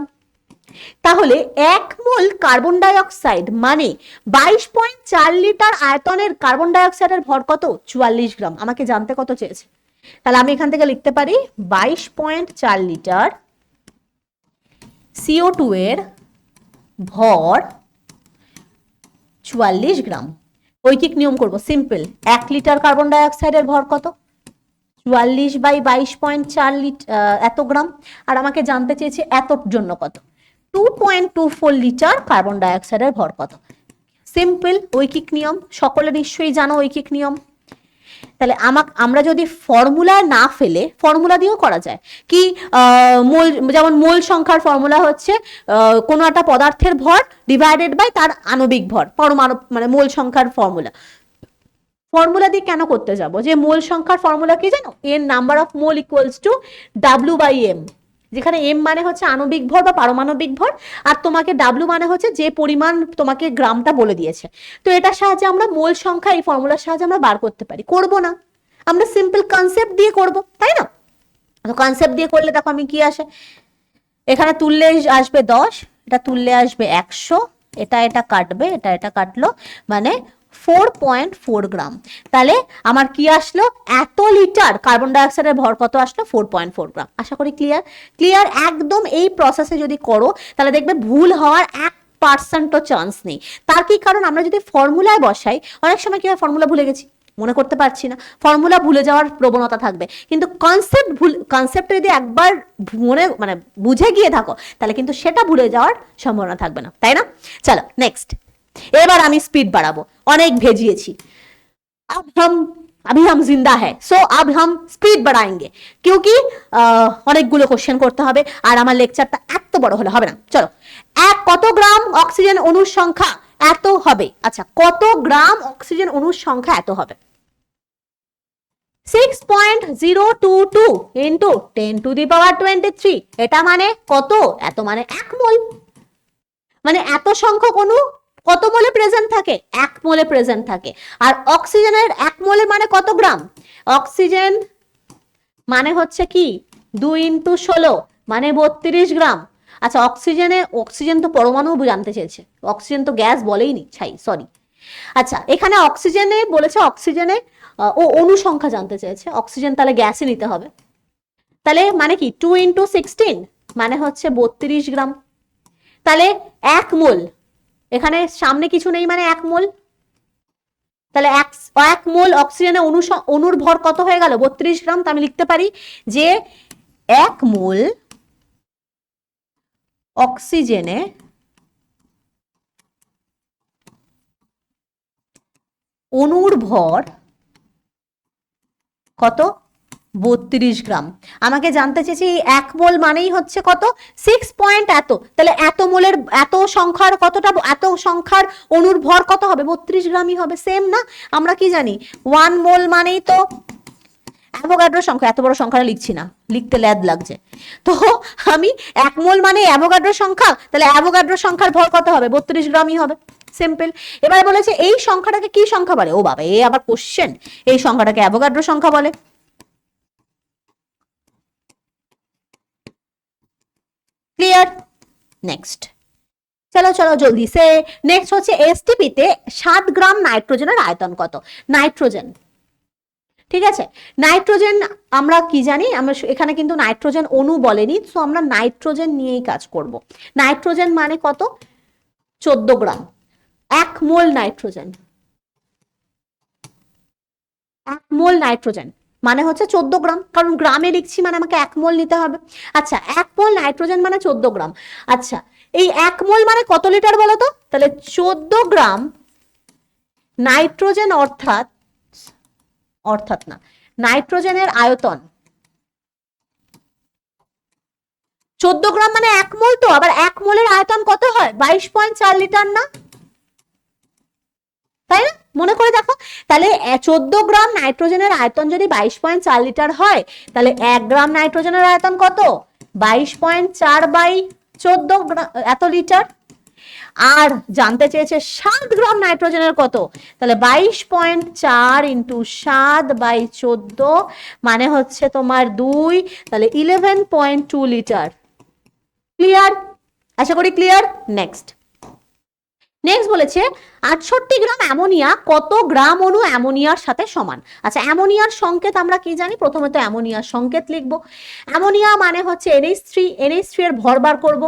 S1: তাহলে 1 মোল কার্বন ডাই অক্সাইড মানে 22.4 লিটার আয়তনের কার্বন ডাই অক্সাইডের ভর কত? 44 গ্রাম। আমাকে জানতে কত চেয়েছে, তাহলে আমি এখান থেকে লিখতে পারি 22.4 লিটার CO2 এর ভর 44 গ্রাম। ঐকিক নিয়ম করব, সিম্পল। 1 লিটার কার্বন ডাই অক্সাইডের ভর কত? 44 বাই 22.4 লিটার, এত গ্রাম। আর আমাকে জানতে চেয়েছে এতর জন্য কত? 2.24 লিটার কার্বন ডাই অক্সাইডের ভর কত? সিম্পল ঐকিক নিয়ম, সকলে নিশ্চয়ই জানো ঐকিক নিয়ম। তাহলে আমরা যদি ফর্মুলা না ফেলে, ফর্মুলা দিয়েও করা যায় কি, মোল, যেমন মোল সংখ্যার ফর্মুলা হচ্ছে কোনো একটা পদার্থের ভর ডিভাইডেড বাই তার আণবিক ভর, পরমাণু মানে মোল সংখ্যার ফর্মুলা। ফর্মুলা দিয়ে কেন করতে যাব? যে মোল সংখ্যার ফর্মুলা কি জানো? N number of mole equals to W by M, যেখানে এম মানে হচ্ছে আণবিক ভর বা পারমাণবিক ভর, আর তোমাকে ডাব্লিউ মানে হচ্ছে যে পরিমাণ তোমাকে গ্রামটা বলে দিয়েছে। তো এটার সাহায্যে আমরা মোল সংখ্যা এই ফর্মুলার সাহায্যে আমরা বার করতে পারি। করব না, আমরা সিম্পল কনসেপ্ট দিয়ে করব, তাই না? তো কনসেপ্ট দিয়ে করলে দেখো আমি কি আসে, এখানে তুললে আসবে 10, এটা তুললে আসবে 100, এটা কাটবে, এটা কাটলো, মানে 4.4 গ্রাম। তাহলে আমার কি আসলো? এত লিটার কার্বন ডাই অক্সাইডের ভর কত আসলো? 4.4 গ্রাম। আশা করি ক্লিয়ার। একদম এই প্রসেসে যদি করো তাহলে দেখবে ভুল হওয়ার 1% চান্স নেই। তার কি কারণ? আমরা যদি ফর্মুলায় বসাই, অনেক সময় কি হয় ফর্মুলা ভুলে গেছি, মনে করতে পারছি না, ফর্মুলা ভুলে যাওয়ার প্রবণতা থাকবে, কিন্তু কনসেপ্ট যদি একবার মানে বুঝে গিয়ে থাকো তাহলে কিন্তু সেটা ভুলে যাওয়ার সম্ভাবনা থাকবে না, তাই না? চলো নেক্সট, এবার আমি স্পিড বাড়াবো, অনেক ভেজিয়েছি। अभी हम जिंदा है, सो अब हम স্পিড বাড়াएंगे, क्योंकि অনেকগুলো কোশ্চেন করতে হবে আর আমার লেকচারটা এত বড় হলে হবে না। চলো, কত গ্রাম অক্সিজেন অণুর সংখ্যা এত হবে। আচ্ছা, কত গ্রাম অক্সিজেন অণুর সংখ্যা এত হবে? 6.022 ইন্টু 10⁻23, এটা মানে কত? এত মানে 1 মোল। মানে এত সংখ্যক অণু কত মোলে প্রেজেন্ট থাকে? 1 মোলে প্রেজেন্ট থাকে। আর অক্সিজেনের 1 মোলে মানে কত গ্রাম? অক্সিজেন মানে হচ্ছে কি 2 ইন্টু 16 মানে 32 গ্রাম। আচ্ছা, অক্সিজেন তো পরমাণু জানতে চেয়েছে, অক্সিজেন তো গ্যাস বলেই নি, সরি। আচ্ছা, এখানে অক্সিজেনে বলেছে, অক্সিজেনে অণু সংখ্যা জানতে চেয়েছে, অক্সিজেন তাহলে গ্যাসই নিতে হবে। তাহলে মানে কি 2 ইন্টু 16 মানে হচ্ছে 32 গ্রাম। তাহলে 1 মোল, এখানে সামনে কিছু নেই মানে 1 মোল, তাহলে 1 মোল অক্সিজেনে অণুর ভর কত হয়ে গেল? 32 গ্রাম। তো আমি লিখতে পারি যে 1 মোল অক্সিজেনে অণুর ভর কত? 32 গ্রাম। আমাকে জানতে চেয়েছি 1 মোল মানেই হচ্ছে কত? 6 পয়েন্ট এত। তাহলে এত মোলের এত সংখ্যার কতটা, এত সংখ্যার অণুর ভর কত হবে? 32 গ্রামই হবে। সেম না? আমরা কি জানি 1 মোল মানেই তো অ্যাভোগাড্রো সংখ্যা, এত বড় সংখ্যাটা লিখছি না, লিখতে ল্যাদ লাগছে। তো আমি 1 মোল মানে অ্যাভোগাড্রো সংখ্যা, তাহলে অ্যাভোগাড্রো সংখ্যার ভর কত হবে? 32 গ্রামই হবে। সিম্পল। এবার বলেছে এই সংখ্যাটাকে কি সংখ্যা বলে? ও বাবা, এ আবার কোশ্চেন। এই সংখ্যাটাকে অ্যাভোগাড্রো সংখ্যা বলে। ক্লিয়ার? নেক্সট, চলো চলো জলদি সে। নেক্সট হচ্ছে এসটিপি তে 7 গ্রাম নাইট্রোজেনের আয়তন কত? নাইট্রোজেন, ঠিক আছে। নাইট্রোজেন আমরা কি জানি? আমরা এখানে কিন্তু নাইট্রোজেন অণু বলেনি, তো আমরা নাইট্রোজেন নিয়েই কাজ করব। নাইট্রোজেন মানে কত? 14 গ্রাম। 1 মোল নাইট্রোজেন, 1 মোল নাইট্রোজেন মানে হচ্ছে 14 গ্রাম, কারণ গ্রামে লিখছি মানে আমাকে 1 মোল নিতে হবে। আচ্ছা, 1 মোল নাইট্রোজেন মানে 14 গ্রাম। আচ্ছা, এই 1 মোল মানে কত লিটার বলো তো? তাহলে 14 গ্রাম নাইট্রোজেন অর্থাৎ না, নাইট্রোজেনের আয়তন 14 গ্রাম মানে 1 মোল। তো আবার 1 মোলের আয়তন কত হয়? 22.4 লিটার না? তাই না? মনে করে দেখো, তাহলে 14 গ্রাম নাইট্রোজেনের আয়তন যদি 22.4 লিটার হয়, তাহলে 1 গ্রাম নাইট্রোজেনের আয়তন কত? 22.4 বাই 14 এত লিটার। আর জানতে চেয়েছে 7 গ্রাম নাইট্রোজেনের কত? তাহলে 22.4 ইন্টু 7 বাই 14 মানে হচ্ছে তোমার 2, তাহলে 11.2 লিটার। ক্লিয়ার? আশা করি ক্লিয়ার। নেক্সট বলেছে 68 গ্রাম অ্যামোনিয়া কত গ্রাম অণু অ্যামোনিয়ার সাথে সমান? আচ্ছা, অ্যামোনিয়ার সংকেত আমরা কি জানি? প্রথমে তো অ্যামোনিয়ার সংকেত লিখবো। অ্যামোনিয়া মানে হচ্ছে NH3 এর ভর বার করবো।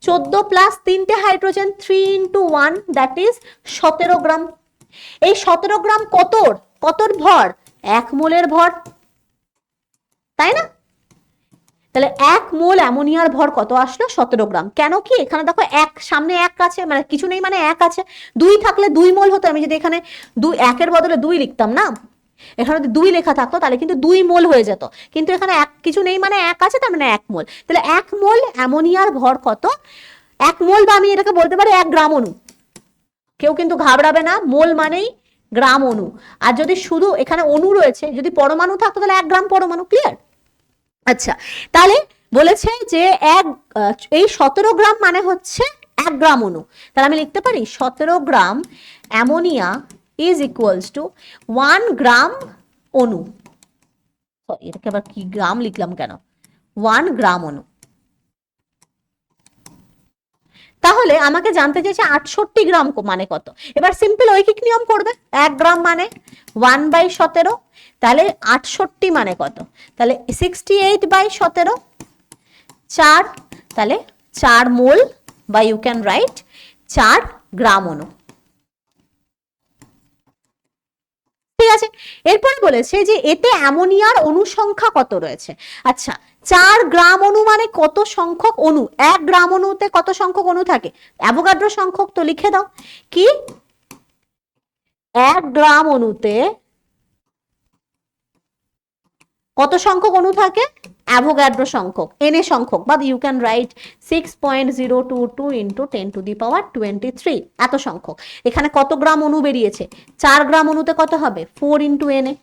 S1: 14 প্লাস 3টে হাইড্রোজেন, 3 ইন্টু 1 দ্যাট ইজ 17 গ্রাম। এই 17 গ্রাম কতর ভর? 1 মোলের ভর, তাই না? তাহলে 1 মোল অ্যামোনিয়ার ভর কত আসলো? 17 গ্রাম। কেন কি এখানে দেখো 1 সামনে 1 আছে, মানে কিছু নেই মানে 1 আছে। 2 থাকলে 2 মোল হতো। আমি যদি এখানে 1 এর বদলে 2 লিখতাম না, এখানে যদি 2 লেখা থাকতো তাহলে কিন্তু 2 মোল হয়ে যেত, কিন্তু এখানে 1 কিছু নেই মানে 1 আছে, তার মানে 1 মোল। তাহলে 1 মোল অ্যামোনিয়ার ভর কত? 1 মোল, বা আমি এটাকে বলতে পারি 1 গ্রাম অণু। কেউ কিন্তু ঘাবড়াবে না, মোল মানেই গ্রাম অণু। আর যদি শুধু এখানে অণু রয়েছে, যদি পরমাণু থাকতো তাহলে 1 গ্রাম পরমাণু। ক্লিয়ার? আচ্ছা, তাহলে বলেছে যে এই 17 গ্রাম মানে হচ্ছে 1 গ্রাম অণু। তাহলে আমি লিখতে পারি 17 গ্রাম অ্যামোনিয়া ইজ ইকুয়ালস টু 1 গ্রাম অণু। সরি, এটাকে আবার কি গ্রাম লিখলাম কেন? 1 গ্রাম অণু। তাহলে আমাকে জানতে চেয়েছে 68 গ্রাম মানে কত। এবার সিম্পল ঐকিক নিয়ম করবে, 1 গ্রাম মানে 1/17, তাহলে 68 মানে কত? তাহলে 68/17, 4, তাহলে 4 মোল, বা ইউ ক্যান রাইট 4 গ্রাম অণু। ঠিক আছে, এরপরে বলেছে যে এতে অ্যামোনিয়ার অনুসংখ্যা কত রয়েছে। আচ্ছা, 4 গ্রাম অণু মানে কত সংখ্যক অণু? 1 গ্রাম অণুতে কত সংখ্যক অণু থাকে? অ্যাভোগাড্রো সংখ্যক তো লিখে দাও কি, 1 গ্রাম অণুতে কত সংখ্যক অণু থাকে? অ্যাভোগাড্রো সংখ্যক, এনএ সংখ্যক, বা ইউ ক্যান রাইট 6.022 ইন্টু 10⁻23 এত সংখ্যক। এখানে কত গ্রাম অণু বেরিয়েছে? 4 গ্রাম অণুতে কত হবে? 4 ইন্টু এনএ,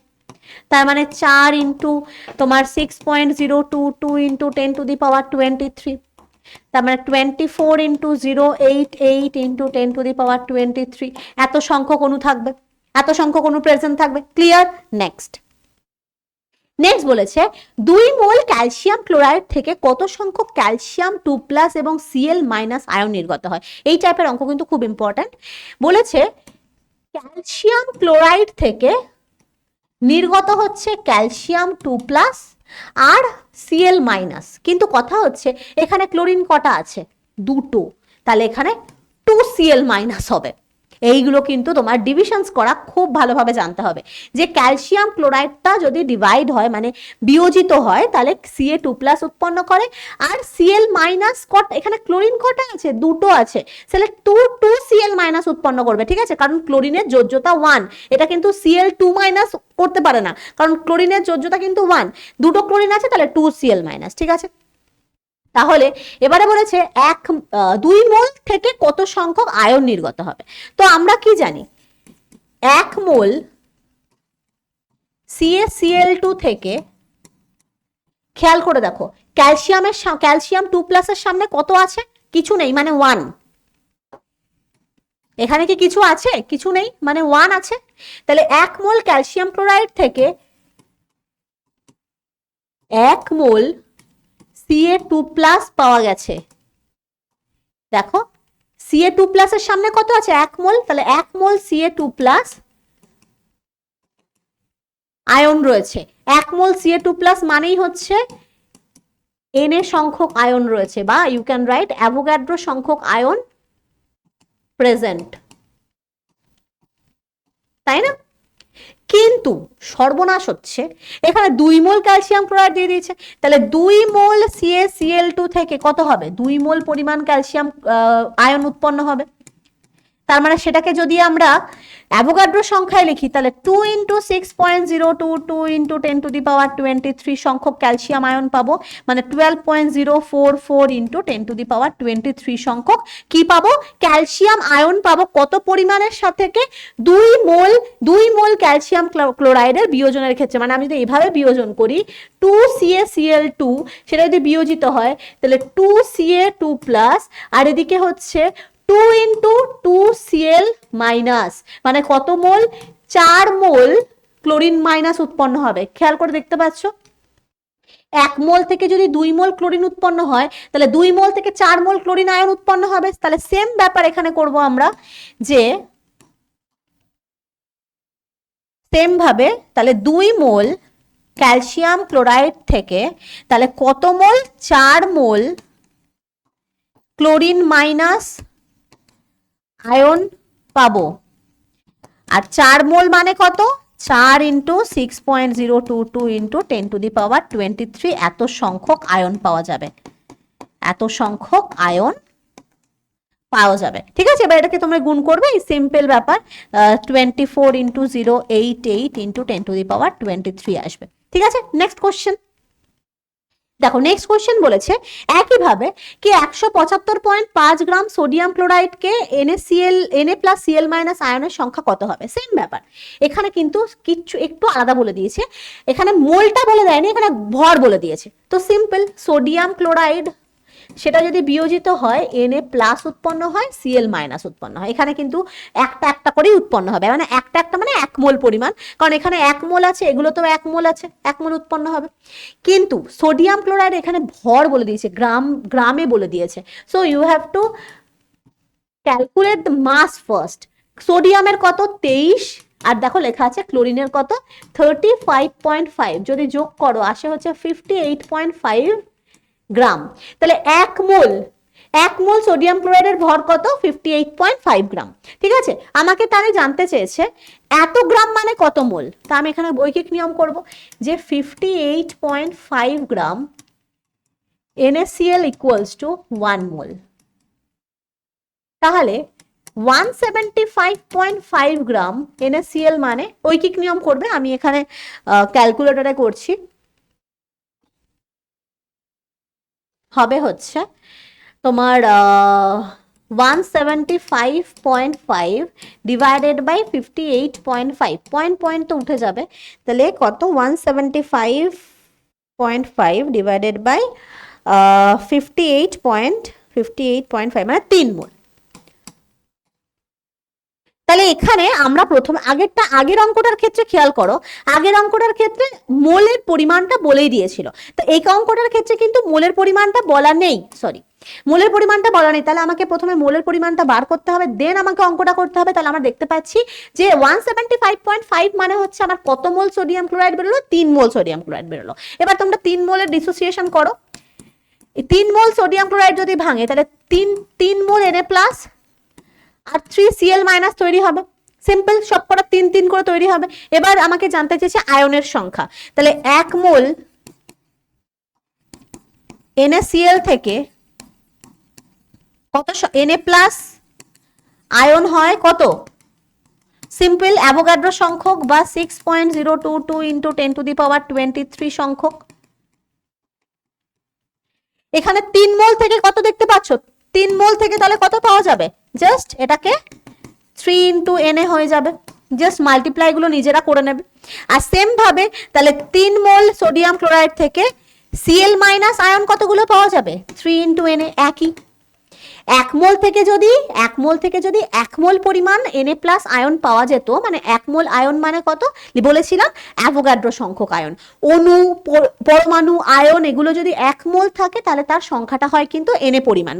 S1: তার মানে 4 ইন্টু তোমার 6.022 ইন্টু 10⁻23, তার মানে 24 ইন্টু 088 ইন্টু 10⁻23 এত সংখ্যক অণু থাকবে, এত সংখ্যক অণু প্রেজেন্ট থাকবে। ক্লিয়ার? নেক্সট বলেছে 2 মোল ক্যালসিয়াম ক্লোরাইড থেকে কত সংখ্যক ক্যালসিয়াম 2+ এবং Cl- আয়ন নির্গত হয়। এই টাইপের অঙ্ক কিন্তু খুব ইম্পর্ট্যান্ট। বলেছে ক্যালসিয়াম ক্লোরাইড থেকে নির্গত হচ্ছে ক্যালসিয়াম 2+ আর Cl-, কিন্তু কথা হচ্ছে এখানে ক্লোরিন কটা আছে? 2টো, তাহলে এখানে 2Cl- হবে। এইগুলো কিন্তু তোমার ডিভিশনস করা খুব ভালোভাবে জানতে হবে, যে ক্যালসিয়াম ক্লোরাইডটা যদি ডিভাইড হয় মানে বিয়োজিত হয় তাহলে Ca2+ উৎপন্ন করে, আর Cl- কটা, এখানে ক্লোরিন কটা আছে? 2টো আছে, তাহলে 2Cl- উৎপন্ন করবে। ঠিক আছে, কারণ ক্লোরিনের যোজ্যতা 1, এটা কিন্তু Cl2- করতে পারে না, কারণ ক্লোরিনের যোজ্যতা কিন্তু 1, 2টো ক্লোরিন আছে, তাহলে 2Cl-। ঠিক আছে, তাহলে এবারে বলেছে 2 মোল থেকে কত সংখ্যক আয়ন নির্গত হবে। তো আমরা কি জানি, 1 মোল CaCl2 থেকে, খেয়াল করে দেখো ক্যালসিয়াম 2+ এর সামনে কত আছে? কিছু নেই, মানে 1। এখানে কি কিছু আছে? কিছু নেই, মানে 1 আছে। তাহলে 1 মোল ক্যালসিয়াম ক্লোরাইড থেকে 1 মোল Ca2+ পাওয়া গেছে। দেখো Ca2+ এর সামনে কত আছে? 1 মোল, তাহলে 1 মোল Ca2+ আয়ন রয়েছে। 1 মোল Ca2+ মানেই হচ্ছে Na সংখ্যক আয়ন রয়েছে, বা ইউ ক্যান রাইট অ্যাভোগাড্রো সংখ্যক আয়ন প্রেজেন্ট, তাই না? কিন্তু সর্বনাশ হচ্ছে, এখানে 2 মোল ক্যালসিয়াম ক্লোরাইড দিয়ে দিয়েছে, তাহলে 2 মোল CaCl2 থেকে কত হবে? 2 মোল পরিমাণ ক্যালসিয়াম আয়ন উৎপন্ন হবে। তার মানে সেটাকে যদি আমরা অ্যাভোগাড্রো সংখ্যায় লিখি তাহলে 2 ইন্টু 6.022 ইন্টু 10⁻23 সংখ্যক ক্যালসিয়াম আয়ন পাবো, মানে 12.044 ইন্টু 10⁻23 সংখ্যক কি পাবো? ক্যালসিয়াম আয়ন পাবো। কত পরিমাণের সাথে? 2 মোল ক্যালসিয়াম ক্লোরাইডের বিয়োজনের ক্ষেত্রে, মানে আমি যদি এভাবে বিয়োজন করি 2CaCl2, সেটা যদি বিয়োজিত হয় তাহলে 2Ca2+, আর এদিকে হচ্ছে 2 ইন্টু 2Cl-, মানে কত মোল? 4 মোল ক্লোরিন মাইনাস উৎপন্ন হবে। খেয়াল করে দেখতে পাচ্ছ, 1 মোল থেকে যদি 2 মোল ক্লোরিন উৎপন্ন হয় তাহলে 2 মোল থেকে 4 মোল ক্লোরিন আয়ন উৎপন্ন হবে। তাহলে সেম ব্যাপার এখানে করব আমরা, যে সেম ভাবে তাহলে 2 মোল ক্যালসিয়াম ক্লোরাইড থেকে তাহলে কত মোল? 4 মোল ক্লোরিন মাইনাস আয়ন পাবো। আর 4 মোল মানে কত? 4 ইন্টু 6.022 ইন্টু 10⁻23 এত সংখ্যক আয়ন পাওয়া যাবে, এত সংখ্যক আয়ন পাওয়া যাবে। ঠিক আছে, এবার এটাকে তোমরা গুণ করবে, এই সিম্পল ব্যাপার, 24 ইন্টু 088 ইন্টু 10⁻23 আসবে। ঠিক আছে, নেক্সট কোশ্চেন দেখো। নেক্সট কোশ্চেন বলেছে একইভাবে কি 175.5 গ্রাম সোডিয়াম ক্লোরাইডকে Na+Cl- আয়নের সংখ্যা কত হবে? সেম ব্যাপার, এখানে কিন্তু কিছু একটু আলাদা বলে দিয়েছে, এখানে মোলটা বলে দেয়নি, এখানে ভর বলে দিয়েছে। তো সিম্পল, সোডিয়াম ক্লোরাইড সেটা যদি বিয়োজিত হয় Na+ উৎপন্ন হয়, Cl- উৎপন্ন হয়। এখানে কিন্তু একটা একটা করেই উৎপন্ন হবে, মানে একটা মানে 1 মোল পরিমাণ, কারণ এখানে 1 মোল আছে, এগুলো তো 1 মোল আছে, 1 মোল উৎপন্ন হবে। কিন্তু সোডিয়াম ক্লোরাইড এখানে ভর বলে দিয়েছে, গ্রামে বলে দিয়েছে। So you have to calculate the mass first. সোডিয়ামের কত? 23, আর দেখো লেখা আছে ক্লোরিনের কত? 35.5, যদি যোগ করো আসে হচ্ছে 58.5 গ্রাম। তাহলে 1 মোল 1 মোল সোডিয়াম ক্লোরাইডের ভর কত? 58.5 গ্রাম। ঠিক আছে, আমাকে তাহলে জানতে চেয়েছে এত গ্রাম মানে কত মোল। তা আমি এখানে বৈকিক নিয়ম করব যে 58.5 গ্রাম NaCl ইকুয়ালস টু 1 মোল। তাহলে 175.5 গ্রাম NaCl মানে ঐকিক নিয়ম করবে, আমি এখানে ক্যালকুলেটরে করছি, হবে হচ্ছে তোমার 175.5 ডিভাইডেড বাই 58.5, পয়েন্ট পয়েন্ট তো উঠে যাবে, তাহলে কত? 175.5 ডিভাইডেড বাই 58.5 মানে 3 মোল। তাহলে এখানে আমরা প্রথম আগের অঙ্কটার ক্ষেত্রে খেয়াল করো, আগের অঙ্কটার ক্ষেত্রে মোলের পরিমাণটা বলেই দিয়েছিল, তো এই অঙ্কটার ক্ষেত্রে কিন্তু মোলের পরিমাণটা বলা নেই, সরি মোলের পরিমাণটা বলা নেই। তাহলে আমাকে প্রথমে মোলের পরিমাণটা বার করতে হবে, দেন আমাকে অঙ্কটা করতে হবে। তাহলে আমরা দেখতে পাচ্ছি যে 175.5 মানে হচ্ছে আমার কত মোল সোডিয়াম ক্লোরাইড বেরোলো? 3 মোল সোডিয়াম ক্লোরাইড বেরোলো। এবার তোমরা 3 মোলের ডিসোসিয়েশন করো, 3 মোল সোডিয়াম ক্লোরাইড যদি ভাঙে তাহলে 3 মোল Na প্লাস আর 3Cl মাইনাস তৈরি হবে, সিম্পল, সবকটা 3 করে তৈরি হবে। এবার আমাকে জানতে চেয়েছে আয়নের সংখ্যা, তাহলে 1 মোল NaCl থেকে কত Na প্লাস আয়ন হয় কত? সিম্পল অ্যাভোগাড্রো সংখ্যক বা 6.022 ইন্টু 10⁻23 সংখ্যক। এখানে 3 মোল থেকে কত দেখতে পাচ্ছ? 3 মোল থেকে তাহলে কত পাওয়া যাবে? জাস্ট এটাকে 3 ইন্টু Na হয়ে যাবে, জাস্ট মাল্টিপ্লাই গুলো নিজেরা করে নেবে। আর সেম ভাবে তাহলে 3 মোল সোডিয়াম ক্লোরাইড থেকে Cl মাইনাস আয়ন কতগুলো পাওয়া যাবে? 3 ইন্টু Na, একই। 1 মোল থেকে যদি 1 মোল পরিমাণ Na প্লাস আয়ন পাওয়া যেত, মানে 1 মোল আয়ন মানে কত বলেছিলাম? অ্যাভোগাড্রো সংখ্যক আয়ন। অণু, পরমাণু, আয়ন এগুলো যদি 1 মোল থাকে তাহলে তার সংখ্যাটা হয় কিন্তু Na পরিমাণ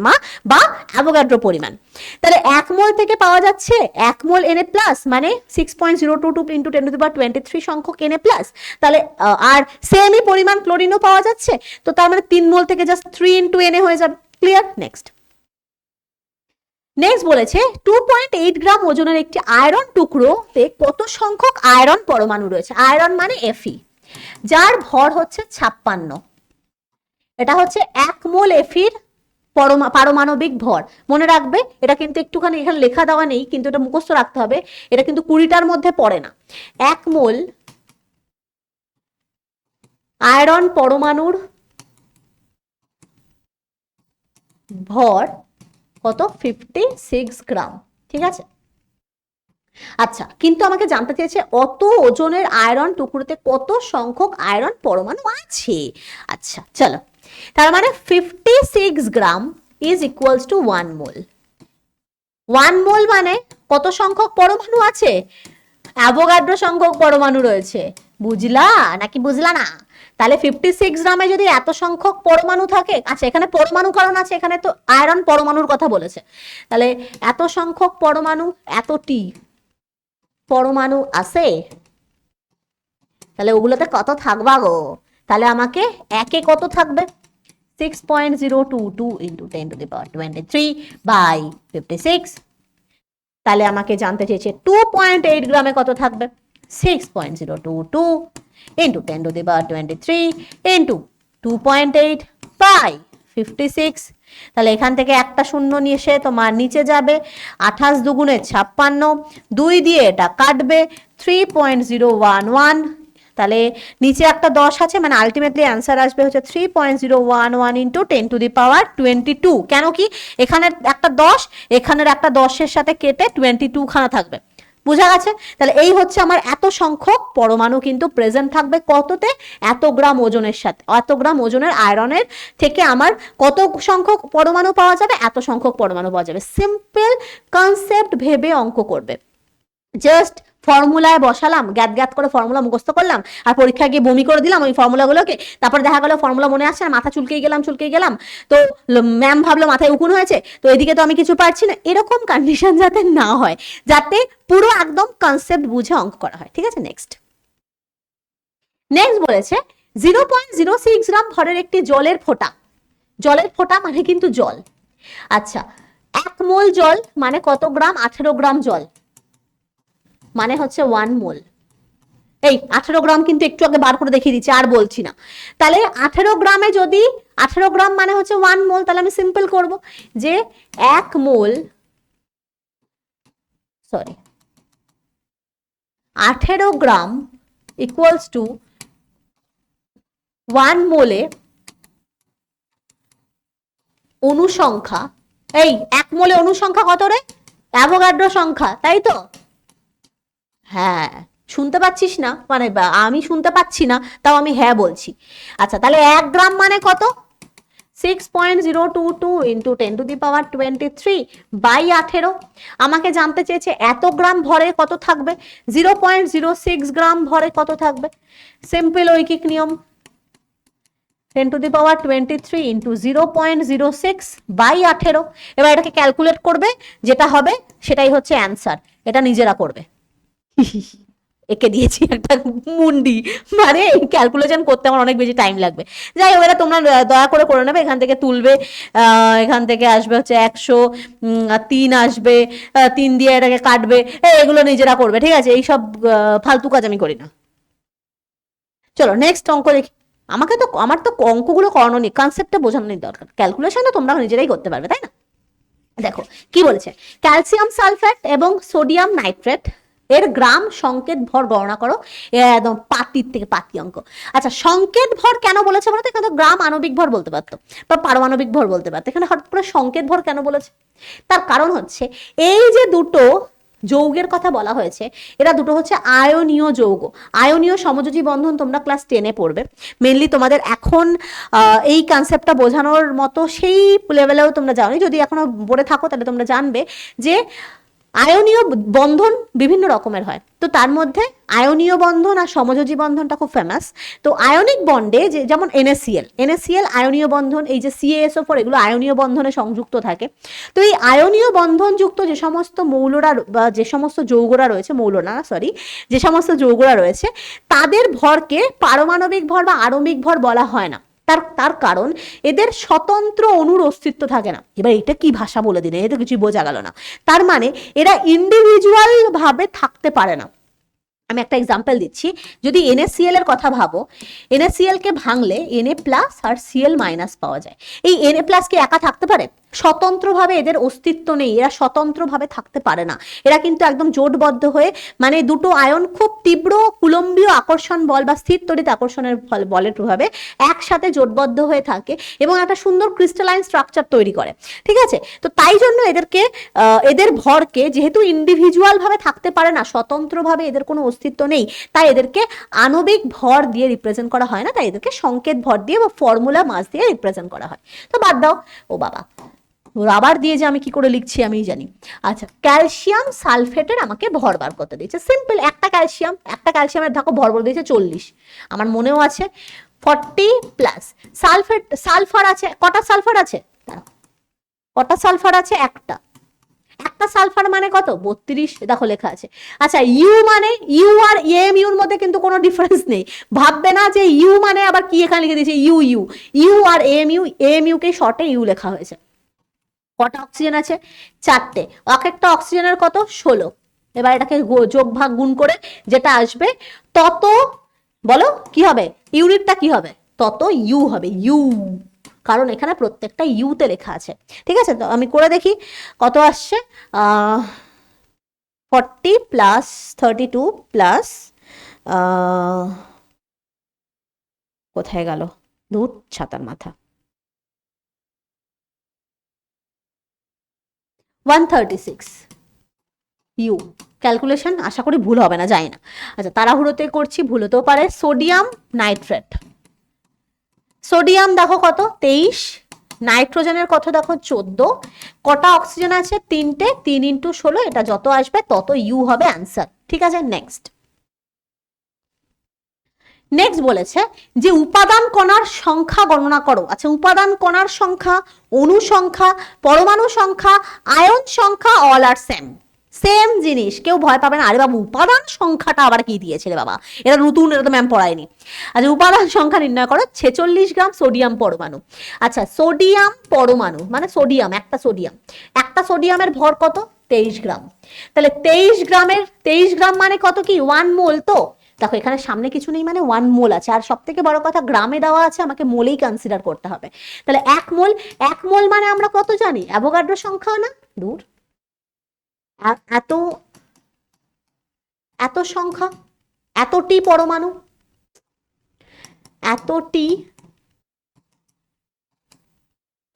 S1: বা অ্যাভোগাড্রো পরিমাণ। তাহলে 1 মোল থেকে পাওয়া যাচ্ছে 1 মোল Na প্লাস মানে 6.022 ইন্টু 10⁻23 সংখ্যক Na প্লাস। তাহলে আর সেমই পরিমাণ ক্লোরিনও পাওয়া যাচ্ছে, তো তার মানে 3 মোল থেকে জাস্ট 3 ইন্টু Na হয়ে যাবে। ক্লিয়ার? নেক্সট বলেছে 2.8 গ্রাম ওজনের একটি আয়রন টুকরোতে কত সংখ্যক আয়রন পরমাণু রয়েছে? আয়রন মানে Fe, যার ভর হচ্ছে 56। এটা হচ্ছে 1 মোল Feর পারমাণবিক ভর। মনে রাখবে, এটা কিন্তু একটুখানি এখানে লেখা দেওয়া নেই, কিন্তু এটা মুখস্থ রাখতে হবে, এটা কিন্তু 20টার মধ্যে পড়ে না। 1 মোল আয়রন পরমাণুর ভর কত? 56 গ্রাম। ঠিক আছে, আচ্ছা, কিন্তু আমাকে জানতে চেয়েছে অত ওজনের আয়রন টুকরোতে কত সংখ্যক আয়রন পরমাণু আছে। আচ্ছা চলো, তার মানে 56 গ্রাম ইজ ইকুয়ালস টু 1 মোল। 1 মোল মানে কত সংখ্যক পরমাণু আছে? অ্যাভোগাড্রো সংখ্যক পরমাণু রয়েছে। বুঝলা নাকি বুঝলা না? তাহলে 56 গ্রামে যদি এত সংখ্যক পরমাণু থাকে, আচ্ছা এখানে পরমাণু কারণ আছে, এখানে তো আয়রন পরমাণুর কথা বলেছে, তাহলে এত সংখ্যক পরমাণু, এতটি পরমাণু আছে, তাহলে ওগুলোতে কত থাকবা গো? তাহলে আমাকে একে কত থাকবে? 6.022 ইন্টু 10⁻23 বাই 56। তাহলে আমাকে জানতে চেয়েছে 2.8 গ্রামে কত থাকবে? 6.022 ইন্টু 10⁻23 ইন্টু 2.8 বাই 56। তাহলে এখান থেকে একটা শূন্য নিয়ে এসে তোমার নিচে যাবে, 28 দুগুণে 56, 2 দিয়ে এটা কাটবে, 3.011। তাহলে নিচে একটা 10 আছে, মানে আলটিমেটলি অ্যান্সার আসবে হচ্ছে 3.011 ইন্টু 10⁻22। কেন কি? এখানের একটা 10, এখানের একটা 10-এর সাথে কেটে 22 খানা থাকবে। বোঝা গেছে? তাহলে এই হচ্ছে আমার এত সংখ্যক পরমাণু কিন্তু প্রেজেন্ট থাকবে কততে? এত গ্রাম ওজনের সাথে। এত গ্রাম ওজনের আয়রনের থেকে আমার কত সংখ্যক পরমাণু পাওয়া যাবে? এত সংখ্যক পরমাণু পাওয়া যাবে। সিম্পল কনসেপ্ট ভেবে অঙ্ক করবে, জাস্ট ফর্মুলায় বসালাম, গ্যাত করে ফর্মুলা মুখস্থ করলাম, আর পরীক্ষায় গিয়ে বমি করে দিলাম ওই ফর্মুলাগুলোকে, তারপর দেখা গেল ফর্মুলা মনে আসছে না, মাথা চুলকেই গেলাম, তো ম্যাম ভাবলো মাথায় উকুন হয়েছে, তো এদিকে তো আমি কিছু পারছি না। এরকম কন্ডিশন যাতে না হয়, যাতে পুরো একদম কনসেপ্ট বুঝে অঙ্ক করা হয়। ঠিক আছে, নেক্সট বলেছে 0.06 গ্রাম ভরের একটি জলের ফোঁটা মানে কিন্তু জল, আচ্ছা, 1 মোল জল মানে কত গ্রাম? 18 গ্রাম জল মানে হচ্ছে 1 মোল। এই 18 গ্রাম কিন্তু একটু আগে বার করে দেখিয়ে দিচ্ছি, আর বলছি না। তাহলে 18 গ্রামে যদি 18 গ্রাম মানে হচ্ছে 1 মোল, তাহলে আমি সিম্পল করব যে 1 মোল, সরি 18 গ্রাম ইকুয়ালস টু 1 মোলে অনুসংখ্যা, এই 1 মোলে অনুসংখ্যা কত রে? অ্যাভোগাড্রো সংখ্যা, তাই তো? হ্যাঁ, শুনতে পাচ্ছিস না? মানে আমি শুনতে পাচ্ছি না, তাও আমি হ্যাঁ বলছি। আচ্ছা, তাহলে 1 গ্রাম মানে কত? 6.022 ইন্টু 10⁻23 বাই 18। আমাকে জানতে চেয়েছে এত গ্রাম ভরে কত থাকবে, 0.06 গ্রাম ভরে কত থাকবে। সিম্পল ঐকিক নিয়ম, 10⁻23 ইন্টু 0.06 বাই 18। এবার এটাকে ক্যালকুলেট করবে, যেটা হবে সেটাই হচ্ছে অ্যান্সার। এটা নিজেরা করবে। একে দিয়েছি একটা মুন্ডি, মানে ক্যালকুলেশন করতে আমার অনেক বেশি টাইম লাগবে। যাই হোক, এটা তোমরা দয়া করে নেবে। এখান থেকে তুলবে, এখান থেকে আসবে হচ্ছে 103 আসবে, 3 দিয়ে এটাকে কাটবে, এগুলো নিজেরা করবে, ঠিক আছে? এইসব ফালতু কাজ আমি করি না। চলো নেক্সট অঙ্ক দেখি। আমার তো অঙ্কগুলো করানো নেই, কনসেপ্টটা বোঝানোর দরকার। ক্যালকুলেশনটা তোমরা নিজেরাই করতে পারবে, তাই না? দেখো কি বলেছে, ক্যালসিয়াম সালফেট এবং সোডিয়াম নাইট্রেট এর গ্রাম সংকেত ভর গণনা করো। একদম পাতির থেকে পাতি অঙ্ক। আচ্ছা, সংকেত ভর কেন বলেছে বলতো? এখানে তো গ্রাম আণবিক ভর বলতে পারতো বা পারমাণবিক ভর বলতে পারতো, এখানে হঠাৎ করে সংকেত ভর কেন বলেছে? তার কারণ হচ্ছে এই যে দুটো যৌগের কথা বলা হয়েছে, এরা দুটো হচ্ছে আয়নীয় যৌগ। আয়নীয় সমযোজী বন্ধন তোমরা ক্লাস 10-এ পড়বে। মেনলি তোমাদের এখন এই কনসেপ্টটা বোঝানোর মতো সেই লেভেলেও তোমরা জানো, যদি এখনো পড়ে থাকো তাহলে তোমরা জানবে যে আয়নীয় বন্ধন বিভিন্ন রকমের হয়। তো তার মধ্যে আয়নীয় বন্ধন আর সমযোজী বন্ধনটা খুব ফেমাস। তো আয়নিক বন্ডে যেমন NaCl আয়নীয় বন্ধন, এই যে CaSO4 এগুলো আয়নীয় বন্ধনে সংযুক্ত থাকে। তো এই আয়নীয় বন্ধনযুক্ত যে সমস্ত মৌলরা বা যে সমস্ত যৌগরা রয়েছে, মৌল না সরি, যে সমস্ত যৌগরা রয়েছে তাদের ভরকে পারমাণবিক ভর বা আণবিক ভর বলা হয় না। তার কারণ এদের স্বতন্ত্র অণুর অস্তিত্ব থাকে না। এবার এটা কি ভাষা বলে দিলে, এটা কিছু বোঝা গেল না। তার মানে এরা ইন্ডিভিজুয়াল ভাবে থাকতে পারে না। আমি একটা এক্সাম্পল দিচ্ছি, যদি NaCl এর কথা ভাবো, NaCl কে ভাঙলে Na+ আর Cl- পাওয়া যায়। এই Na+ কে একা থাকতে পারে? স্বতন্ত্রভাবে এদের অস্তিত্ব নেই, এরা স্বতন্ত্রভাবে থাকতে পারে না। এরা কিন্তু একদম জোটবদ্ধ হয়ে, মানে দুটো আয়ন খুব তীব্র কুলম্বীয় আকর্ষণ বল বা স্থির তড়িৎ আকর্ষণের বলের প্রভাবে একসাথে জোটবদ্ধ হয়ে থাকে এবং একটা সুন্দর ক্রিস্টালাইন স্ট্রাকচার তৈরি করে, ঠিক আছে? তো তাই জন্য এদের ভরকে, যেহেতু ইন্ডিভিজুয়াল ভাবে থাকতে পারে না, স্বতন্ত্রভাবে এদের কোনো অস্তিত্ব নেই, তাই এদেরকে আণবিক ভর দিয়ে রিপ্রেজেন্ট করা হয় না, তাই এদেরকে সংকেত ভর দিয়ে বা ফর্মুলা মাস দিয়ে রিপ্রেজেন্ট করা হয়। তো বাদ দাও, ও বাবা রাবার দিয়ে যে আমি কি করে লিখছি আমি জানি। আচ্ছা, ক্যালসিয়াম সালফেটের আমাকে ভর বার করতে দিয়েছে। সিম্পল, একটা ক্যালসিয়ামের দেখো ভর বলে দিয়েছে 40, আমার মনেও আছে 40 প্লাস সালফার আছে, কটা সালফার আছে? কটা সালফার আছে? একটা সালফার মানে কত? 32, দেখো লেখা আছে। আচ্ছা, ইউ মানে, ইউ আর এমইউর মধ্যে কিন্তু কোনো ডিফারেন্স নেই। ভাববে না যে ইউ মানে আবার কি এখানে লিখে দিয়েছে ইউ আর এমইউ কে শর্টে ইউ লেখা হয়েছে। কটা অক্সিজেন আছে? 4টে। এক একটা অক্সিজেনের কত? 16। এবার এটাকে যোগ ভাগ গুণ করে যেটা আসবে তত, বলো কি হবে? ইউনিটটা কি হবে? তত ইউ হবে, ইউ, কারণ এখানে প্রত্যেকটা ইউতে লেখা আছে। ঠিক আছে, তো আমি করে দেখি কত আসছে। 40 প্লাস 32 প্লাস, কোথায় গেল ধুর ছাতার মাথা, 136 ইউ। ক্যালকুলেশন আশা করি ভুল হবে না, যাই না। আচ্ছা, তাড়াহুড়োতে করছি, ভুল হতেও পারে। সোডিয়াম নাইট্রেট, সোডিয়াম দেখো কত? 23, নাইট্রোজেনের কত দেখো? 14। কটা অক্সিজেন আছে? 3টে, 3 × 16, এটা যত আসবে তত ইউ হবে অ্যান্সার। ঠিক আছে, নেক্সট বলেছে যে উপাদান কণার সংখ্যা গণনা করো। আচ্ছা, উপাদান কণার সংখ্যা, অণু সংখ্যা, পরমাণু সংখ্যা, আয়ন সংখ্যা অল আর সেম। সেম জিনিস, কেউ ভয় পাবে না। আরে বাবু উপাদান সংখ্যাটা আবার কি দিয়েছে রে বাবা, এটা নতুন, এটা তো ম্যাম পড়ায়নি। আচ্ছা উপাদান সংখ্যা নির্ণয় করো, 46 গ্রাম সোডিয়াম পরমাণু। আচ্ছা সোডিয়াম পরমাণু মানে সোডিয়াম, একটা সোডিয়ামের ভর কত? 23 গ্রাম। তাহলে 23 গ্রাম মানে কত, কি 1 মোল। তো দেখো এখানে সামনে কিছু নেই মানে 1 মোল আছে, আর সব থেকে বড় কথা গ্রামে দেওয়া আছে, আমাকে মোলেই কনসিডার করতে হবে। তাহলে 1 মোল মানে আমরা কত জানি, অ্যাভোগাড্রো সংখ্যা না, দূর, এত এত সংখ্যা, এতটি পরমাণু, এতটি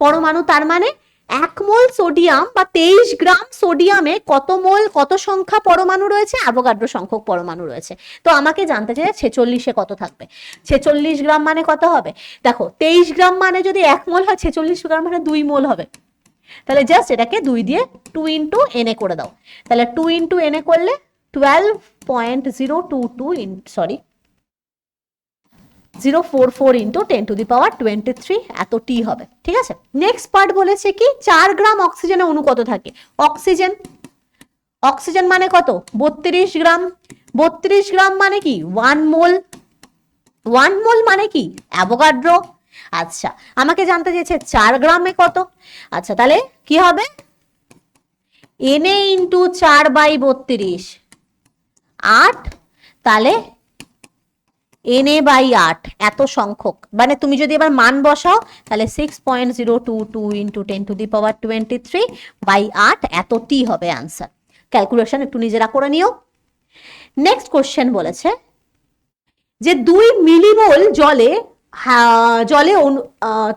S1: পরমাণু, তার মানে 1 মোল সোডিয়াম বা 23 গ্রাম সোডিয়ামে কত মোল, কত সংখ্যা পরমাণু রয়েছে, অ্যাভোগাড্রো সংখ্যক পরমাণু রয়েছে। তো আমাকে জানতে চাই 46-এ কত থাকবে। 46 গ্রাম মানে কত হবে, দেখো 23 গ্রাম মানে যদি 1 মোল হয়, 46 গ্রাম মানে 2 মোল হবে। তাহলে জাস্ট এটাকে 2 দিয়ে 2 ইন্টু এনে করে দাও। তাহলে 2 ইন্টু এনে করলে 0.44 ইন্টু 10 টু দি পাওয়ার 23 এত টি হবে। ঠিক আছে, নেক্সট পার্ট বলেছে কি 4 গ্রাম অক্সিজেনের অণু কত থাকে। অক্সিজেন মানে কত, 32 গ্রাম। 32 গ্রাম মানে কি 1 মোল। 1 মোল মানে কি অ্যাভোগাড্রো। আচ্ছা আমাকে জানতে চেয়েছে 4 গ্রামে কত। আচ্ছা তাহলে কি হবে, Na ইন্টু 4/32 8, তাহলে Na/8 এত সংখ্যক, মানে তুমি যদি এবার মান বসাও তাহলে 6.022 ইন্টু 10 টু দি পাওয়ার 23/8 এত টি হবে আনসার। ক্যালকুলেশন একটু নিজেরা করে নিও। নেক্সট কোশ্চেন বলেছে যে 2 মিলিমোল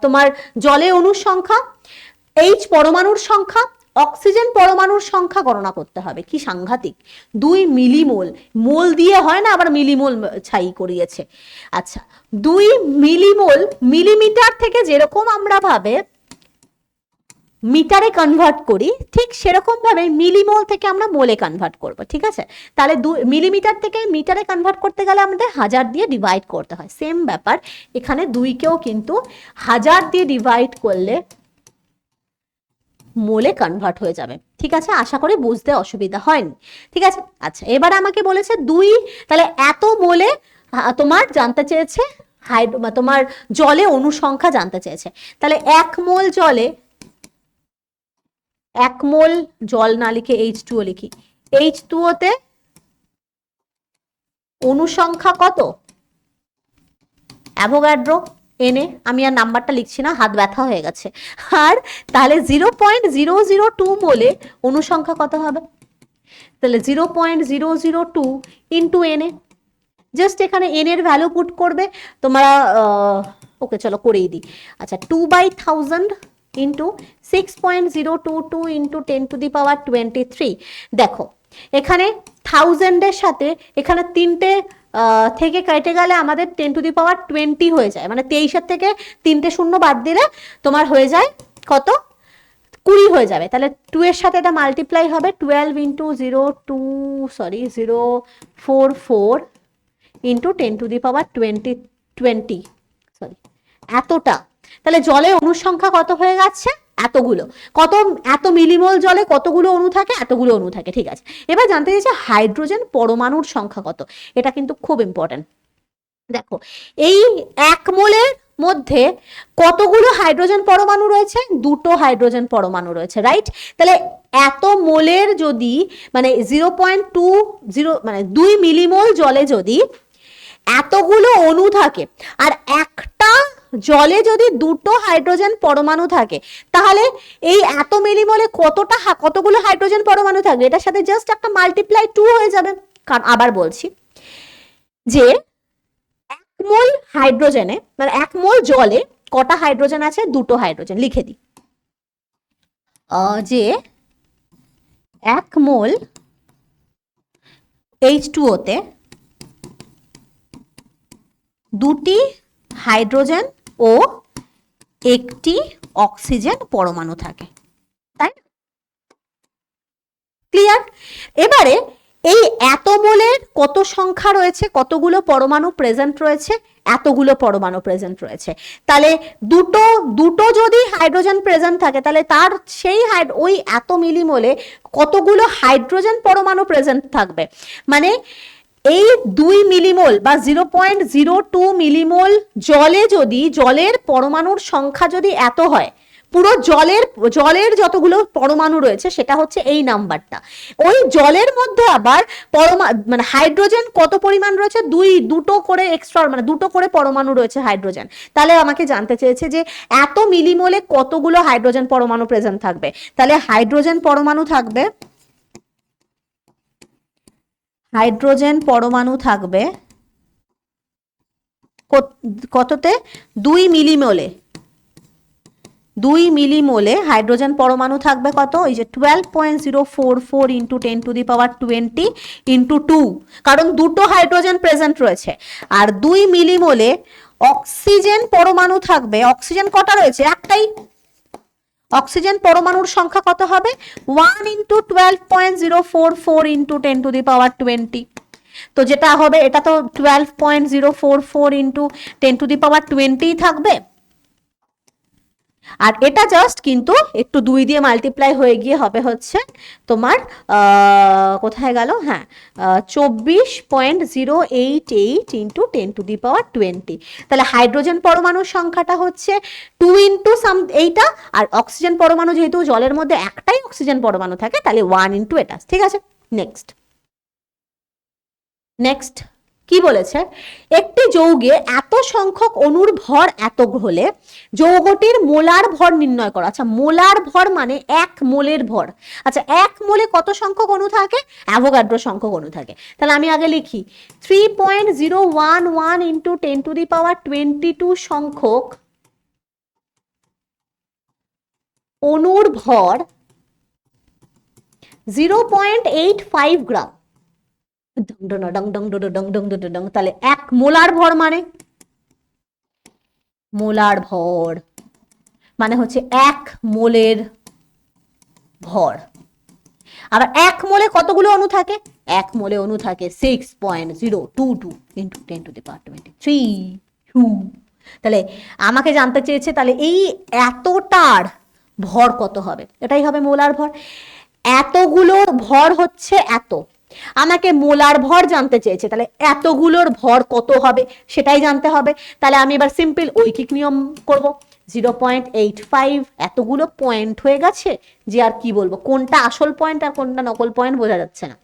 S1: তোমার জলে অণুর সংখ্যা, H পরমাণুর সংখ্যা, অক্সিজেন পরমাণুর সংখ্যা গণনা করতে হবে। কি সাংঘাতিক, 2 মিলিমোল, মোল দিয়ে হয় না, আবার মিলিমোল ছাই করিয়েছে। আচ্ছা 2 মিলিমোল, মিলিমিটার থেকে যেরকম আমরা ভাবে মিটারে কনভার্ট করি, ঠিক সেরকম ভাবে মিলিমোল থেকে আমরা মোলে কনভার্ট করব। ঠিক আছে, তাহলে মিলিমিটার থেকে মিটারে কনভার্ট করতে গেলে আমাদের 1000 দিয়ে ডিভাইড করতে হয়। সেম ব্যাপার এখানে 2কেও কিন্তু 1000 দিয়ে ডিভাইড করলে মোলে কনভার্ট হয়ে যাবে। ঠিক আছে, আশা করি বুঝতে অসুবিধা হয়নি। ঠিক আছে, আচ্ছা এবার আমাকে বলেছে 2, তাহলে এত মোলে তোমার জানতে চেয়েছে তোমার জলে অণু সংখ্যা জানতে চেয়েছে। তাহলে 1 মোল জল না লিখে H2O লিখি, H2O তে অণু সংখ্যা কত, অ্যাভোগাড্রো এনে, আমি আর নাম্বারটা লিখছি না, হাত ব্যথা হয়ে গেছে। আর তাহলে 0.002 মোলে অণু সংখ্যা কত হবে, তাহলে 0.002 ইন্টু এনে, জাস্ট এখানে এন এর ভ্যালু পুট করবে তোমরা। ওকে চলো করেই দিই। আচ্ছা 2/1000 into 6.022 into 10 to the power 23। দেখো এখানে 1000 এর সাথে এখানে 3টে থেকে কেটে গেলে আমাদের 10 টু দি পাওয়ার 20 হয়ে যায়, মানে 23-এর থেকে 3টে শূন্য বাদ দিলে তোমার হয়ে যায় কত, 20 হয়ে যাবে। তাহলে 2 এর সাথে এটা মাল্টিপ্লাই হবে, 12 ইন্টু 044 ইন্টু 10 টু দি পাওয়ার 20 এতটা। তাহলে জলে অণুর সংখ্যা কত হয়ে যাচ্ছে, এতগুলো। এত মিলিমোল জলে কতগুলো অণু থাকে, এতগুলো অণু থাকে। ঠিক আছে, এবার জানতে চাইছে হাইড্রোজেন পরমাণুর সংখ্যা কত। এটা কিন্তু খুব ইম্পর্টেন্ট। দেখো এই 1 মোলের মধ্যে কতগুলো হাইড্রোজেন পরমাণু রয়েছে, 2টো হাইড্রোজেন পরমাণু রয়েছে, রাইট। তাহলে এত মোলের যদি মানে 0.20 মানে 2 মিলিমোল জলে যদি এতগুলো অণু থাকে, আর একটা জলে যদি 2টো হাইড্রোজেন পরমাণু থাকে, তাহলে এই এত মিলিমোলে কতগুলো হাইড্রোজেন পরমাণু থাকবে, এটার সাথে জাস্ট একটা মাল্টিপ্লাই 2 হয়ে যাবে। কারণ আবার বলছি যে 1 মোল হাইড্রোজেনে মানে 1 মোল জলে কটা হাইড্রোজেন আছে, 2টো হাইড্রোজেন। লিখে দিই যে 1 মোল H2O তে 2টি হাইড্রোজেন ও 1টি অক্সিজেন পরমাণু থাকে, তাই ক্লিয়ার। এবারে এই এত মোলের কত সংখ্যা রয়েছে, কতগুলো পরমাণু প্রেজেন্ট রয়েছে, এতগুলো পরমাণু প্রেজেন্ট রয়েছে। তাহলে দুটো দুটো যদি হাইড্রোজেন প্রেজেন্ট থাকে তাহলে তার সেই ওই এত মিলিমোলে কতগুলো হাইড্রোজেন পরমাণু প্রেজেন্ট থাকবে। মানে এই 2 মিলিমোল বা 0.02 মিলিমোল জলে যদি জলের পরমাণুর সংখ্যা যদি এত হয়, পুরো জলের যতগুলো পরমাণু রয়েছে সেটা হচ্ছে এই নাম্বারটা। ওই জলের মধ্যে আবার মানে হাইড্রোজেন কত পরিমাণ রয়েছে, দুটো করে এক্সট্রা, মানে দুটো করে পরমাণু রয়েছে হাইড্রোজেন। তাহলে আমাকে জানতে চেয়েছে যে এত মিলিমোলে কতগুলো হাইড্রোজেন পরমাণু প্রেজেন্ট থাকবে। তাহলে হাইড্রোজেন পরমাণু থাকবে কততে, 2 মিলিমোলে। 2 মিলিমোলে হাইড্রোজেন পরমাণু থাকবে কত, এই যে 12.044 ইন্টু 10⁻20 ইন্টু 2, কারণ দুটো হাইড্রোজেন প্রেজেন্ট রয়েছে। আর 2 মিলিমোলে অক্সিজেন পরমাণু থাকবে, অক্সিজেন কটা রয়েছে, একটাই। অক্সিজেন পরমাণুর সংখ্যা কত হবে, 1 ইন্টু 12.044 ইন্টু 10⁻20। তো যেটা হবে এটা তো 12.044 ইন্টু 10⁻20 থাকবে। আর এটা জাস্ট কিন্তু একটু 2 দিয়ে মাল্টিপ্লাই হয়ে গিয়ে হবে হচ্ছে তোমার কোথায় গেল, হ্যাঁ 24.088 ইন্টু 10⁻20। তাহলে হাইড্রোজেন পরমাণুর সংখ্যাটা হচ্ছে 2 ইন্টু এইটা, আর অক্সিজেন পরমাণু যেহেতু জলের মধ্যে একটাই অক্সিজেন পরমাণু থাকে তাহলে 1 ইন্টু এটা। ঠিক আছে, নেক্সট কি বলেছে, একটি যৌগে এত সংখ্যক অণুর ভর এত হলে যৌগটির মোলার ভর নির্ণয় করো। আচ্ছা, মোলার ভর মানে 1 মোলের ভর। আচ্ছা, 1 মোলে কত সংখ্যক অণু থাকে, অ্যাভোগাড্রো সংখ্যক অণু থাকে। তাহলে আমি আগে লিখি 3.011 ইন্টু 10⁻22 সংখ্যক অণুর ভর 0.85 গ্রাম। তাহলে 1 মোলার ভর মানে হচ্ছে 1 মোলের ভর। আবার 1 মোলে কতগুলো অণু থাকে, 1 মোলে অণু থাকে 6.022 ইন্টু 10⁻23। তাহলে আমাকে জানতে চেয়েছে তাহলে এই এতটার ভর কত হবে, এটাই হবে মোলার ভর। এতগুলোর ভর হচ্ছে এত, আমাকে মোলার ভর জানতে চেয়েছে, তাহলে এতগুলোর ভর কত হবে সেটাই জানতে হবে। তাহলে আমি এবার সিম্পল ঐকিক নিয়ম করব, 0.85, এতগুলো পয়েন্ট হয়ে গেছে যে আর কি বলবো, কোনটা আসল পয়েন্ট আর কোনটা নকল পয়েন্ট বোঝা যাচ্ছে না।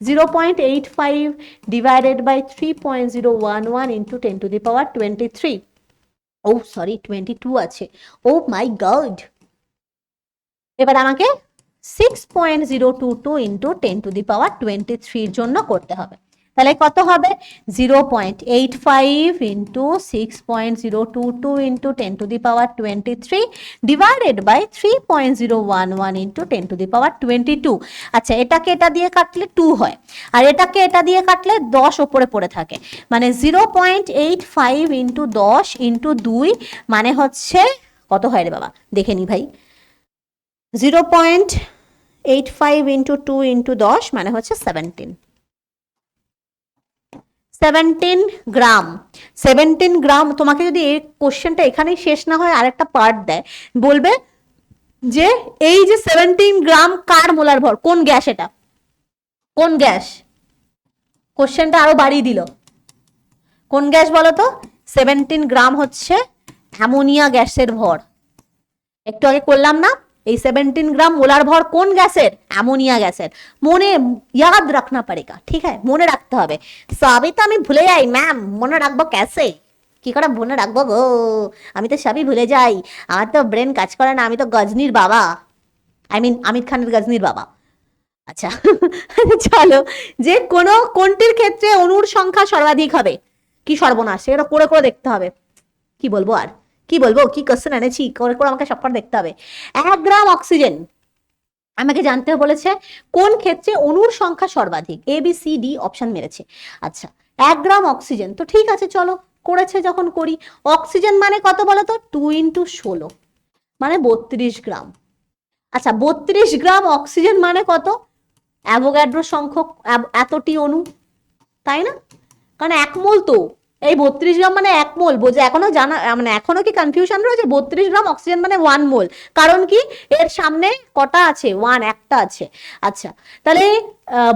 S1: 0.85 divided by 3.011 into 10⁻23। Oh sorry 22 আছে, ও মাই গড। এবার আমাকে 6.022 ইন্টু 10⁻23 জন্য করতে হবে। তাহলে কত হবে, 0.85 into 6.022 into 10⁻23 divided by 3.011 into 10⁻22। আচ্ছা, এটাকে এটা দিয়ে কাটলে 2 হয়, আর এটাকে এটা দিয়ে কাটলে 10 ওপরে পড়ে থাকে, মানে 0.85 ইন্টু 10 ইন্টু 2 মানে হচ্ছে কত হয় রে বাবা, দেখে নি ভাই, 0.85 ইন্টু 2 ইন্টু 10 মানে হচ্ছে 17 গ্রাম। 17 গ্রাম। তোমাকে যদি এই কোশ্চেনটা এখানেই শেষ না হয় আরেকটা পার্ট দেয়, বলবে যে এই যে 17 গ্রাম কার মোলার ভর, কোন গ্যাস, এটা কোন গ্যাস, কোশ্চেনটা আরো বাড়িয়ে দিল। কোন গ্যাস বলো তো, 17 গ্রাম হচ্ছে অ্যামোনিয়া গ্যাসের ভর। একটু আগে করলাম না, এই 17 গ্রাম মোলার ভর কোন গ্যাসের, অ্যামোনিয়া গ্যাসের। মনে ইয়াদ রাখনা পড়েগা, ঠিক আছে, মনে রাখতে হবে। সবই তো আমি ভুলে যাই ম্যাম, মনে রাখবো ক্যাসে, কি করে মনে রাখবো গো, আমি তো সবই ভুলে যাই, আমার তো ব্রেন কাজ করে না, আমি তো গজনির বাবা, আই মিন আমির খানের গজনির বাবা। আচ্ছা চলো, যে কোনটির ক্ষেত্রে অণুর সংখ্যা সর্বাধিক হবে, কি সর্বনাশ, এটা করে করে দেখতে হবে, কি বলবো আর কি বলবো, কি কোশ্চেন এনেছি, করে করে আমাকে সবকটা দেখতে হবে। 1 গ্রাম অক্সিজেন আমাকে জানতে বলেছে কোন ক্ষেত্রে অণুর সংখ্যা সর্বাধিক, ABCD অপশন মেরেছে। আচ্ছা, 1 গ্রাম অক্সিজেন, তো ঠিক আছে চলো করেছে যখন করি। অক্সিজেন মানে কত বলতো, 2 ইন্টু 16 মানে 32 গ্রাম। আচ্ছা, 32 গ্রাম অক্সিজেন মানে কত, অ্যাভোগাড্রো সংখ্যক এতটি অণু, তাই না? কারণ 1 মোল তো, এই 32 গ্রাম মানে 1 মোল, বোঝে এখনো জানা, মানে এখনো কি কনফিউশন রয়েছে? 32 গ্রাম অক্সিজেন মানে 1 মোল, কারণ কি এর সামনে কটা আছে? 1, একটা আছে। আচ্ছা, তাহলে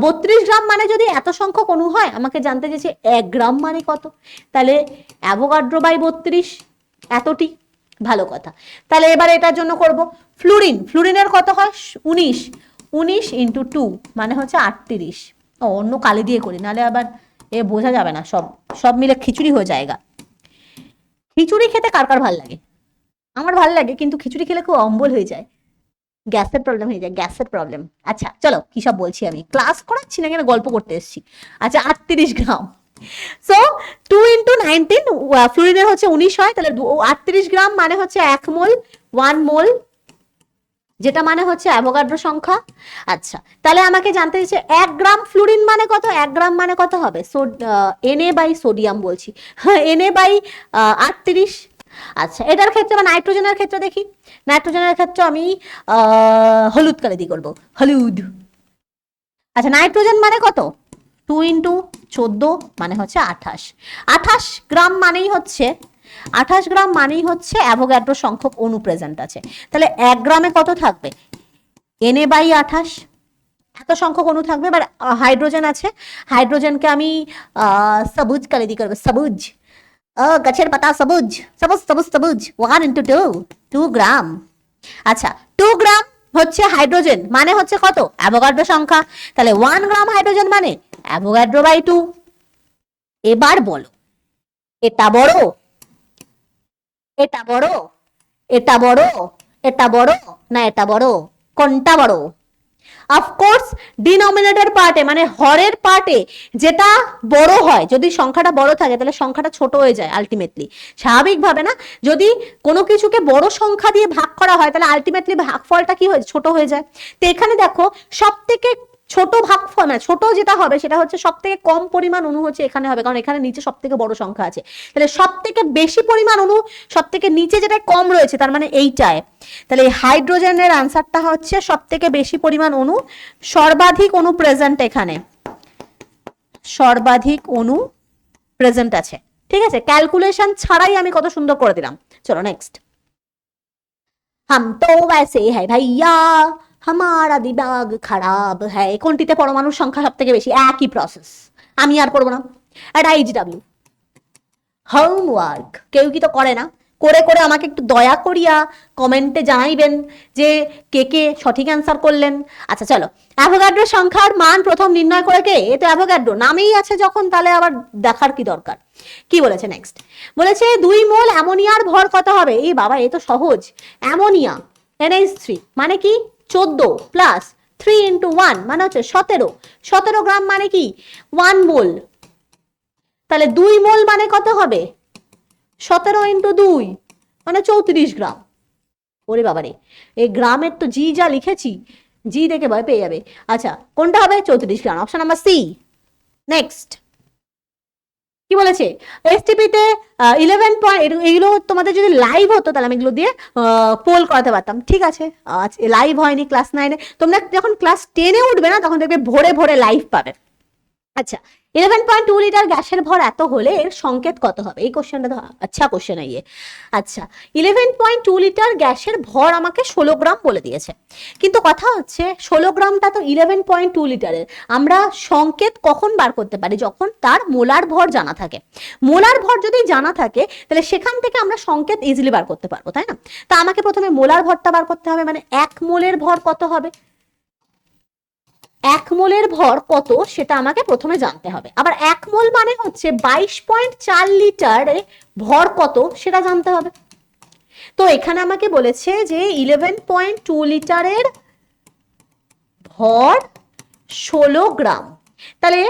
S1: 32 গ্রাম মানে যদি এত সংখ্যক অণু হয়, আমাকে জানতে চেয়েছে 1 গ্রাম মানে কত, তাহলে অ্যাভোগাড্রো বাই 32 এতটি। ভালো কথা। তাহলে এবার এটার জন্য করব ফ্লুরিন। ফ্লুরিনের কত হয়? 19, 19 ইন্টু 2 মানে হচ্ছে 38। ও, অন্য কালি দিয়ে করি, নাহলে আবার এ বোঝা যাবে না, সব সব মিলে খিচুড়ি হয়ে যায়গা। খিচুড়ি খেতে কার কার ভাল লাগে? আমার ভাল লাগে, কিন্তু খিচুড়ি খেলে খুব অম্বল হয়ে যায়, গ্যাসের প্রবলেম হয়ে যায়, গ্যাসের প্রবলেম। আচ্ছা চলো, কি সব বলছি আমি, ক্লাস করাচ্ছি না, কেন গল্প করতে এসেছি। আচ্ছা, 38 গ্রাম। সো 2 ইন্টু 19, ফ্লুরিনের হচ্ছে 19 হয়, তাহলে 38 গ্রাম মানে হচ্ছে 1 মোল, 1 মোল, যেটা মানে হচ্ছে অ্যাভোগাড্রো সংখ্যা। আচ্ছা, তাহলে আমাকে জানতে হচ্ছে 1 গ্রাম ফ্লুরিন মানে কত? 1 গ্রাম মানে কত হবে? Na বাই সোডিয়াম বলছি, হ্যাঁ Na বাই 38। আচ্ছা, এটার ক্ষেত্রে বা নাইট্রোজেনের ক্ষেত্রে দেখি। নাইট্রোজেনের ক্ষেত্রে আমি হলুদ কালি দিয়ে করবো, হলুদ। আচ্ছা, নাইট্রোজেন মানে কত? 2 ইন্টু 14 মানে হচ্ছে 28। 28 গ্রাম মানেই হচ্ছে, 28 গ্রাম মানেই হচ্ছে অ্যাভোগাড্রো সংখ্যক অণু প্রেজেন্ট আছে। তাহলে 1 গ্রামে কত থাকবে? Na বাই 28, এত সংখ্যক অণু থাকবে। এবার হাইড্রোজেন আছে, হাইড্রোজেনকে আমি সবুজ কালি দিয়ে করবো, সবুজ, গাছের পাতা সবুজ, সবুজ সবুজ সবুজ, 1 ইন্টু 2, 2 গ্রাম। আচ্ছা, 2 গ্রাম হচ্ছে হাইড্রোজেন মানে হচ্ছে কত? অ্যাভোগাড্রো সংখ্যা। তাহলে 1 গ্রাম হাইড্রোজেন মানে অ্যাভোগাড্রো বাই 2। এবার বলো, এটা বড়, এটা বড়, এটা বড়, এটা বড়, না এটা বড়? কোনটা বড়? অফকোর্স ডিনোমিনেটর পার্টে, মানে হরের পার্টে যেটা বড় হয়, যদি সংখ্যাটা বড় থাকে তাহলে সংখ্যাটা ছোট হয়ে যায় আলটিমেটলি, স্বাভাবিকভাবে না? যদি কোনো কিছুকে বড় সংখ্যা দিয়ে ভাগ করা হয় তাহলে আলটিমেটলি ভাগফলটা কি হয়? ছোট হয়ে যায়। তো এখানে দেখো, সব থেকে ছোট ভাগফল, মানে ছোট যেটা হবে সেটা হচ্ছে সব থেকে কম পরিমাণ অণু হচ্ছে এখানে হবে, কারণ এখানে নিচে সব থেকে বড় সংখ্যা আছে। তাহলে সব থেকে বেশি পরিমাণ অণু সব থেকে নিচে যেটা কম রয়েছে, তার মানে এইটায়। তাহলে হাইড্রোজেনের আনসারটা হচ্ছে সব থেকে বেশি পরিমাণ অণু, সর্বাধিক অণু প্রেজেন্ট এখানে, সর্বাধিক অণু প্রেজেন্ট আছে। ঠিক আছে, ক্যালকুলেশন ছাড়াই আমি কত সুন্দর করে দিলাম। চলো নেক্সট। হাম তো वैसे है भैया, हमारा दिमाग खराब है। কোনটিতে পরমাণুর সংখ্যা সব থেকে বেশি? একই প্রসেস, আমি আর পড়বো না। এটা এইচডব্লিউ। হোমওয়ার্ক কেউ কি তো করে না? করে করে আমাকে একটু দয়া করিয়া কমেন্টে জানাইবেন যে কে কে সঠিক অ্যান্সার করলেন। আচ্ছা চলো, অ্যাভোগাড্রো সংখ্যার মান প্রথম নির্ণয় করে কে? এ তো অ্যাভোগাড্রো নামেই আছে যখন, তাহলে আবার দেখার কি দরকার? কি বলেছে নেক্সট? বলেছে 2 মোল অ্যামোনিয়ার ভর কত হবে? এই বাবা, এ তো সহজ। অ্যামোনিয়া NH3 মানে কি? 14 প্লাস 3 ইন্টু 1 মানে হচ্ছে 17, 17 গ্রাম মানে কি? 1 মোল। তাহলে 2 মোল মানে কত হবে? 17 ইন্টু 2 মানে 34 গ্রাম। ওরে বাবারে, এই গ্রামের তো জি যা লিখেছি, জি দেখে ভয় পেয়ে যাবে। আচ্ছা, কোনটা হবে? 34 গ্রাম, অপশন নাম্বার সি। নেক্সট কি বলেছে? এসটিপিতে 11 পয়েন্ট, এগুলো তোমাদের যদি লাইভ হতো তাহলে আমি এগুলো দিয়ে পোল করাতে পারতাম। ঠিক আছে, লাইভ হয়নি ক্লাস 9-এ, তোমরা যখন ক্লাস 10-এ উঠবে না তখন দেখবে ভোরে ভোরে লাইভ পাবে। আচ্ছা, 11.2 লিটার গ্যাসের ভর এত হলে এর সংকেত কত হবে? এই কোশ্চেনটা তো আচ্ছা কোশ্চেন আইয়ে। আচ্ছা, 11.2 লিটার গ্যাসের ভর আমাকে 16 গ্রাম বলে দিয়েছে, কিন্তু কথা হচ্ছে 16 গ্রামটা তো 11.2 লিটারের। আমরা সংকেত কখন বার করতে পারি? যখন তার মোলার ভর জানা থাকে। মোলার ভর যদি জানা থাকে তাহলে সেখান থেকে আমরা সংকেত ইজিলি বার করতে পারবো, তাই না? তা আমাকে প্রথমে মোলার ভরটা বার করতে হবে, মানে 1 মোলের ভর কত হবে? 1 মোলের ভর কত সেটা আমাকে প্রথমে জানতে হবে। আবার 1 মোল মানে হচ্ছে 22.4 লিটারে ভর কত সেটা জানতে হবে। তো এখানে আমাকে বলেছে যে 11.2 লিটারের ভর 16 গ্রাম, তাহলে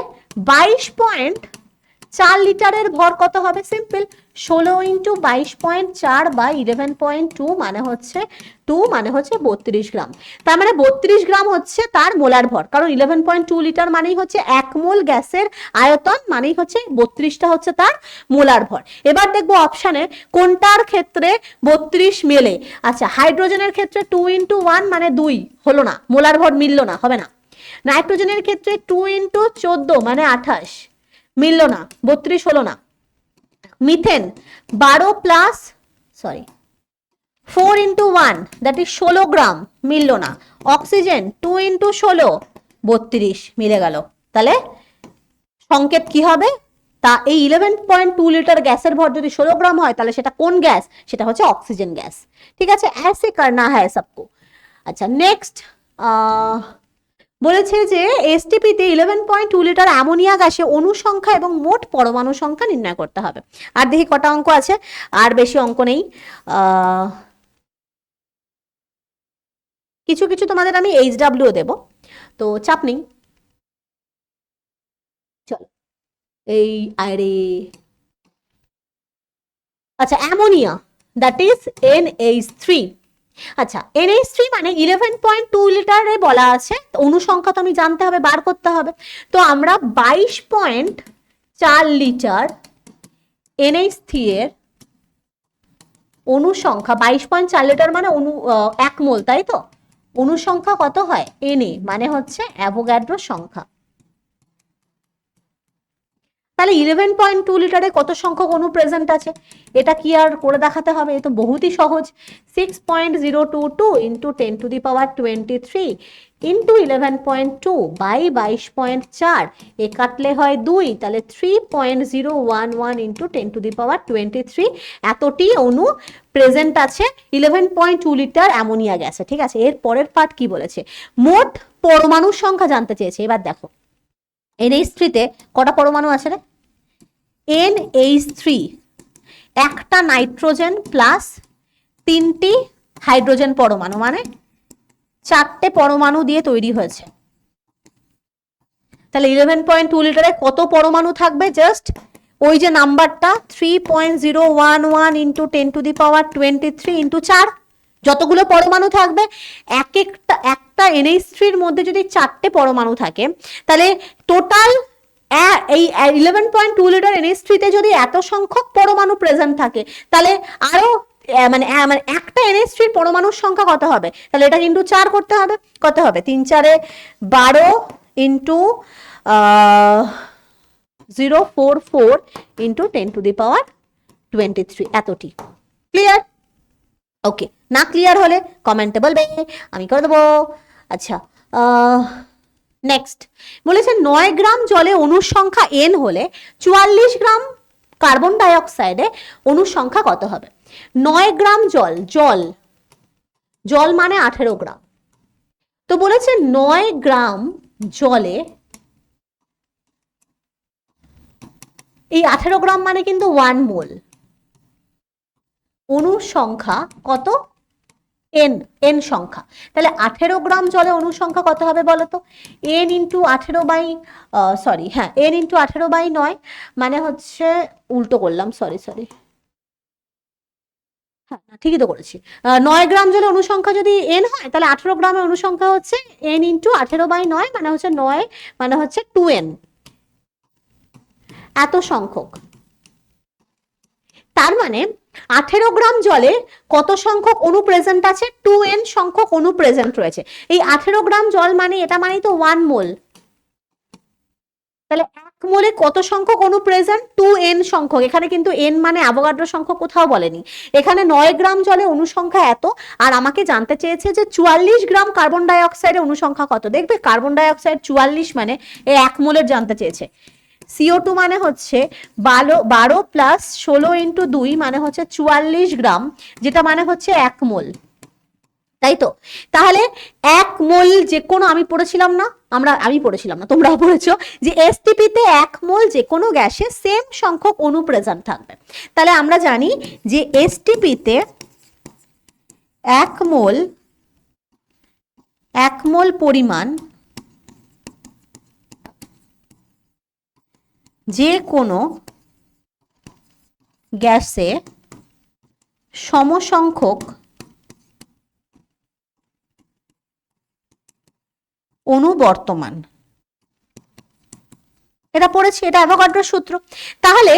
S1: 22.4 লিটারের ভর কত হবে? সিম্পল, 16 ইন্টু 22.4 বা 11.2 মানে হচ্ছে 2 মানে হচ্ছে 32 গ্রাম। তার মানে 32 গ্রাম হচ্ছে তার মোলার ভর, কারণ 11.2 লিটার মানেই হচ্ছে 1 মোল গ্যাসের আয়তন, মানেই হচ্ছে 32টা হচ্ছে তার মোলার ভর। এবার দেখবো অপশানে কোনটার ক্ষেত্রে 32 মেলে। আচ্ছা, হাইড্রোজেনের ক্ষেত্রে 2 ইন্টু 1 মানে 2 হলো না, মোলার ভর মিললো না, হবে না। নাইট্রোজেনের ক্ষেত্রে 2 ইন্টু 14 মানে 28, মিলল না, 32 হলো না। Methane 12 plus 4 into 1 that is 16 গ্রাম, মিলল না। অক্সিজেন 2 ইন্টু 16 32, মিলে গেল। তাহলে সংকেত কি হবে? তা এই 11.2 লিটার গ্যাসের ভর যদি 16 গ্রাম হয় তাহলে সেটা কোন গ্যাস? সেটা হচ্ছে অক্সিজেন গ্যাস। ঠিক আছে, ऐसे करना है सबको। আচ্ছা, নেক্সট বলেছে যে এসটিপিতে 11.2 লিটার অ্যামোনিয়া গ্যাসে অণু সংখ্যা এবং মোট পরমাণু সংখ্যা নির্ণয় করতে হবে। আর দেখি কটা অঙ্ক আছে, আর বেশি অঙ্ক নেই। কিছু কিছু তোমাদের আমি HW দেব, তো চাপ নেই। চলো এই আরে, আচ্ছা অ্যামোনিয়া দ্যাট ইজ NH3। আচ্ছা NH3 মানে 11.2 লিটারে বলা আছে, অণু সংখ্যা তো আমি জানতে হবে, বার করতে হবে। তো আমরা 22.4 লিটার NH3 এর অণু সংখ্যা, 22.4 লিটার মানে অণু 1 মোল, তাই তো? অণু সংখ্যা কত হয়? Na মানে হচ্ছে অ্যাভোগাড্রো সংখ্যা। তাহলে 11.2 লিটারে কত সংখ্যক অণু প্রেজেন্ট আছে? এটা কি আর করে দেখাতে হবে? এ তো বহুতই সহজ। 6.022 into 10 to the power 23 into 11.2 by 22.4, এ কাটলে হয় 2, তাহলে 3.011 ইন্টু 10 টু দি পাওয়ার 23, এতটি অণু প্রেজেন্ট আছে 11.2 লিটার অ্যামোনিয়া গ্যাসে। ঠিক আছে, এর পরের পার্ট কি বলেছে? মোট পরমাণুর সংখ্যা জানতে চেয়েছে। এবার দেখো NH3 তে কটা পরমাণু আছে রে? NH3 একটা নাইট্রোজেন প্লাস 3টি হাইড্রোজেন পরমাণু, মানে 4টে পরমাণু দিয়ে তৈরি হয়েছে। তাহলে 11.2 লিটারে কত পরমাণু থাকবে? জাস্ট ওই যে নাম্বারটা 3.011 into 10 to the power 23 into 4, যতগুলো পরমাণু থাকবে একটা NH3 মধ্যে যদি 4টে পরমাণু থাকে, তাহলে টোটাল এই 11.2 লিটার NH3 তে যদি এত সংখ্যক পরমাণু প্রেজেন্ট থাকে, তাহলে আরো মানে একটা NH3 পরমাণুর সংখ্যা কত হবে? তাহলে এটা ইন্টু 4 করতে হবে। কত হবে? 3 4 12 into 044 into 10 to the power 23, এতটি। ক্লিয়ার? ওকে, না ক্লিয়ার হলে কমেন্টে বলবে, আমি করে দেবো। আচ্ছা, নেক্সট বলেছে 9 গ্রাম জলে অণুর সংখ্যা n হলে 44 গ্রাম কার্বন ডাই অক্সাইডে অণুর সংখ্যা কত হবে? 9 গ্রাম জল মানে 18 গ্রাম। তো বলেছে 9 গ্রাম জলে, এই 18 গ্রাম মানে কিন্তু 1 মোল, অণুর সংখ্যা কত? n সংখ্যা। তাহলে 18 গ্রাম জলে অণুর সংখ্যা কত হবে বলো তো? n into 18 by n into 18 by 9, মানে হচ্ছে উল্টো করলাম, সরি হ্যাঁ ঠিকই তো করেছি। 9 গ্রাম জলে অনুসংখ্যা যদি n হয়, তাহলে 18 গ্রামের অনুসংখ্যা হচ্ছে n ইন্টু 18 বাই 9, মানে হচ্ছে 9 মানে হচ্ছে 2n, এত সংখ্যক। তার মানে 18 গ্রাম জলে কত সংখ্যক অণু প্রেজেন্ট আছে? 2n সংখ্যক অণু প্রেজেন্ট রয়েছে। এই 18 গ্রাম জল মানে এটা মানে তো 1 মোল, তাহলে 1 মোলে কত সংখ্যক অণু প্রেজেন্ট? 2n সংখ্যক। এখানে কিন্তু n মানে অ্যাভোগাড্রো সংখ্যক কোথাও বলেনি। এখানে 9 গ্রাম জলে অণু সংখ্যা এত, আর আমাকে জানতে চেয়েছে যে 44 গ্রাম কার্বন ডাই অক্সাইডের অণু সংখ্যা কত। দেখবে কার্বন ডাই অক্সাইড 44 মানে এই 1 মোলের জানতে চেয়েছে। CO2 মানে হচ্ছে 12 প্লাস 16 ইন্টু 2 মানে হচ্ছে 44 গ্রাম, যেটা মানে হচ্ছে 1 মোল, তাই তো? তাহলে 1 মোল যে কোনো, আমি পড়েছিলাম না, তোমরাও পড়েছো যে এসটিপি তে 1 মোল যে কোনো গ্যাসে সেম সংখ্যক অণু প্রেজেন্ট থাকবে। তাহলে আমরা জানি যে এসটিপি তে 1 মোল পরিমাণ যে কোনো গ্যাসে সমসংখ্যক অণু বর্তমান, এটা পড়েছি, এটা অ্যাভোগাড্রোর সূত্র। তাহলে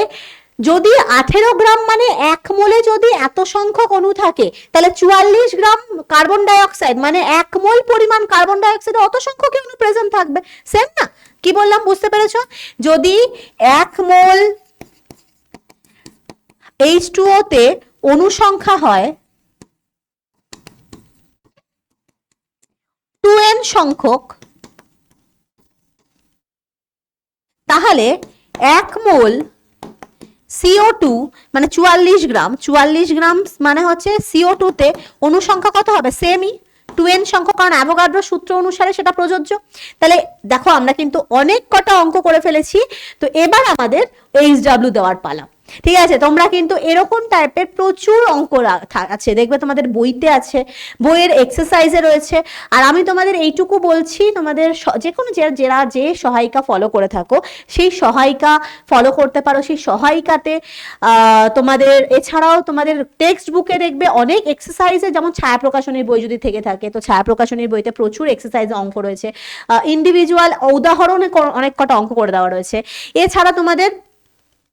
S1: যদি 18 গ্রাম মানে 1 মোলে যদি এত সংখ্যক অণু থাকে, তাহলে 44 গ্রাম কার্বন ডাই অক্সাইড মানে 1 মোল পরিমাণ কার্বন ডাই অক্সাইডে অত সংখ্যক অণু প্রেজেন্ট থাকবে। সেম না? কি বললাম বুঝতে পেরেছো? যদি 1 মোল H2O তে অণু সংখ্যা হয় 2n সংখ্যক, তাহলে 1 মোল CO2 মানে 44 গ্রাম, 44 গ্রাম মানে হচ্ছে CO2 তে অণু সংখ্যা কত হবে? সেমই 2n সংখ্যক, কারণ অ্যাভোগাড্রো সূত্র অনুসারে সেটা প্রযোজ্য। তাহলে দেখো আমরা কিন্তু অনেক কটা অঙ্ক করে ফেলেছি। তো এবার আমাদের HW দেওয়ার পালা। ঠিক আছে, তোমরা কিন্তু এরকম টাইপের প্রচুর অঙ্ক আছে, দেখবে তোমাদের বইতে আছে, বইয়ের এক্সারসাইজে রয়েছে। আর আমি তোমাদের এইটুকু বলছি, তোমাদের যে কোনো যারা যে সহায়িকা ফলো করে থাকো সেই সহায়িকা ফলো করতে পারো। সেই সহায়িকাতে তোমাদের এছাড়াও তোমাদের টেক্সট বুকে দেখবে অনেক এক্সারসাইজে, যেমন ছায়া প্রকাশনীর বই যদি থেকে থাকে তো ছায়া প্রকাশনীর বইতে প্রচুর এক্সারসাইজে অঙ্ক রয়েছে, ইন্ডিভিজুয়াল উদাহরণে অনেক কটা অঙ্ক করে দেওয়া রয়েছে। এছাড়া তোমাদের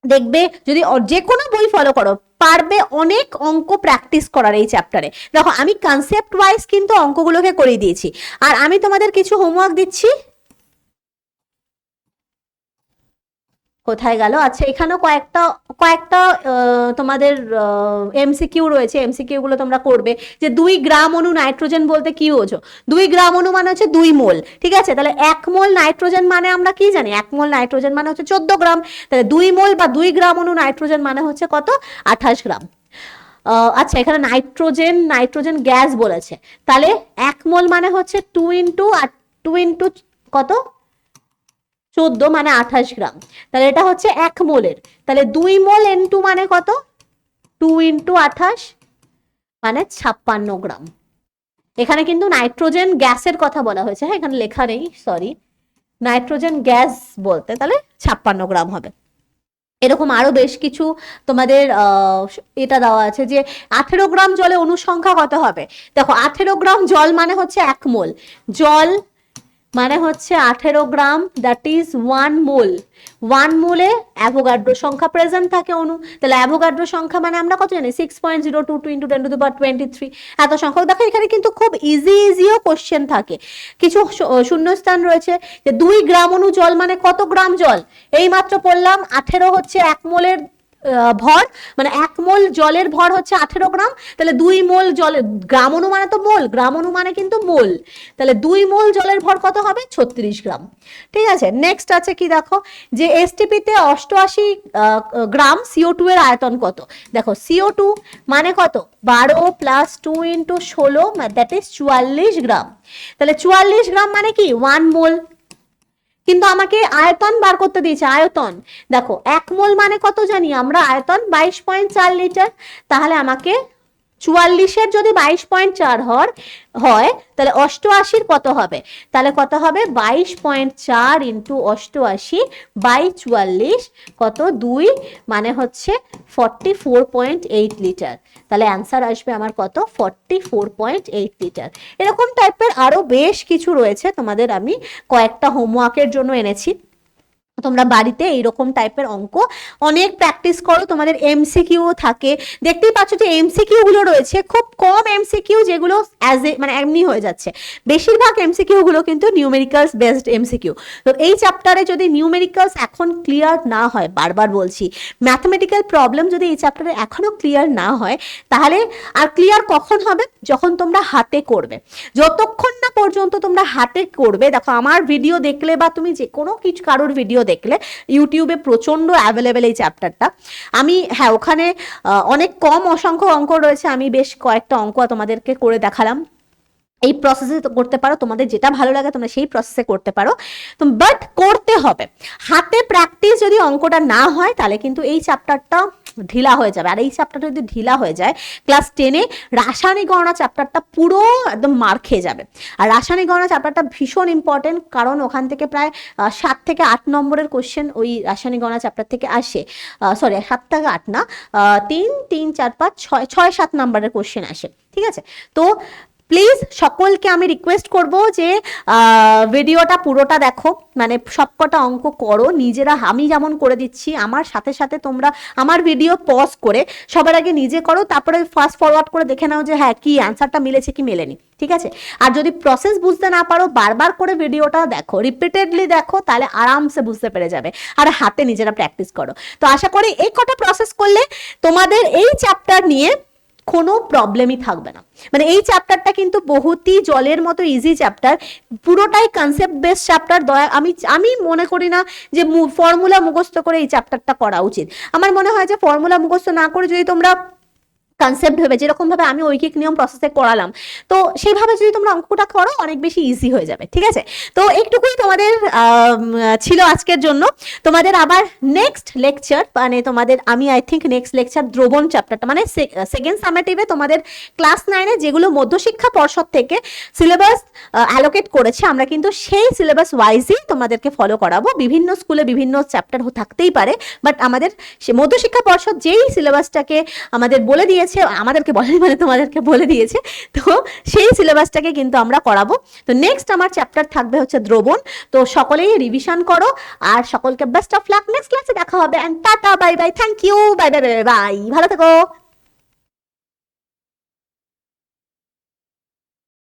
S1: দেখবে যদি যে কোনো বই ফলো করো পারবে অনেক অঙ্ক প্র্যাকটিস করার এই চ্যাপ্টারে। দেখো আমি কনসেপ্ট ওয়াইজ কিন্তু অঙ্কগুলোকে করিয়ে দিয়েছি, আর আমি তোমাদের কিছু হোমওয়ার্ক দিচ্ছি। কোথায় গেল? আচ্ছা, এখানেও কয়েকটা তোমাদের এমসিকিউ রয়েছে, এমসিকিউ গুলো তোমরা করবে। যে 2 গ্রাম অণু নাইট্রোজেন বলতে কি বোঝো? 2 গ্রাম অণু মানে হচ্ছে 2 মোল। ঠিক আছে, তাহলে 1 মোল নাইট্রোজেন মানে আমরা কি জানি? 1 মোল নাইট্রোজেন মানে হচ্ছে 14 গ্রাম। তাহলে 2 মোল বা 2 গ্রাম অণু নাইট্রোজেন মানে হচ্ছে কত? 28 গ্রাম। আচ্ছা, এখানে নাইট্রোজেন গ্যাস বলেছে, তাহলে 1 মোল মানে হচ্ছে 2 ইন্টু কত? 14 মানে 28 গ্রাম। তাহলে এটা হচ্ছে 1 মোলের। তাহলে 2 মোল N2 মানে কত? 2 ইন্টু 28 মানে 56 গ্রাম। এখানে কিন্তু নাইট্রোজেন গ্যাসের কথা বলা হয়েছে, হ্যাঁ এখানে লেখা নেই, সরি। নাইট্রোজেন গ্যাস বলতে তাহলে 56 গ্রাম হবে। এরকম আরো বেশ কিছু তোমাদের এটা দেওয়া আছে যে 18 গ্রাম জলে অণু সংখ্যা কত হবে। দেখো 18 গ্রাম জল মানে হচ্ছে 1 মোল, জল মানে হচ্ছে 18 গ্রাম, দ্যাট ইজ 1 মোল। 1 মোলে অ্যাভোগাড্রো সংখ্যা প্রেজেন্ট থাকে অণু, তাহলে অ্যাভোগাড্রো সংখ্যা মানে আমরা কত জানি? 6.022 ইন্টু 10⁻23 এত সংখ্যক। দেখো এখানে কিন্তু খুব ইজিও কোশ্চেন থাকে, কিছু শূন্যস্থান রয়েছে। যে 2 গ্রাম অণু জল মানে কত গ্রাম জল? এই মাত্র পড়লাম 18 হচ্ছে 1 মোলের ভর, মানে 1 মোল জলের ভর হচ্ছে 18 গ্রাম। তাহলে 2 মোল জলের, গ্রাম অণু মানে তো মোল, গ্রাম অণু মানে কিন্তু মোল, তাহলে 2 মোল জলের ভর কত হবে? 36 গ্রাম। ঠিক আছে, নেক্সট আছে কি দেখো, যে এসটিপি তে 88 গ্রাম CO2 এর আয়তন কত? দেখো CO2 মানে কত? 12 প্লাস 2 ইন্টু 16 দ্যাট ইজ 44 গ্রাম। তাহলে 44 গ্রাম মানে কি? 1 মোল। কিন্তু আমাকে আয়তন বার করতে দিয়েছে, আয়তন। দেখো 1 মোল মানে কত জানি আমরা? আয়তন 22.4 লিটার। তাহলে আমাকে 44-এর যদি 22.4 হয় তাহলে 88-র কত হবে? তাহলে কত হবে? 22.4 ইন্টু 88 বাই 44 কত? 2 মানে হচ্ছে 44.8 লিটার। তাহলে অ্যান্সার আসবে আমার কত? 44.8 লিটার। এরকম টাইপের আরো বেশ কিছু রয়েছে, তোমাদের আমি কয়েকটা হোমওয়ার্কের জন্য এনেছি। তোমরা বাড়িতে এইরকম টাইপের অঙ্ক অনেক প্র্যাকটিস করো। তোমাদের এমসিকিউ থাকে, দেখতেই পাচ্ছ যে এমসিকিউ গুলো রয়েছে, খুব কম এমসিকিউ যেগুলো মানে এমনি হয়ে যাচ্ছে। বেশিরভাগ এমসিকিউ গুলো কিন্তু নিউমেরিক্যালস বেসড এমসিকিউ। তো এই চ্যাপ্টারে যদি নিউমেরিক্যালস এখন ক্লিয়ার না হয়, বারবার বলছি, ম্যাথমেটিক্যাল প্রবলেম যদি এই চ্যাপ্টারে এখনো ক্লিয়ার না হয়, তাহলে আর ক্লিয়ার কখন হবে? যখন তোমরা হাতে করবে। যতক্ষণ না পর্যন্ত তোমরা হাতে করবে, দেখো আমার ভিডিও দেখলে বা তুমি যে কোনো কিছু কারোর ভিডিও দেখলে ইউটিউবে প্রচন্ড অ্যাভেলেবেল এই চ্যাপ্টারটা। আমি হ্যাঁ ওখানে অনেক কম অসংখ্য অঙ্ক রয়েছে, আমি বেশ কয়েকটা অঙ্ক তোমাদেরকে করে দেখালাম। এই প্রসেসে করতে পারো, তোমাদের যেটা ভালো লাগে তোমরা সেই প্রসেসে করতে পারো, তো বাট করতে হবে হাতে। প্র্যাকটিস যদি অঙ্কটা না হয় তাহলে কিন্তু এই চ্যাপ্টারটা ঢিলা হয়ে যাবে। আর এই চ্যাপ্টারটা যদি ঢিলা হয়ে যায়, ক্লাস 10-এ রাসায়নিক গণনা চ্যাপ্টারটা পুরো একদম মার খেয়ে যাবে। আর রাসায়নিক গণনা চ্যাপ্টারটা ভীষণ ইম্পর্টেন্ট, কারণ ওখান থেকে প্রায় 7 থেকে 8 নম্বরের কোশ্চেন ওই রাসায়নিক গণনা চ্যাপ্টার থেকে আসে। সরি 7 থেকে 8 না, 3, 4, 5, 6, 7 নম্বরের কোশ্চেন আসে। ঠিক আছে, তো প্লিজ সকলকে আমি রিকোয়েস্ট করব যে ভিডিওটা পুরোটা দেখো, মানে সবকটা অঙ্ক করো নিজেরা, আমি যেমন করে দিচ্ছি আমার সাথে সাথে তোমরা আমার ভিডিও পজ করে সবার আগে নিজে করো, তারপরে ফাস্ট ফরওয়ার্ড করে দেখে নাও যে হ্যাঁ কি অ্যান্সারটা মিলেছে কি মেলেনি, ঠিক আছে? আর যদি প্রসেস বুঝতে না পারো বারবার করে ভিডিওটা দেখো, রিপিটেডলি দেখো, তাহলে আরামসে বুঝতে পেরে যাবে। আর হাতে নিজেরা প্র্যাকটিস করো। তো আশা করি এই কটা প্রসেস করলে তোমাদের এই চ্যাপ্টার নিয়ে কোনো প্রবলেমই থাকবে না। মানে এই চ্যাপ্টারটা কিন্তু বহুতই জলের মতো ইজি চ্যাপ্টার, পুরোটাই কনসেপ্ট বেস চ্যাপ্টার। আমি মনে করি না যে ফর্মুলা মুখস্থ করে এই চ্যাপ্টারটা করা উচিত। আমার মনে হয় যে ফর্মুলা মুখস্থ না করে যদি তোমরা কনসেপ্ট ভেবে, যেরকম ভাবে আমি ঐকিক নিয়ম প্রসেসে করালাম, তো সেইভাবে যদি তোমরা অঙ্কটা করো অনেক বেশি ইজি হয়ে যাবে, ঠিক আছে? তো একটুকুই তোমাদের ছিল আজকের জন্য। তোমাদের আবার নেক্সট লেকচার, মানে তোমাদের আমি আই থিঙ্ক নেক্সট লেকচার দ্রবণ চ্যাপ্টারটা, মানে সেকেন্ড সামেটিভে তোমাদের ক্লাস 9-এ যেগুলো মধ্যশিক্ষা পর্ষদ থেকে সিলেবাস অ্যালোকেট করেছে, আমরা কিন্তু সেই সিলেবাস ওয়াইজই তোমাদেরকে ফলো করাবো। বিভিন্ন স্কুলে বিভিন্ন চ্যাপ্টার থাকতেই পারে, বাট আমাদের মধ্যশিক্ষা পর্ষদ যেই সিলেবাসটাকে আমাদের বলে দিয়েছে, আমাদেরকে বলেনি মানে তোমাদেরকে বলে দিয়েছে, তো সেই সিলেবাসটাকে কিন্তু আমরা করাবো। তো নেক্সট আমার চ্যাপ্টার থাকবে হচ্ছে দ্রবণ। তো সকলেই রিভিশন করো, আর সকলকে বেস্ট অফ লাক। নেক্সট ক্লাসে দেখা হবে, এন্ড টাটা, bye bye, thank you, bye bye bye bye, ভালো থেকো।